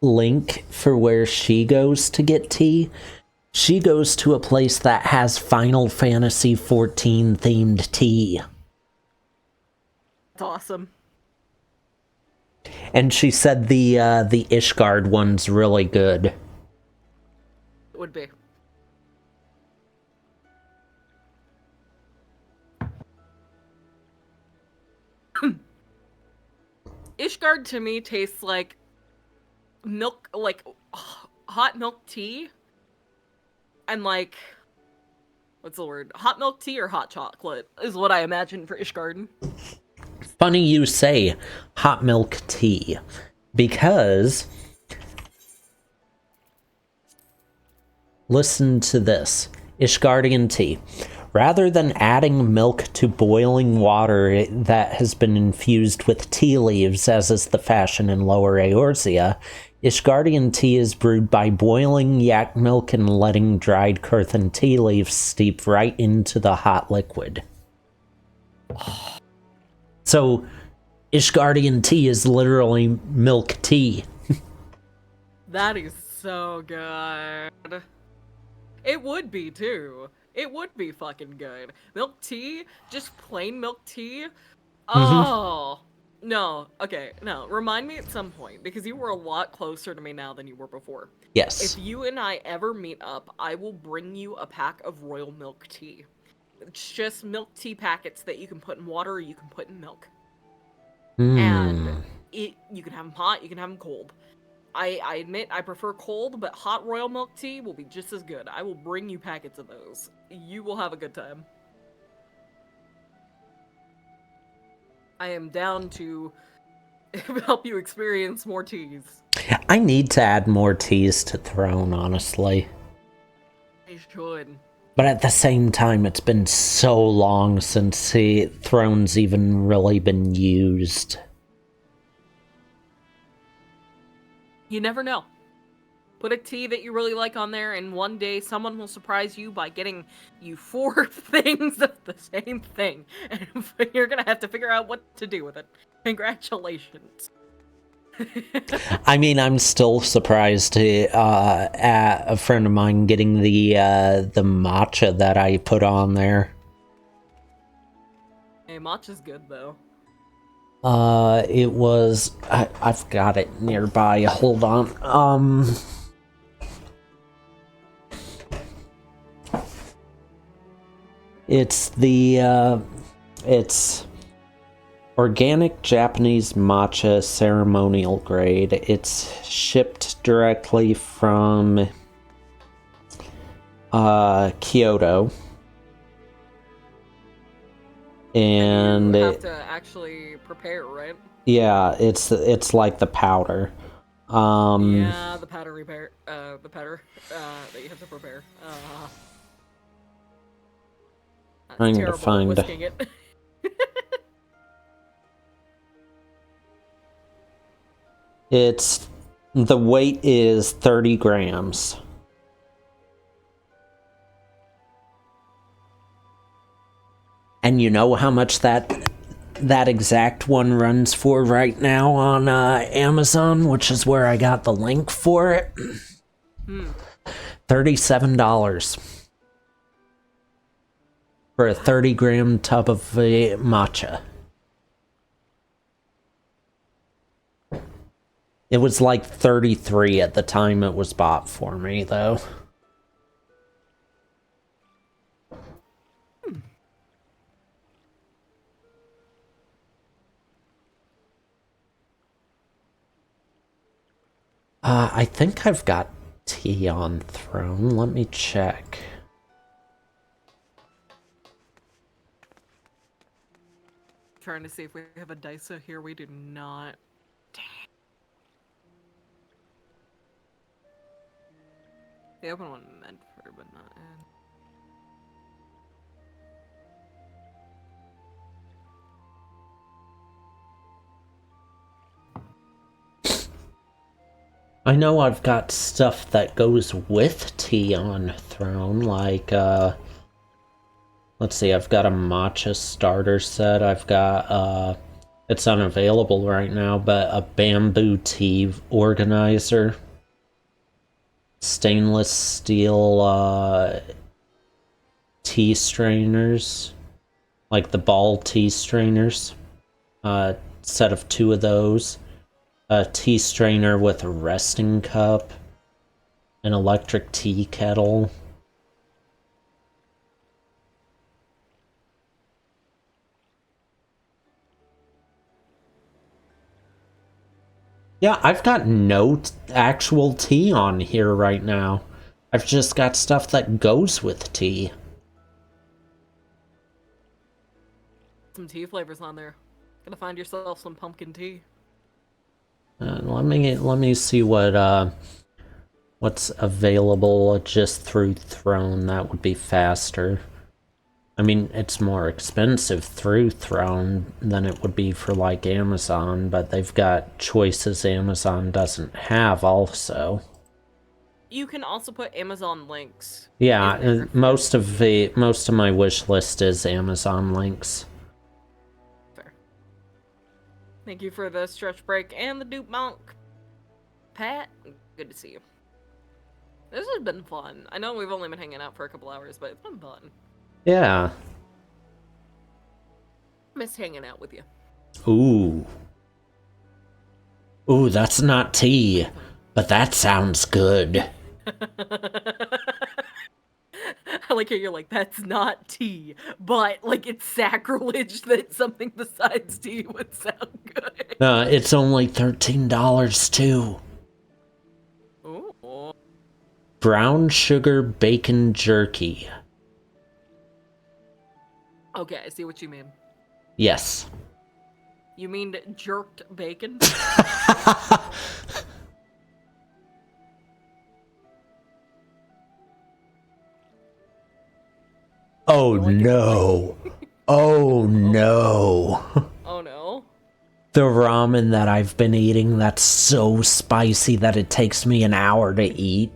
link for where she goes to get tea. She goes to a place that has Final Fantasy XIV themed tea. That's awesome. And she said the Ishgard one's really good. It would be. Ishgard to me tastes like milk, like hot milk tea, and like, what's the word? Hot milk tea or hot chocolate is what I imagine for Ishgard. Funny you say hot milk tea, because listen to this. Ishgardian tea. Rather than adding milk to boiling water that has been infused with tea leaves, as is the fashion in Lower Eorzea, Ishgardian tea is brewed by boiling yak milk and letting dried Kurthan tea leaves steep right into the hot liquid. So, Ishgardian tea is literally milk tea. That is so good. It would be, too. It would be fucking good. Milk tea, just plain milk tea. Oh, No, okay, no. Remind me at some point, because you were a lot closer to me now than you were before. Yes. If you and I ever meet up, I will bring you a pack of royal milk tea. It's just milk tea packets that you can put in water or you can put in milk. And Hmm. you can have them hot, you can have them cold. I admit I prefer cold, but hot royal milk tea will be just as good. I will bring you packets of those. You will have a good time. I am down to help you experience more teas. I need to add more teas to Throne, honestly. I should. But at the same time, it's been so long since the Throne's even really been used. You never know. Put a tea that you really like on there, and one day someone will surprise you by getting you 4 things of the same thing. And you're gonna have to figure out what to do with it. Congratulations. I mean, I'm still surprised at a friend of mine getting the matcha that I put on there. Hey, matcha's good, though. It was... I've got it nearby. Hold on. It's it's organic Japanese matcha ceremonial grade. It's shipped directly from Kyoto. And you have to actually prepare, right? yeah, it's like the powder. Yeah, the powder that you have to prepare. That's Trying to terrible at find... whisking it. The weight is 30 grams. And you know how much that exact one runs for right now on Amazon, which is where I got the link for it? $37 for a 30-gram tub of matcha. It was like 33 at the time it was bought for me, though. I think I've got tea on Throne. Let me check. Trying to see if we have a Dysa here. We do not. Dang. The open one meant for, but not in. I know I've got stuff that goes with tea on Throne, like, let's see, I've got a matcha starter set, I've got, it's unavailable right now, but a bamboo tea organizer, stainless steel, tea strainers, like the ball tea strainers, set of 2 of those. A tea strainer with a resting cup, an electric tea kettle. Yeah, I've got no actual tea on here right now. I've just got stuff that goes with tea. Some tea flavors on there. Gotta find yourself some pumpkin tea. Let me see what's available just through Throne. That would be faster. I mean, it's more expensive through Throne than it would be for like Amazon, but they've got choices Amazon doesn't have also. You can also put Amazon links. Yeah, most of my wish list is Amazon links. Fair. Thank you for the stretch break and the Dupe Monk. Pat, good to see you. This has been fun. I know we've only been hanging out for a couple hours, but it's been fun. Yeah. Miss hanging out with you. Ooh. Ooh, that's not tea, but that sounds good. I like how you're like, that's not tea, but like it's sacrilege that something besides tea would sound good. It's only $13 too. Ooh. Brown sugar bacon jerky. Okay, I see what you mean. Yes. You mean jerked bacon? Oh You like it no. Oh no. Oh no. The ramen that I've been eating that's so spicy that it takes me an hour to eat.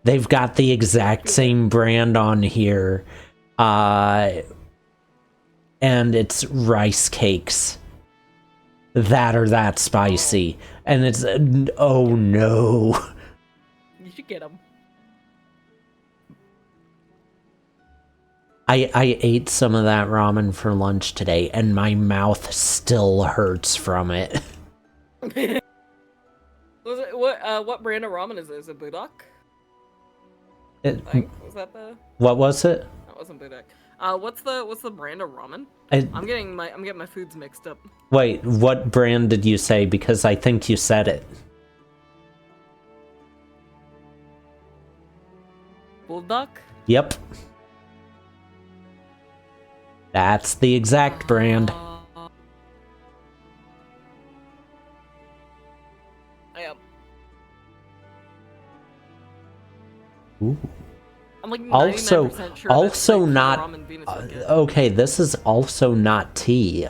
They've got the exact same brand on here. And it's rice cakes that are that spicy. And it's, oh no. You should get them. I ate some of that ramen for lunch today, and my mouth still hurts from it. What brand of ramen is it? Is it Budak? Was that the? What was it? That wasn't Budak. What's the brand of ramen? I'm getting my foods mixed up. Wait, what brand did you say? Because I think you said it. Bulldog? Yep. That's the exact brand. Yep. Ooh. I'm like 99% sure also that's not. ramen Venus would get. Okay, this is also not tea,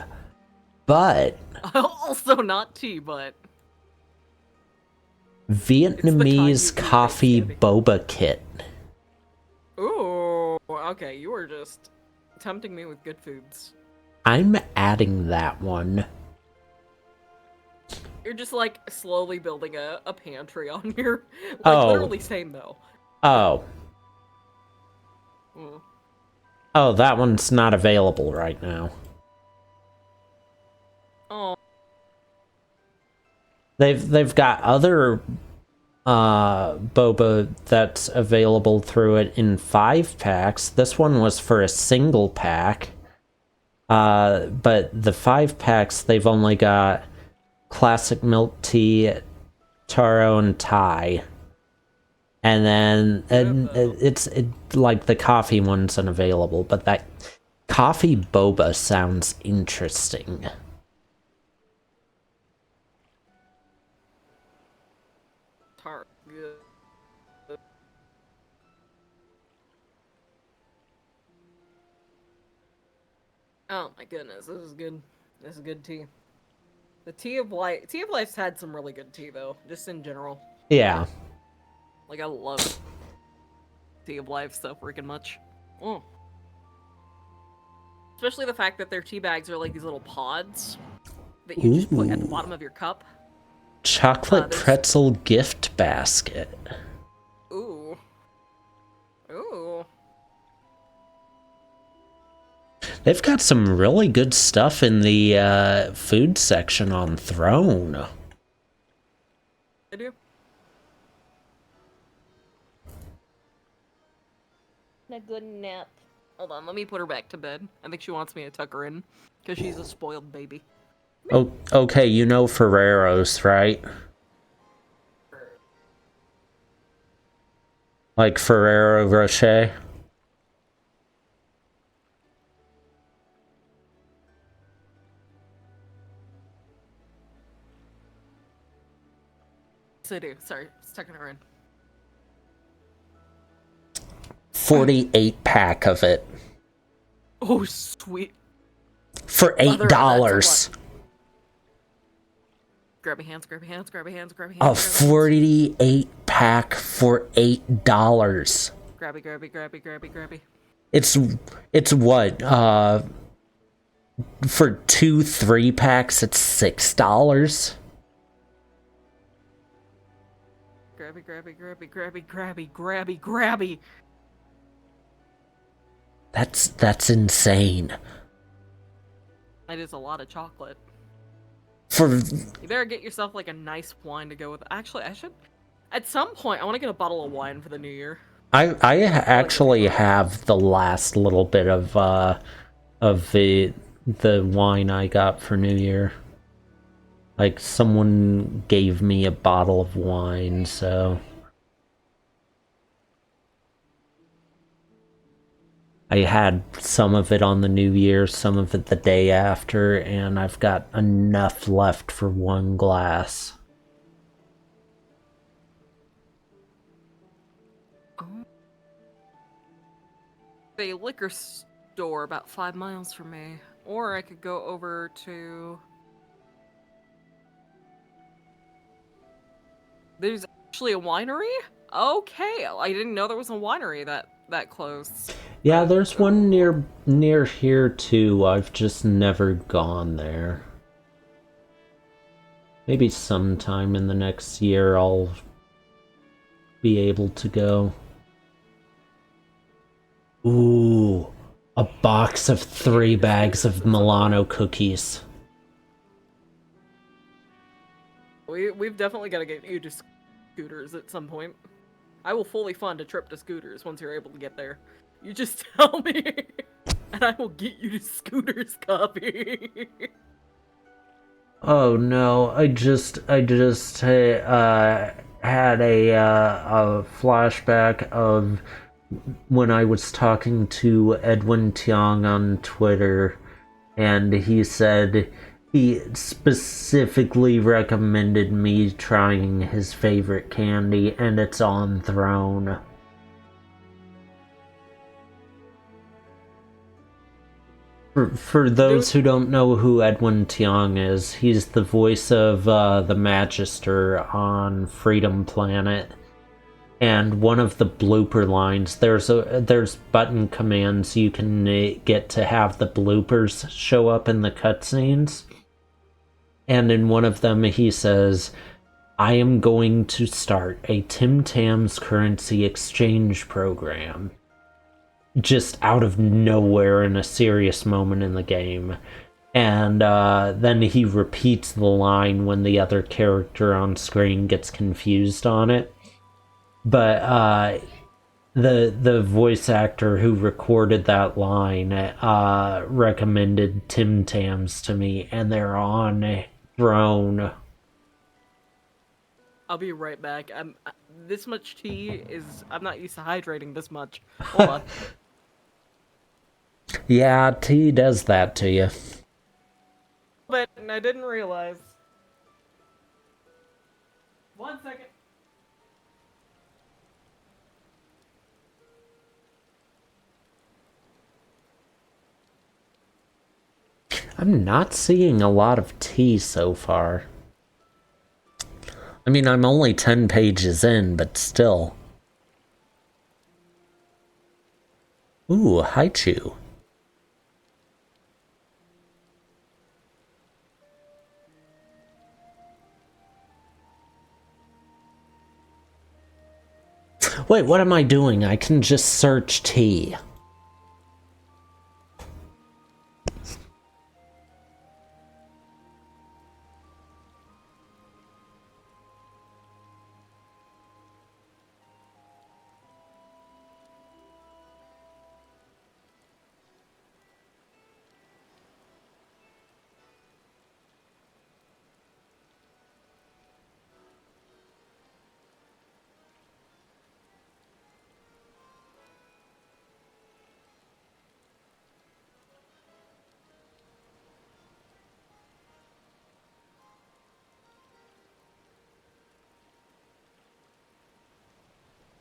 but Also not tea, but Vietnamese coffee boba kit. Ooh, okay, you were just tempting me with good foods. I'm adding that one. You're just like slowly building a pantry on here. Like literally same though. Oh. Mm. Oh, that one's not available right now. Oh. They've got other boba that's available through it in 5-packs. This one was for a single pack. But the 5-packs, they've only got classic milk tea, taro, and Thai. And then it's like the coffee one's unavailable, but that coffee boba sounds interesting. Good. Oh my goodness, this is good. This is good tea. The Tea of Life's had some really good tea though, just in general. Yeah. Like I love Tea of Life so freaking much. Mm. Especially the fact that their tea bags are like these little pods that you just put at the bottom of your cup. Chocolate pretzel gift basket. Ooh. Ooh. They've got some really good stuff in the food section on Throne. They do. A good nap. Hold on, let me put her back to bed. I think she wants me to tuck her in because she's a spoiled baby. Oh, okay, you know Ferrero's, right? Like Ferrero Rocher? Yes, I do. Sorry, it's tucking her in. 48-pack of it. Oh, sweet. For $8. Grabby hands, grabby hands, grabby hands, grabby hands. A 48-pack for $8. Grabby, grabby, grabby, grabby, grabby. It's what? For 2 3-packs, it's $6. Grabby, grabby, grabby, grabby, grabby, grabby, grabby. That's insane. That is a lot of chocolate. For You better get yourself like a nice wine to go with. Actually, I should. At some point, I want to get a bottle of wine for the new year. I actually have the last little bit of the wine I got for New Year. Like, someone gave me a bottle of wine, so I had some of it on the New Year, some of it the day after, and I've got enough left for one glass. Oh. A liquor store about 5 miles from me. Or I could go over to... There's actually a winery? Okay, I didn't know there was a winery that close. Yeah, there's one near here too. I've just never gone there. Maybe sometime in the next year I'll be able to go. Ooh, a box of 3 bags of Milano cookies. We've definitely got to get you to Scooters at some point. I will fully fund a trip to Scooters once you're able to get there. You just tell me, and I will get you to Scooters copy. Oh no, I just had a flashback of when I was talking to Edwin Tiong on Twitter, and he said he specifically recommended me trying his favorite candy, and it's on Throne. For those who don't know who Edwin Tiong is, he's the voice of the Magister on Freedom Planet. And one of the blooper lines, there's button commands you can get to have the bloopers show up in the cutscenes. And in one of them he says, I am going to start a Tim Tam's currency exchange program. Just out of nowhere in a serious moment in the game. And then he repeats the line when the other character on screen gets confused on it. But the voice actor who recorded that line recommended Tim Tams to me, and they're on Throne. I'll be right back. This much tea is... I'm not used to hydrating this much. Hold on. Yeah, tea does that to you. But I didn't realize. 1 second. I'm not seeing a lot of tea so far. I mean, I'm only 10 pages in, but still. Ooh, Haichu. Wait, what am I doing? I can just search tea.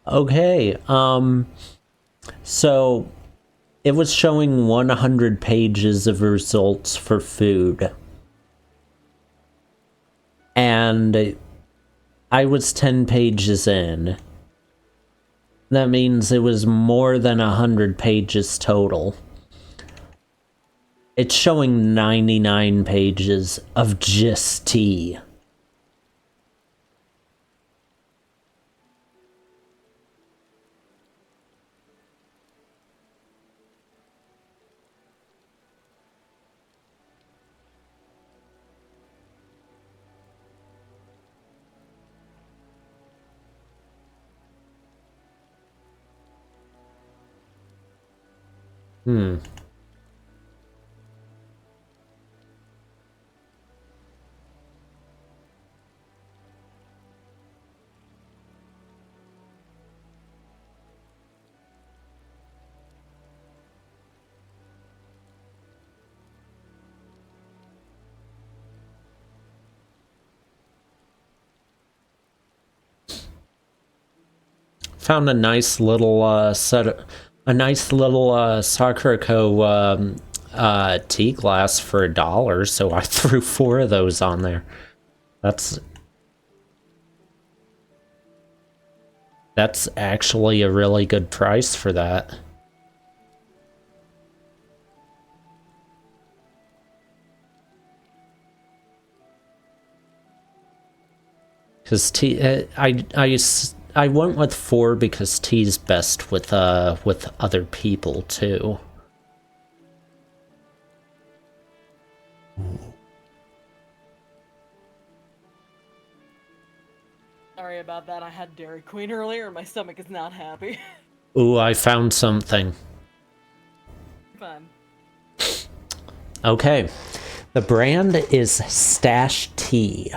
Okay, so it was showing 100 pages of results for food. And I was 10 pages in. That means it was more than 100 pages total. It's showing 99 pages of just tea. Hmm. Found a nice little Sakura tea glass for $1, so I threw 4 of those on there. That's actually a really good price for that. Because tea, I went with 4 because tea's best with other people too. Sorry about that. I had Dairy Queen earlier and my stomach is not happy. Ooh, I found something. Fun. Okay. The brand is Stash Tea.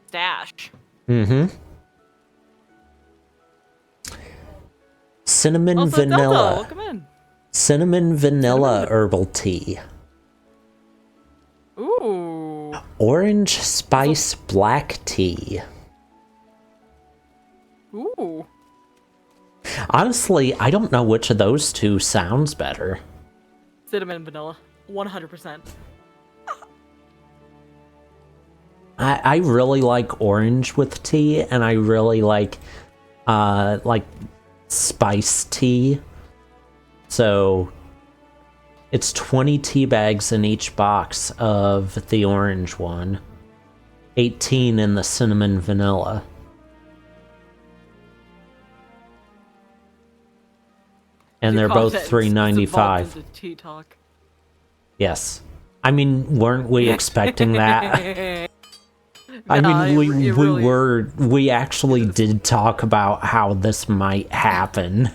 Stash. Mm-hmm. Cinnamon vanilla. Welcome in. Cinnamon vanilla herbal tea. Ooh. Orange spice black tea. Ooh. Honestly, I don't know which of those two sounds better. Cinnamon and vanilla. 100%. I really like orange with tea, and I really like spice tea. So it's 20 tea bags in each box of the orange one, 18 in the cinnamon vanilla. And they're both $3.95. Tea talk. Yes. I mean, weren't we expecting that? I mean, we actually did talk about how this might happen.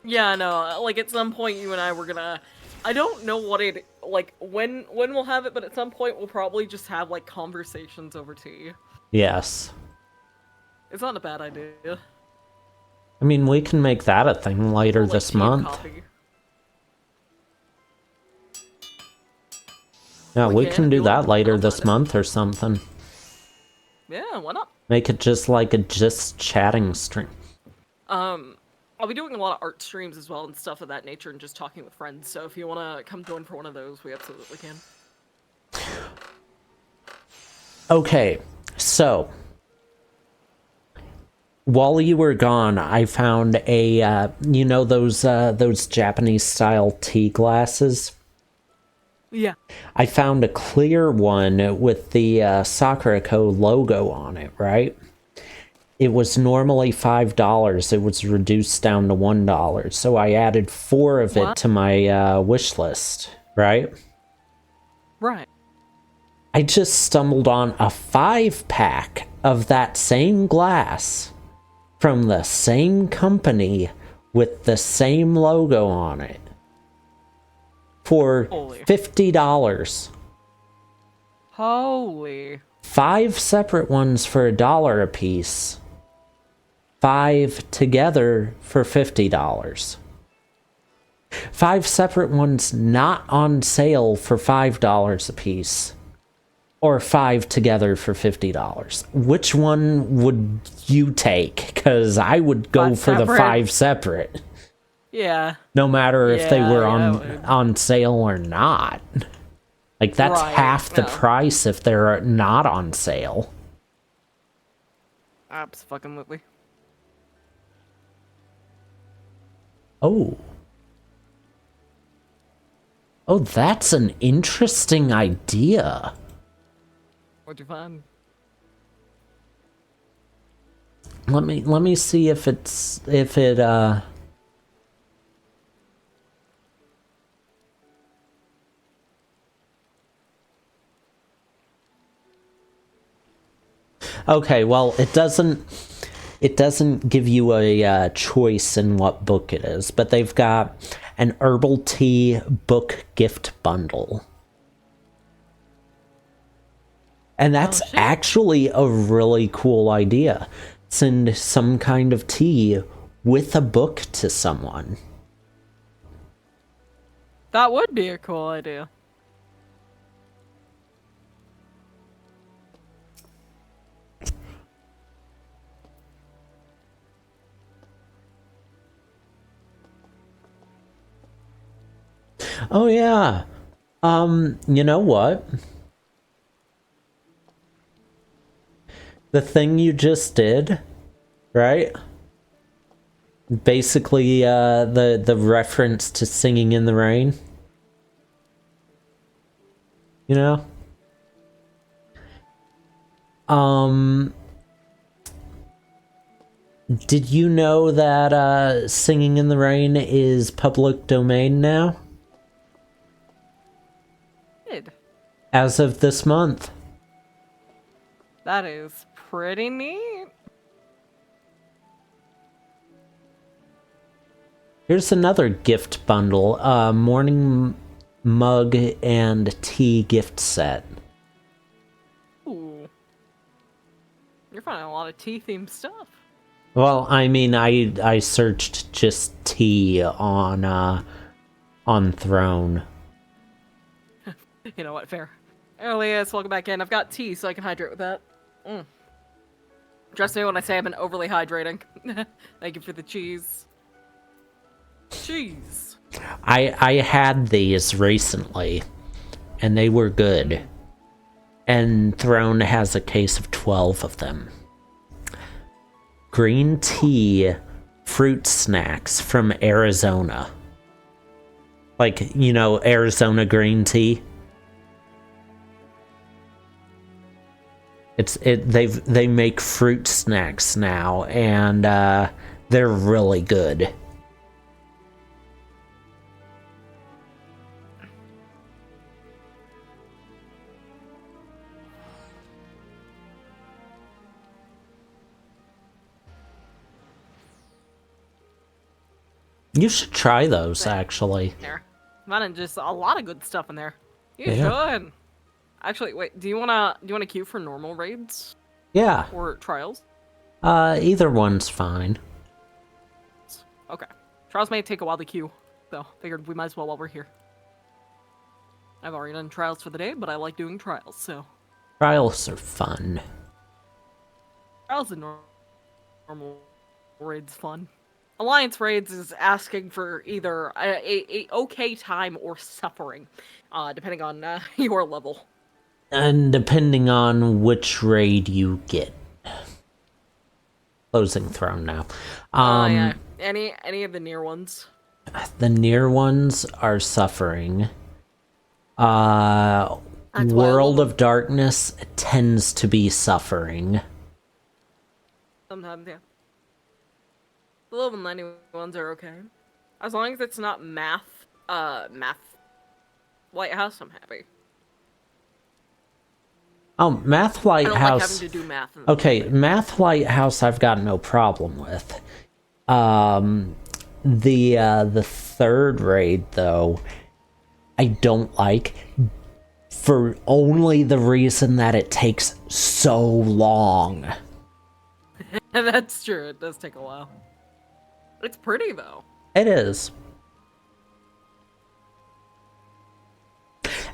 Yeah, no, like at some point you and I were gonna, I don't know what it, like when we'll have it, but at some point we'll probably just have like conversations over tea. Yes. It's not a bad idea. I mean, we can make that a thing later Like this tea and month. coffee. Yeah, we can do that later this it. month or something. Yeah, why not? Make it just like a just chatting stream. I'll be doing a lot of art streams as well and stuff of that nature and just talking with friends, so if you want to come join for one of those, we absolutely can. Okay, so while you were gone, I found a, you know those Japanese-style tea glasses? Yeah. I found a clear one with the Sakura Co. logo on it, right? It was normally $5. It was reduced down to $1. So I added 4 of it to my wish list, right? Right. I just stumbled on a 5-pack of that same glass from the same company with the same logo on it for $50. Holy. 5 separate ones for $1 a piece. 5 together for $50. 5 separate ones not on sale for $5 a piece. Or 5 together for $50. Which one would you take? Because I would go for the 5 separate. Yeah. No matter if they were on sale or not. Like, that's half the price if they're not on sale. Abso-fucking-lutely. Oh. Oh, that's an interesting idea. What'd you find? Let me see if it Okay, well, it doesn't it doesn't give you a choice in what book it is, but they've got an herbal tea book gift bundle. And that's actually a really cool idea. Send some kind of tea with a book to someone. That would be a cool idea. Oh yeah. You know what? The thing you just did, right? Basically, the reference to Singing in the Rain. You know? Did you know that, Singing in the Rain is public domain now? Good. As of this month. That is pretty neat. Here's another gift bundle. Morning mug and tea gift set. Ooh. You're finding a lot of tea-themed stuff. Well, I mean, I searched just tea on Throne. You know what, fair. Elias, welcome back in. I've got tea so I can hydrate with that. Trust me when I say I've been overly hydrating. Thank you for the cheese. Cheese. I had these recently, and they were good. And Throne has a case of 12 of them. Green tea fruit snacks from Arizona. Like, you know, Arizona green tea. They make fruit snacks now, and they're really good. You should try those, actually. There. Man, just a lot of good stuff in there. You Yeah. should. Actually, wait, do you wanna queue for normal raids? Yeah. Or trials? Either one's fine. Okay. Trials may take a while to queue, so figured we might as well while we're here. I've already done trials for the day, but I like doing trials, so. Trials are fun. Trials and normal raids fun. Alliance raids is asking for either a okay time or suffering, depending on your level. And depending on which raid you get. Closing Throne now. Yeah. Any of the near ones. The near ones are suffering. World of Darkness tends to be suffering. Sometimes, yeah. The level 90 ones are okay. As long as it's not math Lighthouse, I'm happy. Oh, Math Lighthouse. I don't like having to do math. Okay, Math Lighthouse I've got no problem with. The third raid, though, I don't like, for only the reason that it takes so long. That's true, it does take a while. It's pretty, though. It is.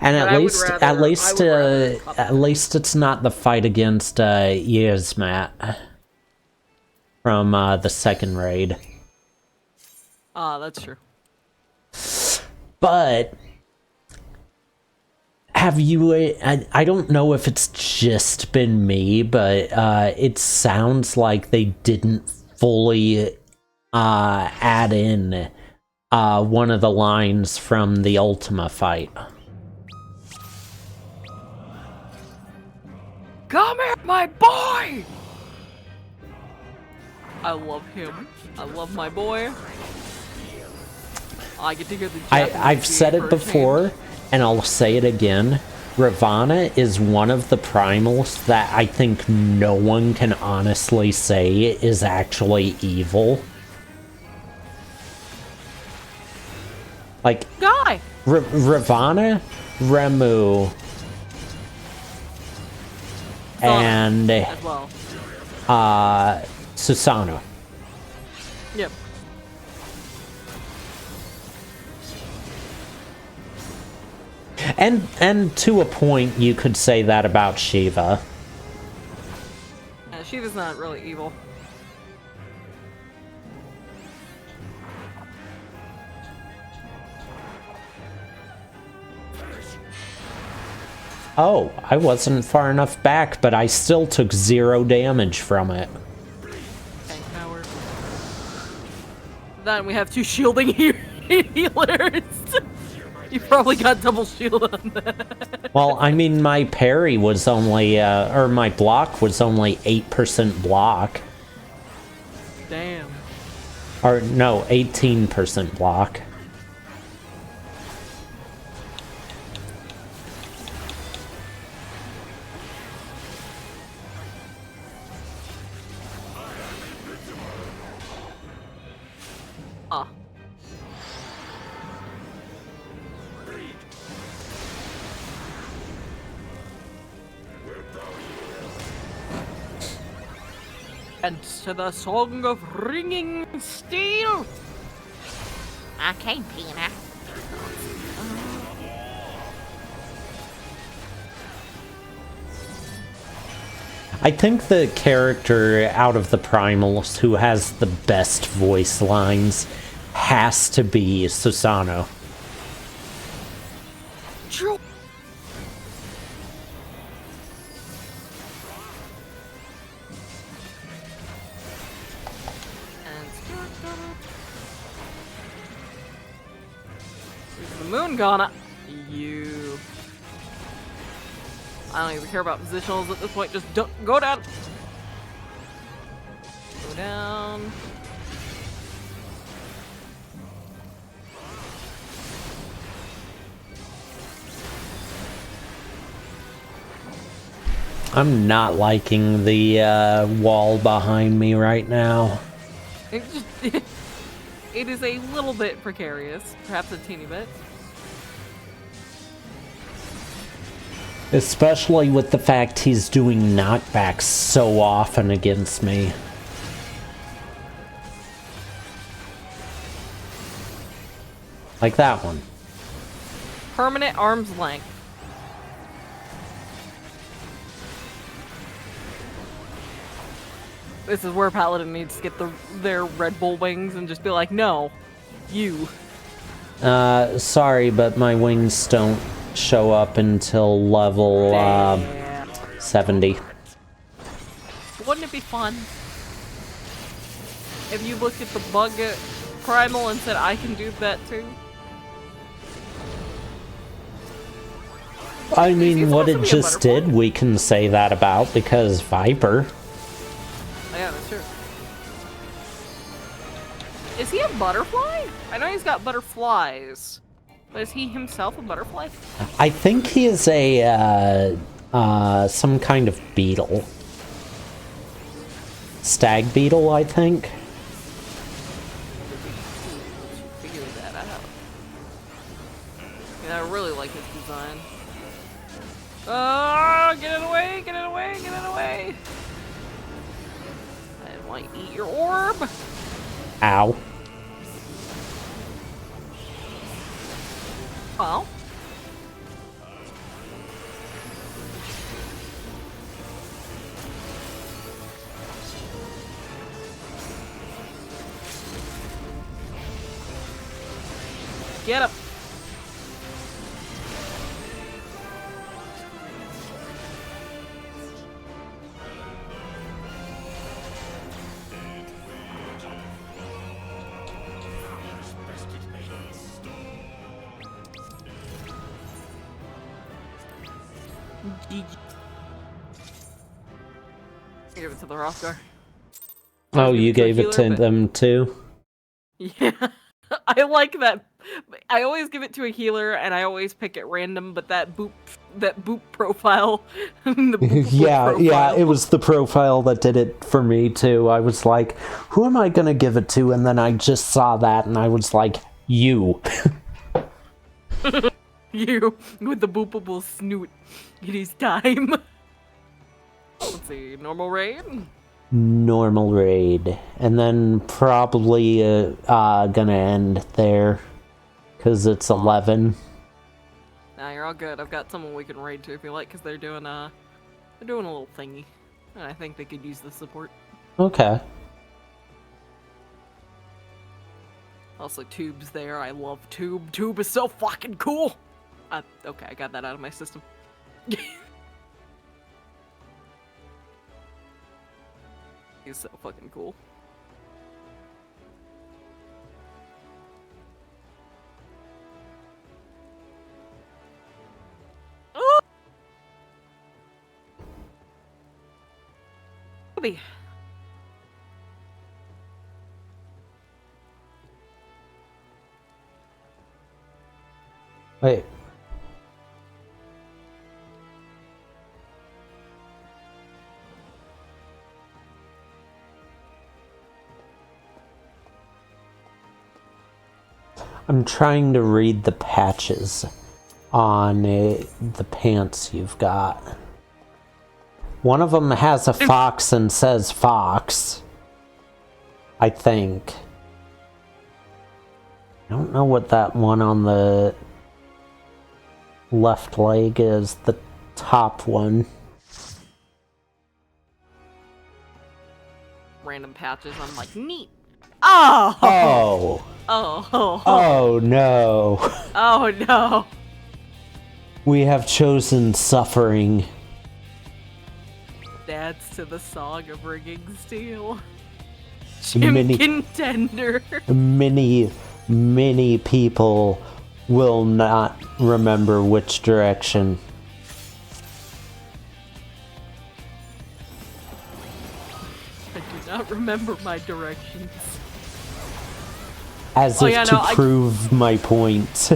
And But at least it's not the fight against Yasmat from the second raid. That's true. But have you? I don't know if it's just been me, but it sounds like they didn't fully add in one of the lines from the Ultima fight. Come here, my boy! I love him. I love my boy. I get to hear the Japanese I've said it first before, hand. and I'll say it again. Ravana is one of the primals that I think no one can honestly say is actually evil. Like, Guy! Ravana, Remu, and as well. Susanoo. Yep. And to a point, you could say that about Shiva. Shiva's not really evil. Oh, I wasn't far enough back, but I still took 0 damage from it. Tank power. Then we have 2 shielding healers. You probably got double shield on that. Well, I mean, my parry was only, or my block was only 8% block. Damn. Or, no, 18% block. Ah. And to the song of ringing steel. Okay, Peter. I think the character out of the primals who has the best voice lines has to be Susanoo. True. Is the moon gonna? You. I don't even care about positionals at this point. Just don't go down. Go down. I'm not liking the wall behind me right now. It is a little bit precarious, perhaps a teeny bit. Especially with the fact he's doing knockbacks so often against me. Like that one. Permanent arm's length. This is where Paladin needs to get their Red Bull wings and just be like, no, you. Sorry, but my wings don't show up until level, Damn. 70. Wouldn't it be fun if you looked at the bug primal and said, I can do that too? I mean, He's what supposed to it be a just butterfly. did, we can say that about, because Viper. Oh, yeah, that's true. Is he a butterfly? I know he's got butterflies. But is he himself a butterfly? I think he is a, some kind of beetle. Stag beetle, I think. Figure that out. Yeah, I really like his design. Oh, get it away, get it away, get it away! I didn't want to eat your orb! Ow. Well. Get up! Give it to the Rothgar. Oh, you gave it to them too? Yeah, I like that. I always give it to a healer, and I always pick at random. But that boop profile, the boopable Yeah, profile. it was the profile that did it for me too. I was like, who am I gonna give it to? And then I just saw that and I was like, you. You with the boopable snoot. It is time. Let's see, normal raid. Normal raid. And then probably gonna end there. Cause it's 11. Nah, you're all good. I've got someone we can raid to if you like, because they're doing a little thingy. And I think they could use the support. Okay. Also, Tube's there. I love Tube. Tube is so fucking cool! Okay, I got that out of my system. He's so fucking cool. Oh! Wait. I'm trying to read the patches on the pants you've got. One of them has a fox and says fox. I think. I don't know what that one on the left leg is, the top one. Random patches, I'm like, neat! Oh! Oh! Oh! Oh no! Oh no! We have chosen suffering. That's to the song of ringing steel. Many- Contender. Many people will not remember which direction. I do not remember my directions. As if to prove my point.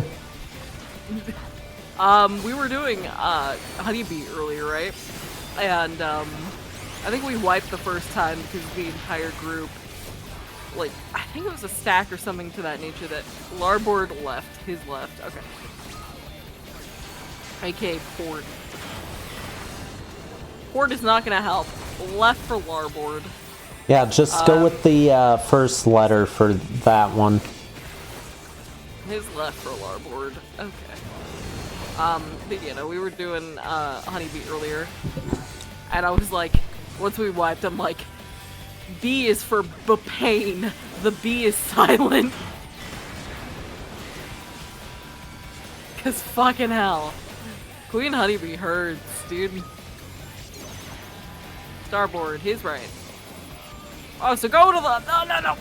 We were doing Honeybee earlier, right? And I think we wiped the first time because the entire group, like, I think it was a stack or something to that nature that Larboard left, his left, okay. AK Port. Port is not gonna help. Left for Larboard. Yeah, just go with the first letter for that one. His left for Larboard. Okay. But you know, we were doing Honeybee earlier, and I was like, once we wiped, I'm like, B is for pain. The B is silent. Cause fucking hell, Queen Honeybee hurts, dude. Starboard, he's right. Oh, so go to the no.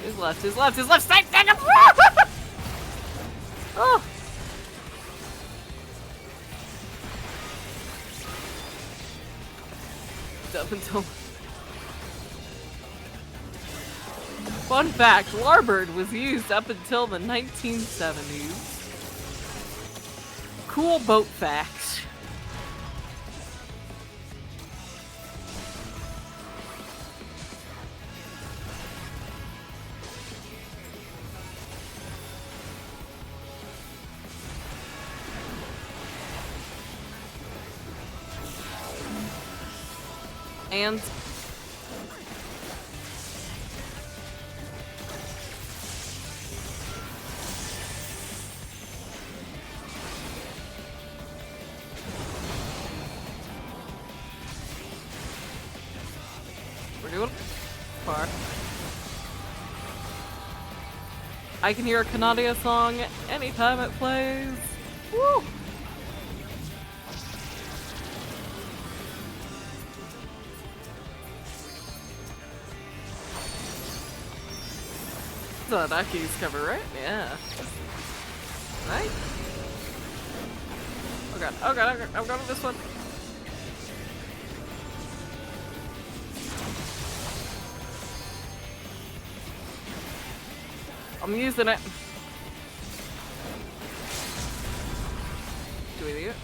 His left, stand up! Oh. Up until... Fun fact, Larboard was used up until the 1970s. Cool boat facts. And we're doing far. I can hear a Canadia song anytime it plays. Woo! Aki's cover, right? Yeah. Right? Oh god, I'm going to this one. I'm using it. Do we leave it?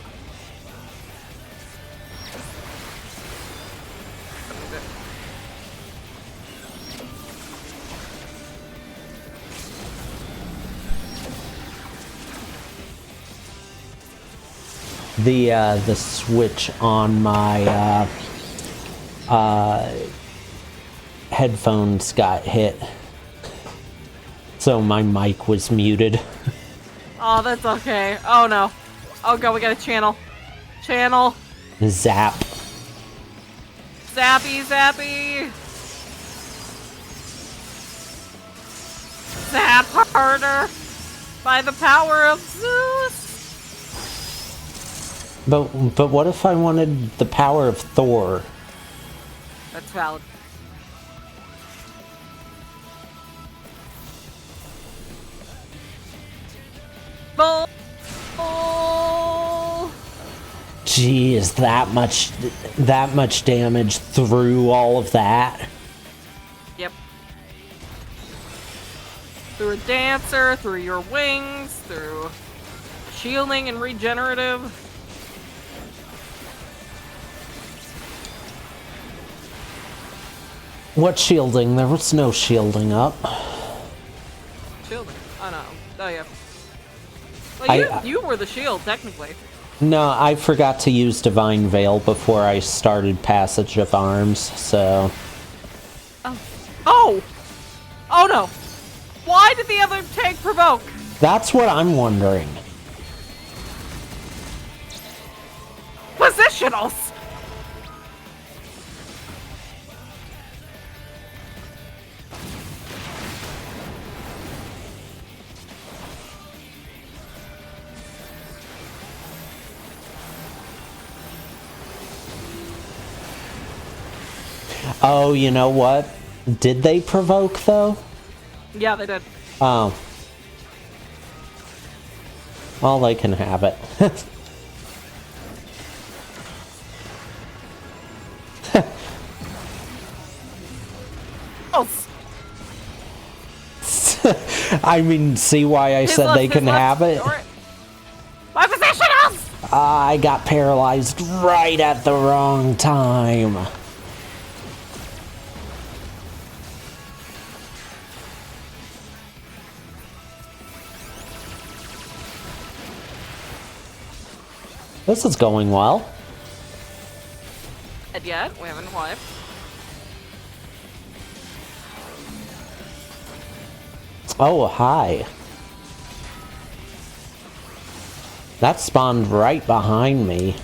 The switch on my headphones got hit, so my mic was muted. Oh, that's okay. Oh no. Oh god, we got a channel. Channel. Zap. Zappy, zappy. Zap harder. By the power of Zeus. But what if I wanted the power of Thor? That's valid. Bull. Gee, is that much damage through all of that? Yep. Through a dancer, through your wings, through shielding and regenerative. What shielding? There was no shielding up. Shielding? Oh no. Oh yeah. Well, you were the shield, technically. No, I forgot to use Divine Veil before I started Passage of Arms, so... Oh. Oh! Oh no! Why did the other tank provoke? That's what I'm wondering. Positionals! Oh, you know what? Did they provoke, though? Yeah, they did. Oh. Well, they can have it. Oh. I mean, see why I said they can have it? My positionals! I got paralyzed right at the wrong time. This is going well. And yet, we haven't wiped. Oh, hi. That spawned right behind me.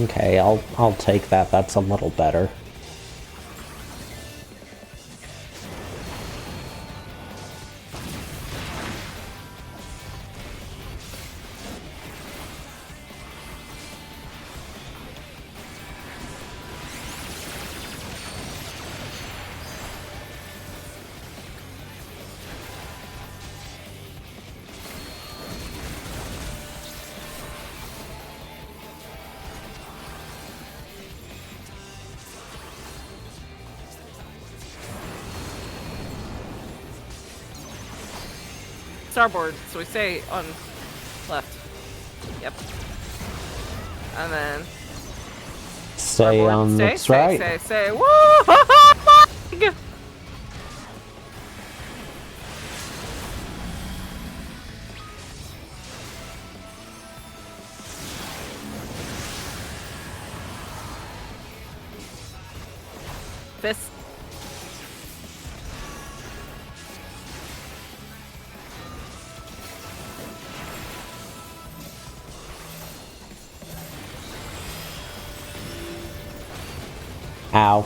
Okay, I'll take that. That's a little better. Starboard, so we stay on left. Yep. And then Stay starboard, on stay, this stay, right. stay. Woo! Fist. Ow.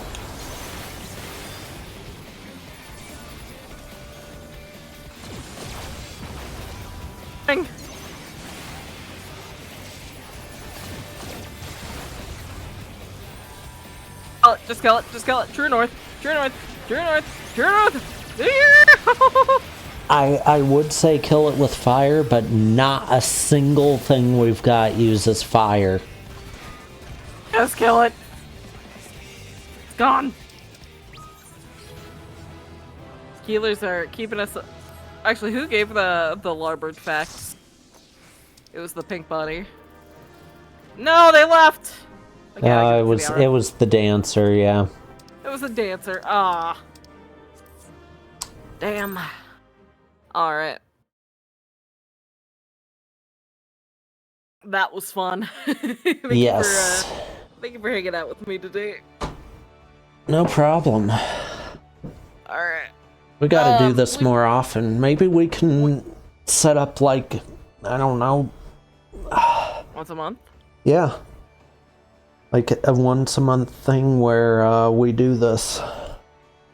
Bing. Oh, just kill it, just kill it. True north, True north! True north! True north! Yeah! I would say kill it with fire, but not a single thing we've got uses fire. Just kill it. It's gone. Healers are keeping us. Actually, who gave the Larbird facts? It was the pink bunny. No, they left. Okay, It was the dancer, yeah. It was a dancer. Ah. Damn. All right. That was fun. Yes. Thank you for hanging out with me today. No problem. Alright. We gotta do this more often. Maybe we can set up, like, I don't know. Once a month? Yeah. Like a once a month thing where we do this.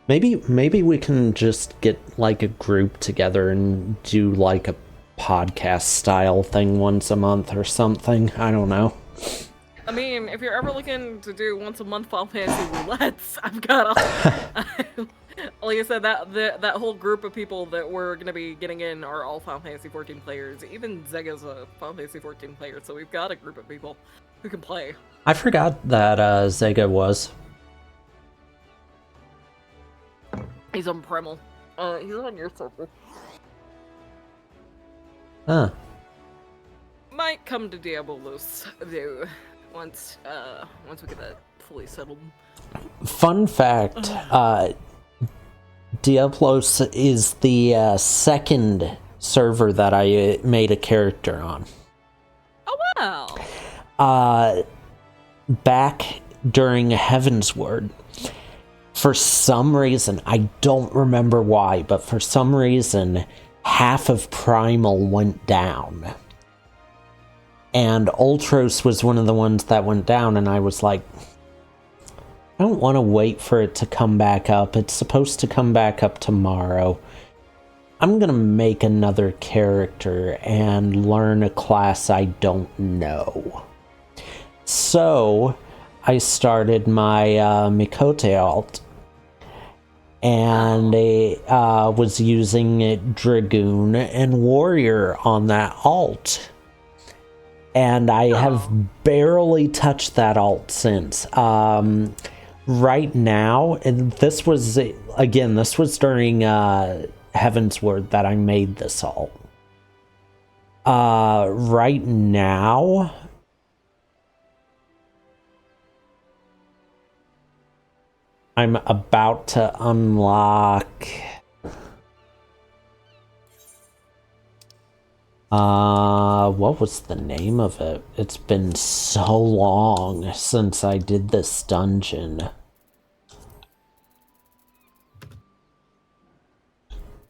Maybe we can just get like a group together and do like a podcast style thing once a month or something. I don't know. I mean, if you're ever looking to do once a month Final Fantasy roulettes, I've got a, like I said, that whole group of people that we're gonna be getting in are all Final Fantasy 14 players. Even Zega's a Final Fantasy 14 player, so we've got a group of people who can play. I forgot that Zega was. He's on Primal. He's on your server. Huh. Might come to Diabolos though, once we get that fully settled. Fun fact, Diablos is the second server that I made a character on. Oh wow! Back during Heavensward, for some reason, I don't remember why, but for some reason, half of Primal went down. And Ultros was one of the ones that went down, and I was like, I don't want to wait for it to come back up. It's supposed to come back up tomorrow. I'm gonna make another character and learn a class I don't know. So, I started my Mikote alt. And was using Dragoon and Warrior on that alt. And I have barely touched that alt since. Right now, and this was during Heavensward that I made this alt. Right now, I'm about to unlock what was the name of it? It's been so long since I did this dungeon.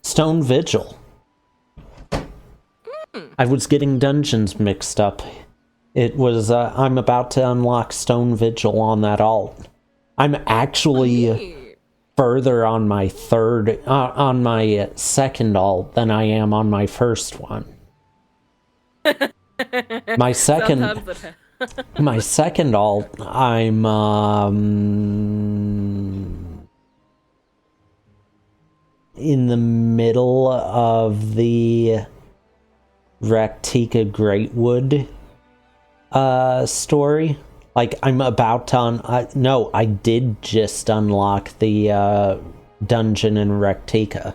Stone Vigil. I was getting dungeons mixed up. It was I'm about to unlock Stone Vigil on that alt. I'm actually further on my second alt than I am on my first one. My second alt, I'm in the middle of the Raktika Greatwood story. Like, I'm about to no, I did just unlock the dungeon in Raktika.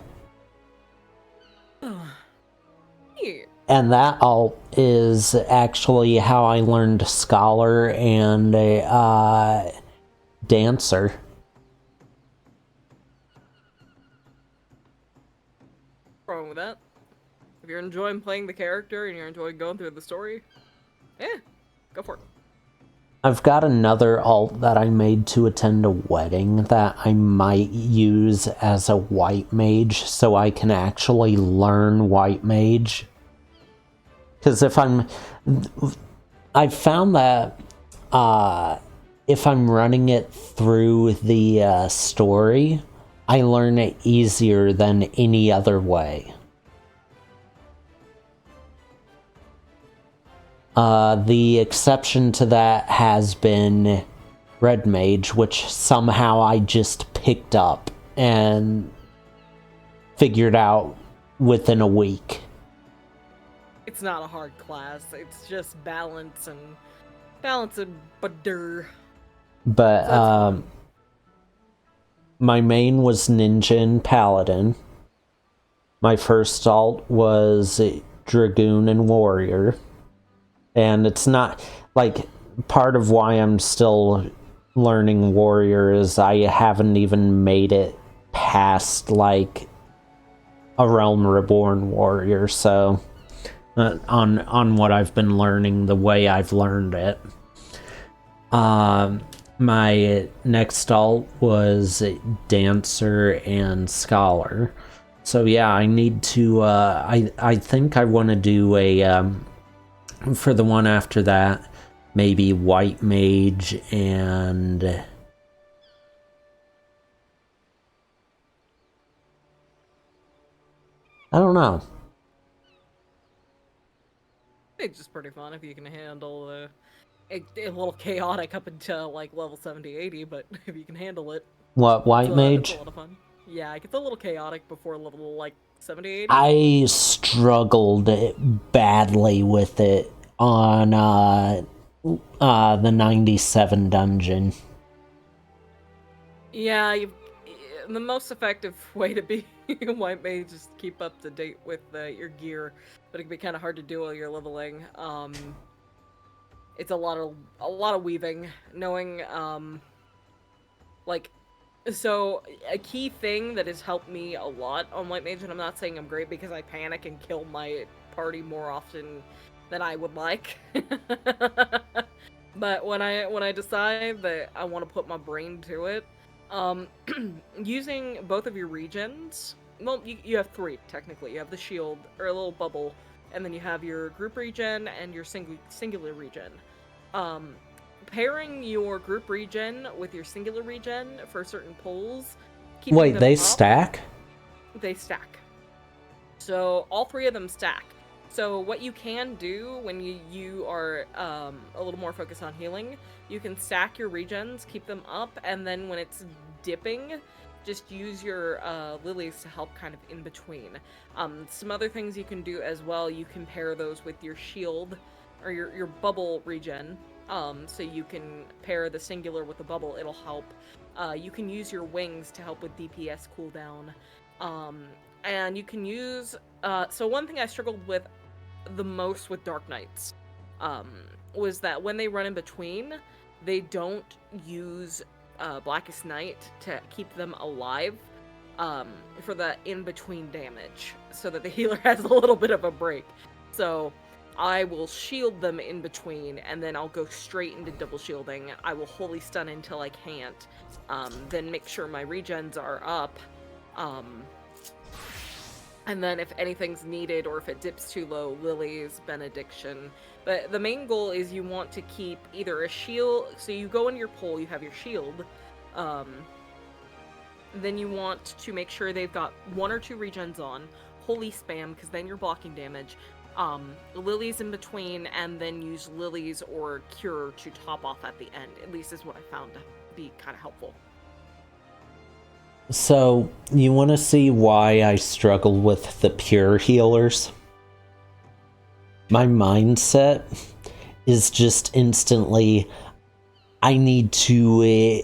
And that alt is actually how I learned Scholar and Dancer. Wrong with that. If you're enjoying playing the character and you're enjoying going through the story, yeah, go for it. I've got another alt that I made to attend a wedding that I might use as a white mage so I can actually learn white mage. Because I've found that if I'm running it through the story, I learn it easier than any other way. The exception to that has been Red Mage, which somehow I just picked up and figured out within a week. It's not a hard class. It's just balance and butter. But So that's fun. my main was Ninja and Paladin. My first alt was Dragoon and Warrior. And it's not, like, part of why I'm still learning Warrior is I haven't even made it past, like, a Realm Reborn Warrior, so on what I've been learning, the way I've learned it. My next alt was Dancer and Scholar. So yeah, I need to, I think I want to do a, for the one after that, maybe White Mage and... I don't know. It's just pretty fun if you can handle a little chaotic up until like level 70, 80, but if you can handle it, What, White it's Mage? a lot of fun. Yeah, it gets a little chaotic before level like 70, 80. I struggled badly with it on the 97 dungeon. Yeah, the most effective way to be White Mage is to keep up to date with your gear, but it can be kind of hard to do while you're leveling. It's a lot of weaving, knowing like, so a key thing that has helped me a lot on White Mage, and I'm not saying I'm great because I panic and kill my party more often than I would like. But when I decide that I want to put my brain to it, using both of your regions, well, you have three technically. You have the shield or a little bubble, and then you have your group regen and your singular regen. Pairing your group regen with your singular regen for certain pulls. Wait, they stack? They stack. So all three of them stack. So what you can do when you are a little more focused on healing, you can stack your regens, keep them up, and then when it's dipping, just use your lilies to help kind of in between. Some other things you can do as well, you can pair those with your shield or your bubble regen. So you can pair the singular with the bubble, it'll help. You can use your wings to help with DPS cooldown. And you can use... so one thing I struggled with the most with Dark Knights was that when they run in between, they don't use Blackest Night to keep them alive for the in-between damage, so that the healer has a little bit of a break. So I will shield them in between, and then I'll go straight into double shielding. I will holy stun until I can't, then make sure my regens are up, and then if anything's needed or if it dips too low, Lily's Benediction. But the main goal is you want to keep either a shield, so you go into your pull, you have your shield, then you want to make sure they've got 1 or 2 regens on, holy spam, because then you're blocking damage, lilies in between, and then use lilies or cure to top off at the end. At least is what I found to be kind of helpful. So, you want to see why I struggle with the pure healers? My mindset is just instantly, I need to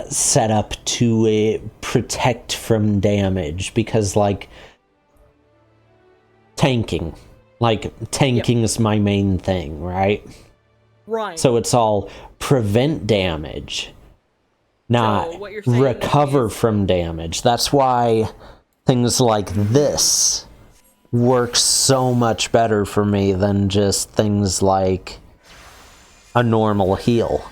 set up to protect from damage, because, like, tanking is my main thing, right? Right. So it's all prevent damage, not recover from damage. That's why things like this work so much better for me than just things like a normal heal.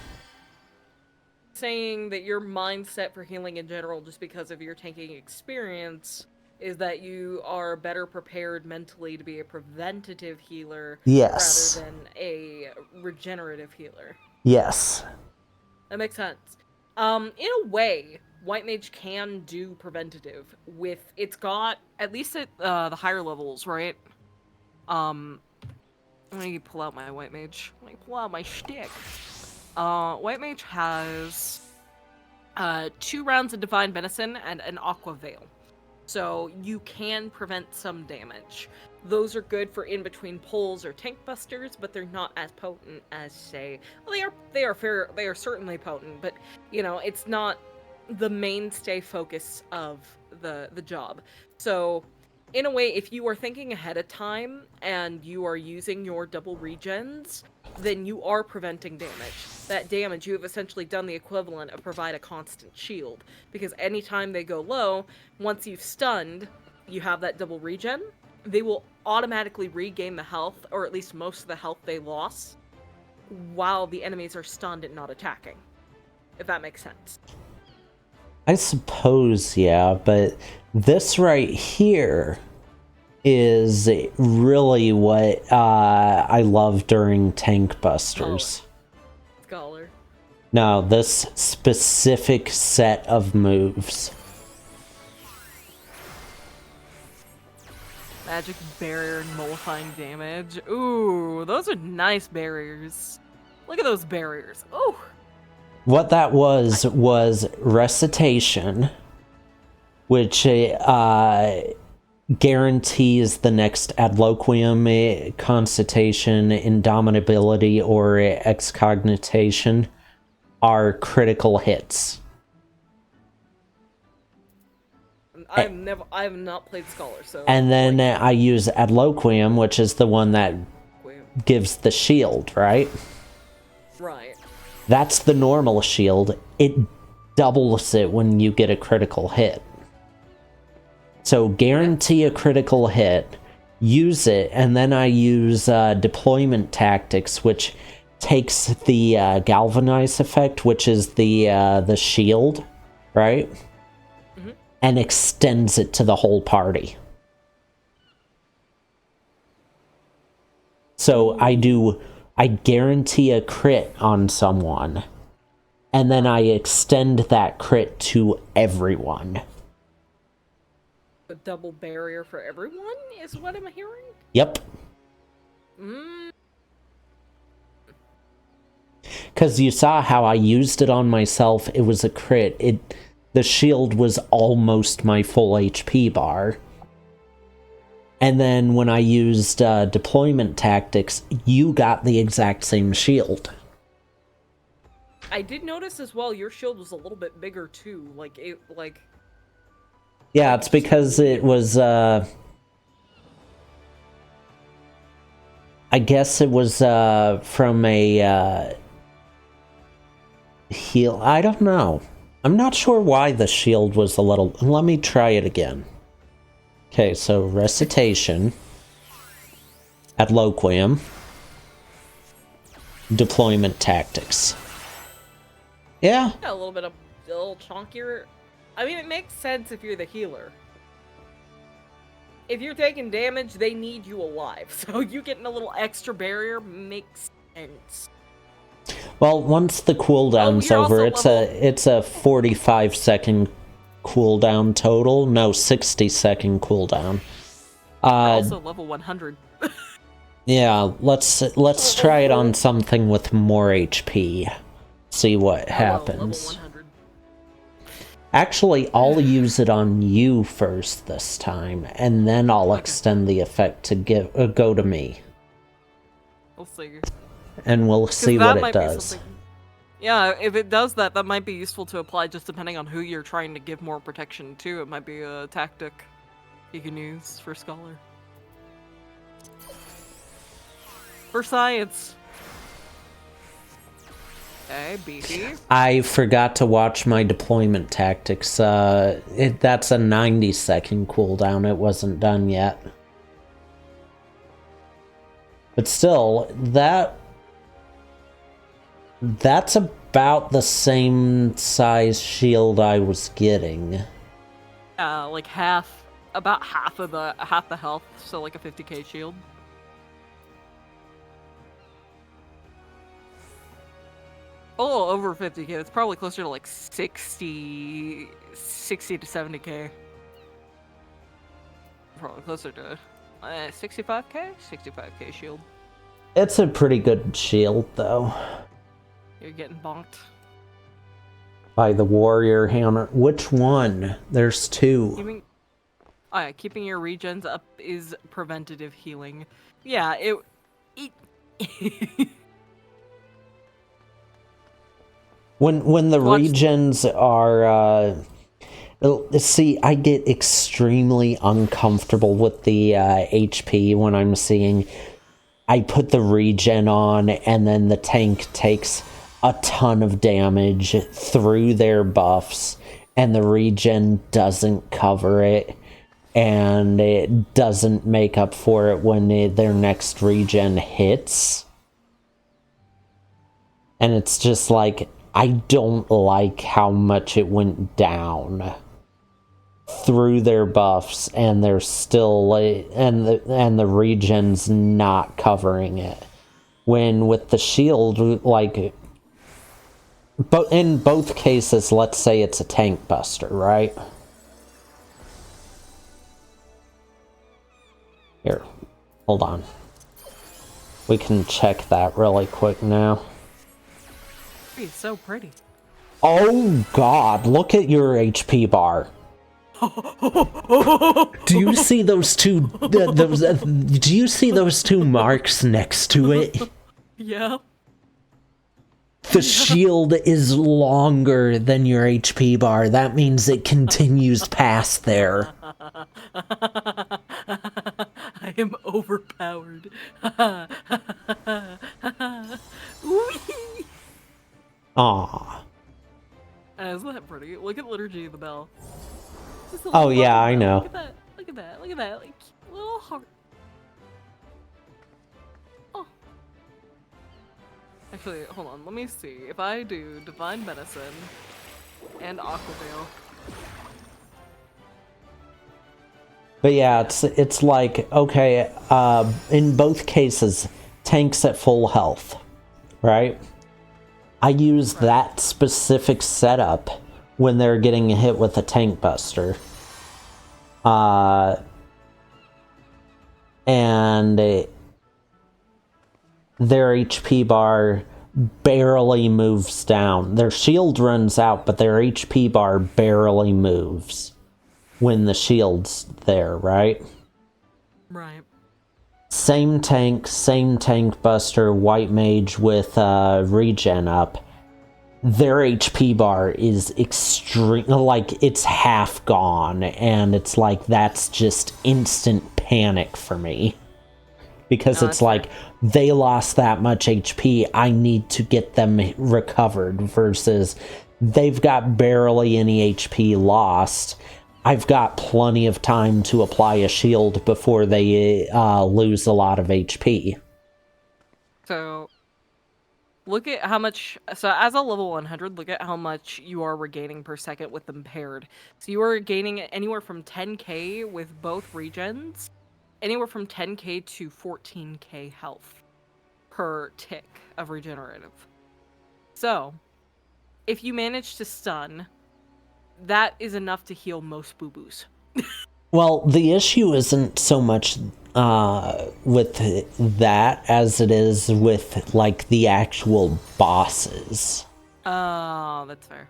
Saying that your mindset for healing in general, just because of your tanking experience, is that you are better prepared mentally to be a preventative healer Yes. rather than a regenerative healer. Yes. That makes sense. In a way, White Mage can do preventative with, it's got, at least at the higher levels, right? Let me pull out my White Mage. Let me pull out my shtick. White Mage has 2 rounds of Divine Venison, and an Aqua Veil. So you can prevent some damage. Those are good for in-between pulls or tank busters, but they're not as potent as, say... Well, they are certainly potent, but, you know, it's not the mainstay focus of the job. So, in a way, if you are thinking ahead of time, and you are using your double regens, then you are preventing damage. That damage, you have essentially done the equivalent of provide a constant shield. Because anytime they go low, once you've stunned, you have that double regen, they will automatically regain the health, or at least most of the health they lost, while the enemies are stunned and not attacking. If that makes sense. I suppose, yeah, but this right here is really what I love during tank busters. Scholar. No, this specific set of moves. Magic barrier and nullifying damage. Ooh, those are nice barriers. Look at those barriers. Ooh. What that was recitation, which guarantees the next adloquium, constatation, indomitability, or excognitation are critical hits. I have not played Scholar, so... And then I use adloquium, which is the one that gives the shield, right? Right. That's the normal shield. It doubles it when you get a critical hit. So guarantee a critical hit, use it, and then I use deployment tactics, which takes the galvanize effect, which is the shield, right? Mm-hmm. And extends it to the whole party. So I guarantee a crit on someone, and then I extend that crit to everyone. A double barrier for everyone is what I'm hearing? Yep. Because you saw how I used it on myself. It was a crit. The shield was almost my full HP bar. And then when I used deployment tactics, you got the exact same shield. I did notice as well, your shield was a little bit bigger too. Yeah, it's because it was, I guess it was from a heal. I don't know. I'm not sure why the shield was a little... Let me try it again. Okay, so recitation, adloquium, deployment tactics. Yeah. A little chunkier. I mean, it makes sense if you're the healer. If you're taking damage, they need you alive. So you getting a little extra barrier makes sense. Well, once the cooldown's over, it's a 45-second cooldown total. No, 60-second cooldown. Also level 100. Yeah, let's try it on something with more HP. See what happens. Level 100. Actually, I'll use it on you first this time, and then I'll extend the effect to go to me. We'll see. And we'll see what it does. Yeah, if it does that, that might be useful to apply just depending on who you're trying to give more protection to. It might be a tactic you can use for Scholar. For science. Okay, beefy. I forgot to watch my deployment tactics. That's a 90-second cooldown. It wasn't done yet. But still, that's about the same size shield I was getting. Like about half the health, so like a 50k shield. Oh, over 50k. It's probably closer to like 60 to 70k. Probably closer to 65k? 65k shield. It's a pretty good shield, though. You're getting bonked. By the warrior hammer. Which one? There's two. Keeping your regens up is preventative healing. Yeah, it When the regens are see, I get extremely uncomfortable with the HP when I'm seeing I put the regen on and then the tank takes a ton of damage through their buffs and the regen doesn't cover it and it doesn't make up for it when their next regen hits. And it's just like, I don't like how much it went down through their buffs and they're still and the regen's not covering it. When with the shield, like, but in both cases, let's say it's a tank buster, right? Here, hold on. We can check that really quick now. It's so pretty. Oh god, look at your HP bar. Do you see those two do you see those two marks next to it? Yeah. The shield is longer than your HP bar. That means it continues past there. I am overpowered. Aww. Isn't that pretty? Look at Liturgy of the Bell. Oh yeah, I know. Look at that. Look at that. Look at that. Like, little heart. Oh. Actually, hold on. Let me see. If I do Divine Medicine and Aquavale. But yeah, it's like, okay, in both cases, tanks at full health, right? I use that specific setup when they're getting hit with a tank buster. And their HP bar barely moves down. Their shield runs out, but their HP bar barely moves when the shield's there, right? Right. Same tank buster, white mage with regen up. Their HP bar is extreme, like it's half gone, and it's like that's just instant panic for me. Because it's like, they lost that much HP, I need to get them recovered, versus they've got barely any HP lost. I've got plenty of time to apply a shield before they lose a lot of HP. So, look at how much... So, as a level 100, look at how much you are regaining per second with them paired. So, you are gaining anywhere from 10k with both regens, anywhere from 10k to 14k health per tick of regenerative. So, if you manage to stun, that is enough to heal most boo-boos. Well, the issue isn't so much with that as it is with, like, the actual bosses. Oh, that's fair.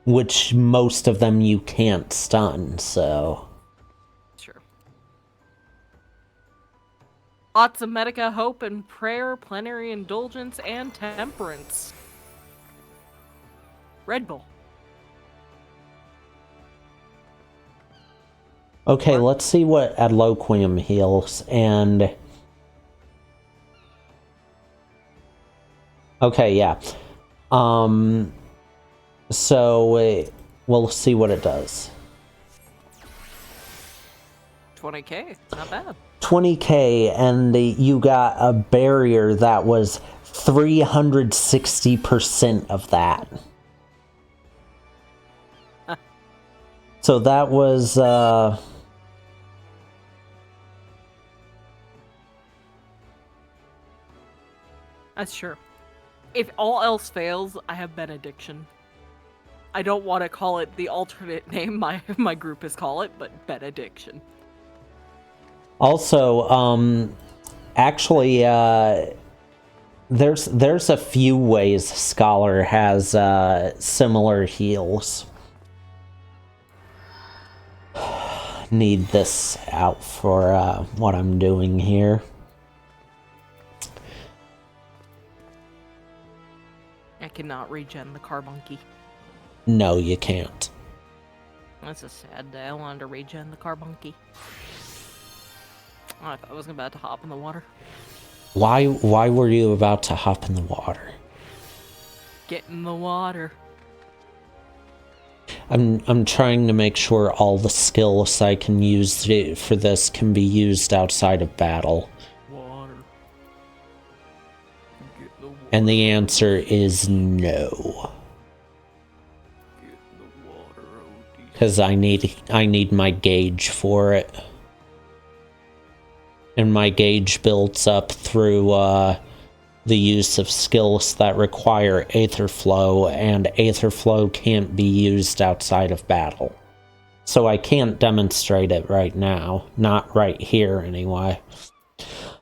Which most of them you can't stun, so... Sure. Lots of Medica, Hope, and Prayer, Plenary Indulgence, and Temperance. Red Bull. Okay, let's see what Adloquium heals, and... Okay, yeah. So, we'll see what it does. 20k, not bad. 20k, and you got a barrier that was 360% of that. So that was, That's true. If all else fails, I have benediction. I don't want to call it the alternate name my group is call it, but benediction. Also, actually, There's a few ways Scholar has similar heals. Need this out for what I'm doing here. I cannot regen the carbunky. No, you can't. That's a sad day. I wanted to regen the carbunky. Oh, I thought I was about to hop in the water. Why were you about to hop in the water? Get in the water. I'm trying to make sure all the skills I can use for this can be used outside of battle. Water. Get in the water. And the answer is no. Get in the water, Odie. Because I need my gauge for it. And my gauge builds up through the use of skills that require Aether Flow, and Aether Flow can't be used outside of battle. So I can't demonstrate it right now. Not right here, anyway.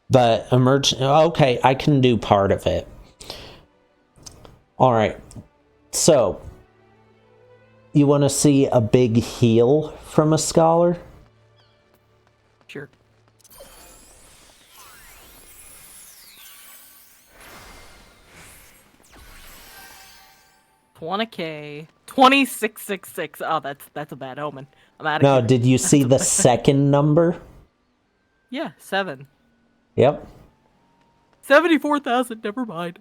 But okay, I can do part of it. Alright. So, you want to see a big heal from a Scholar? Sure. $20K. 2666. Oh, that's a bad omen. I'm out of No, here. did you see the second number? Yeah, 7. Yep. 74,000. Never mind.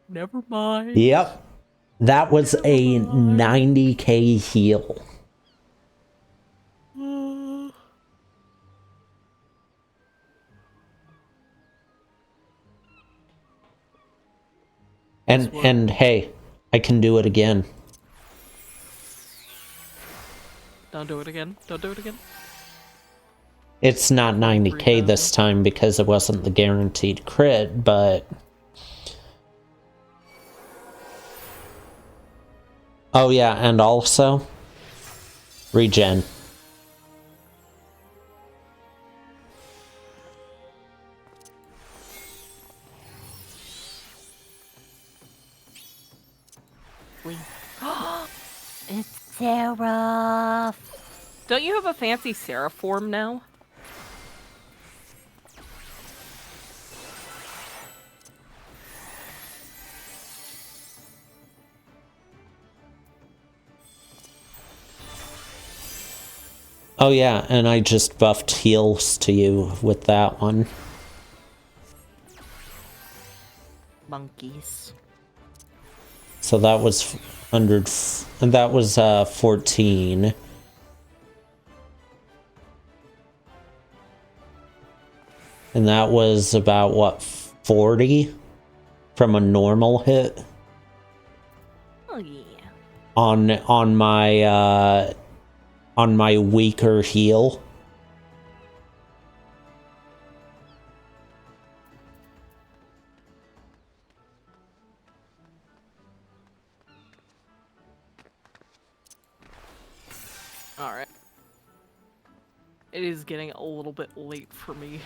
Never mind. Yep. That was a 90k heal. And hey, I can do it again. Don't do it again. Don't do it again. It's not 90k this time because it wasn't the guaranteed crit, but... Oh yeah, and also... regen. It's so rough. Don't you have a fancy Seraph form now? Oh yeah, and I just buffed heals to you with that one. Monkeys. So that was 100, and that was 14. And that was about what, 40 from a normal hit Oh yeah. on my weaker heal. Alright. It is getting a little bit late for me.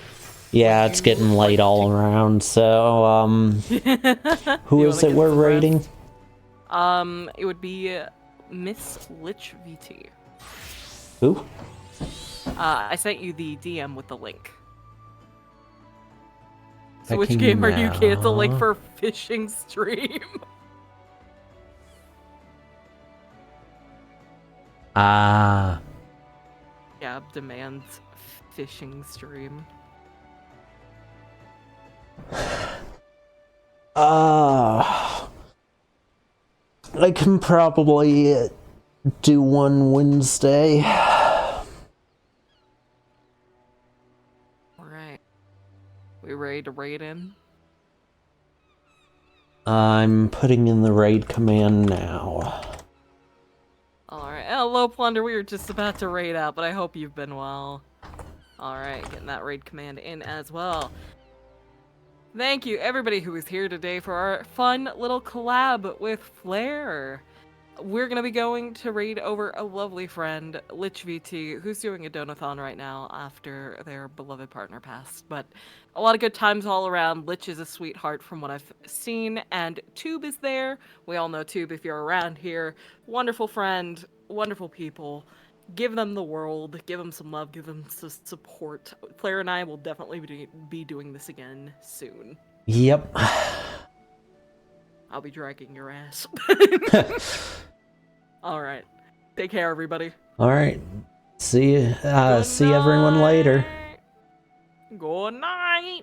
Yeah, it's getting late all around, so, who is it we're rating? It would be Miss Lich VT. Who? I sent you the DM with the link. So I which can game are you now. canceling for fishing stream? Ah. Gab demands fishing stream. I can probably do one Wednesday. Alright. We ready to raid in? I'm putting in the raid command now. Alright. Hello, Plunder. We were just about to raid out, but I hope you've been well. Alright, getting that raid command in as well. Thank you, everybody who is here today for our fun little collab with Flare. we're gonna be going to raid over a lovely friend, Lich VT, who's doing a donathon right now after their beloved partner passed. But a lot of good times all around. Lich is a sweetheart from what I've seen, and Tube is there. We all know Tube if you're around here. Wonderful friend, wonderful people. Give them the world, give them some love, give them some support. Claire and I will definitely be doing this again soon. Yep. I'll be dragging your ass. All right. Take care, everybody. All right. See everyone later. Good night.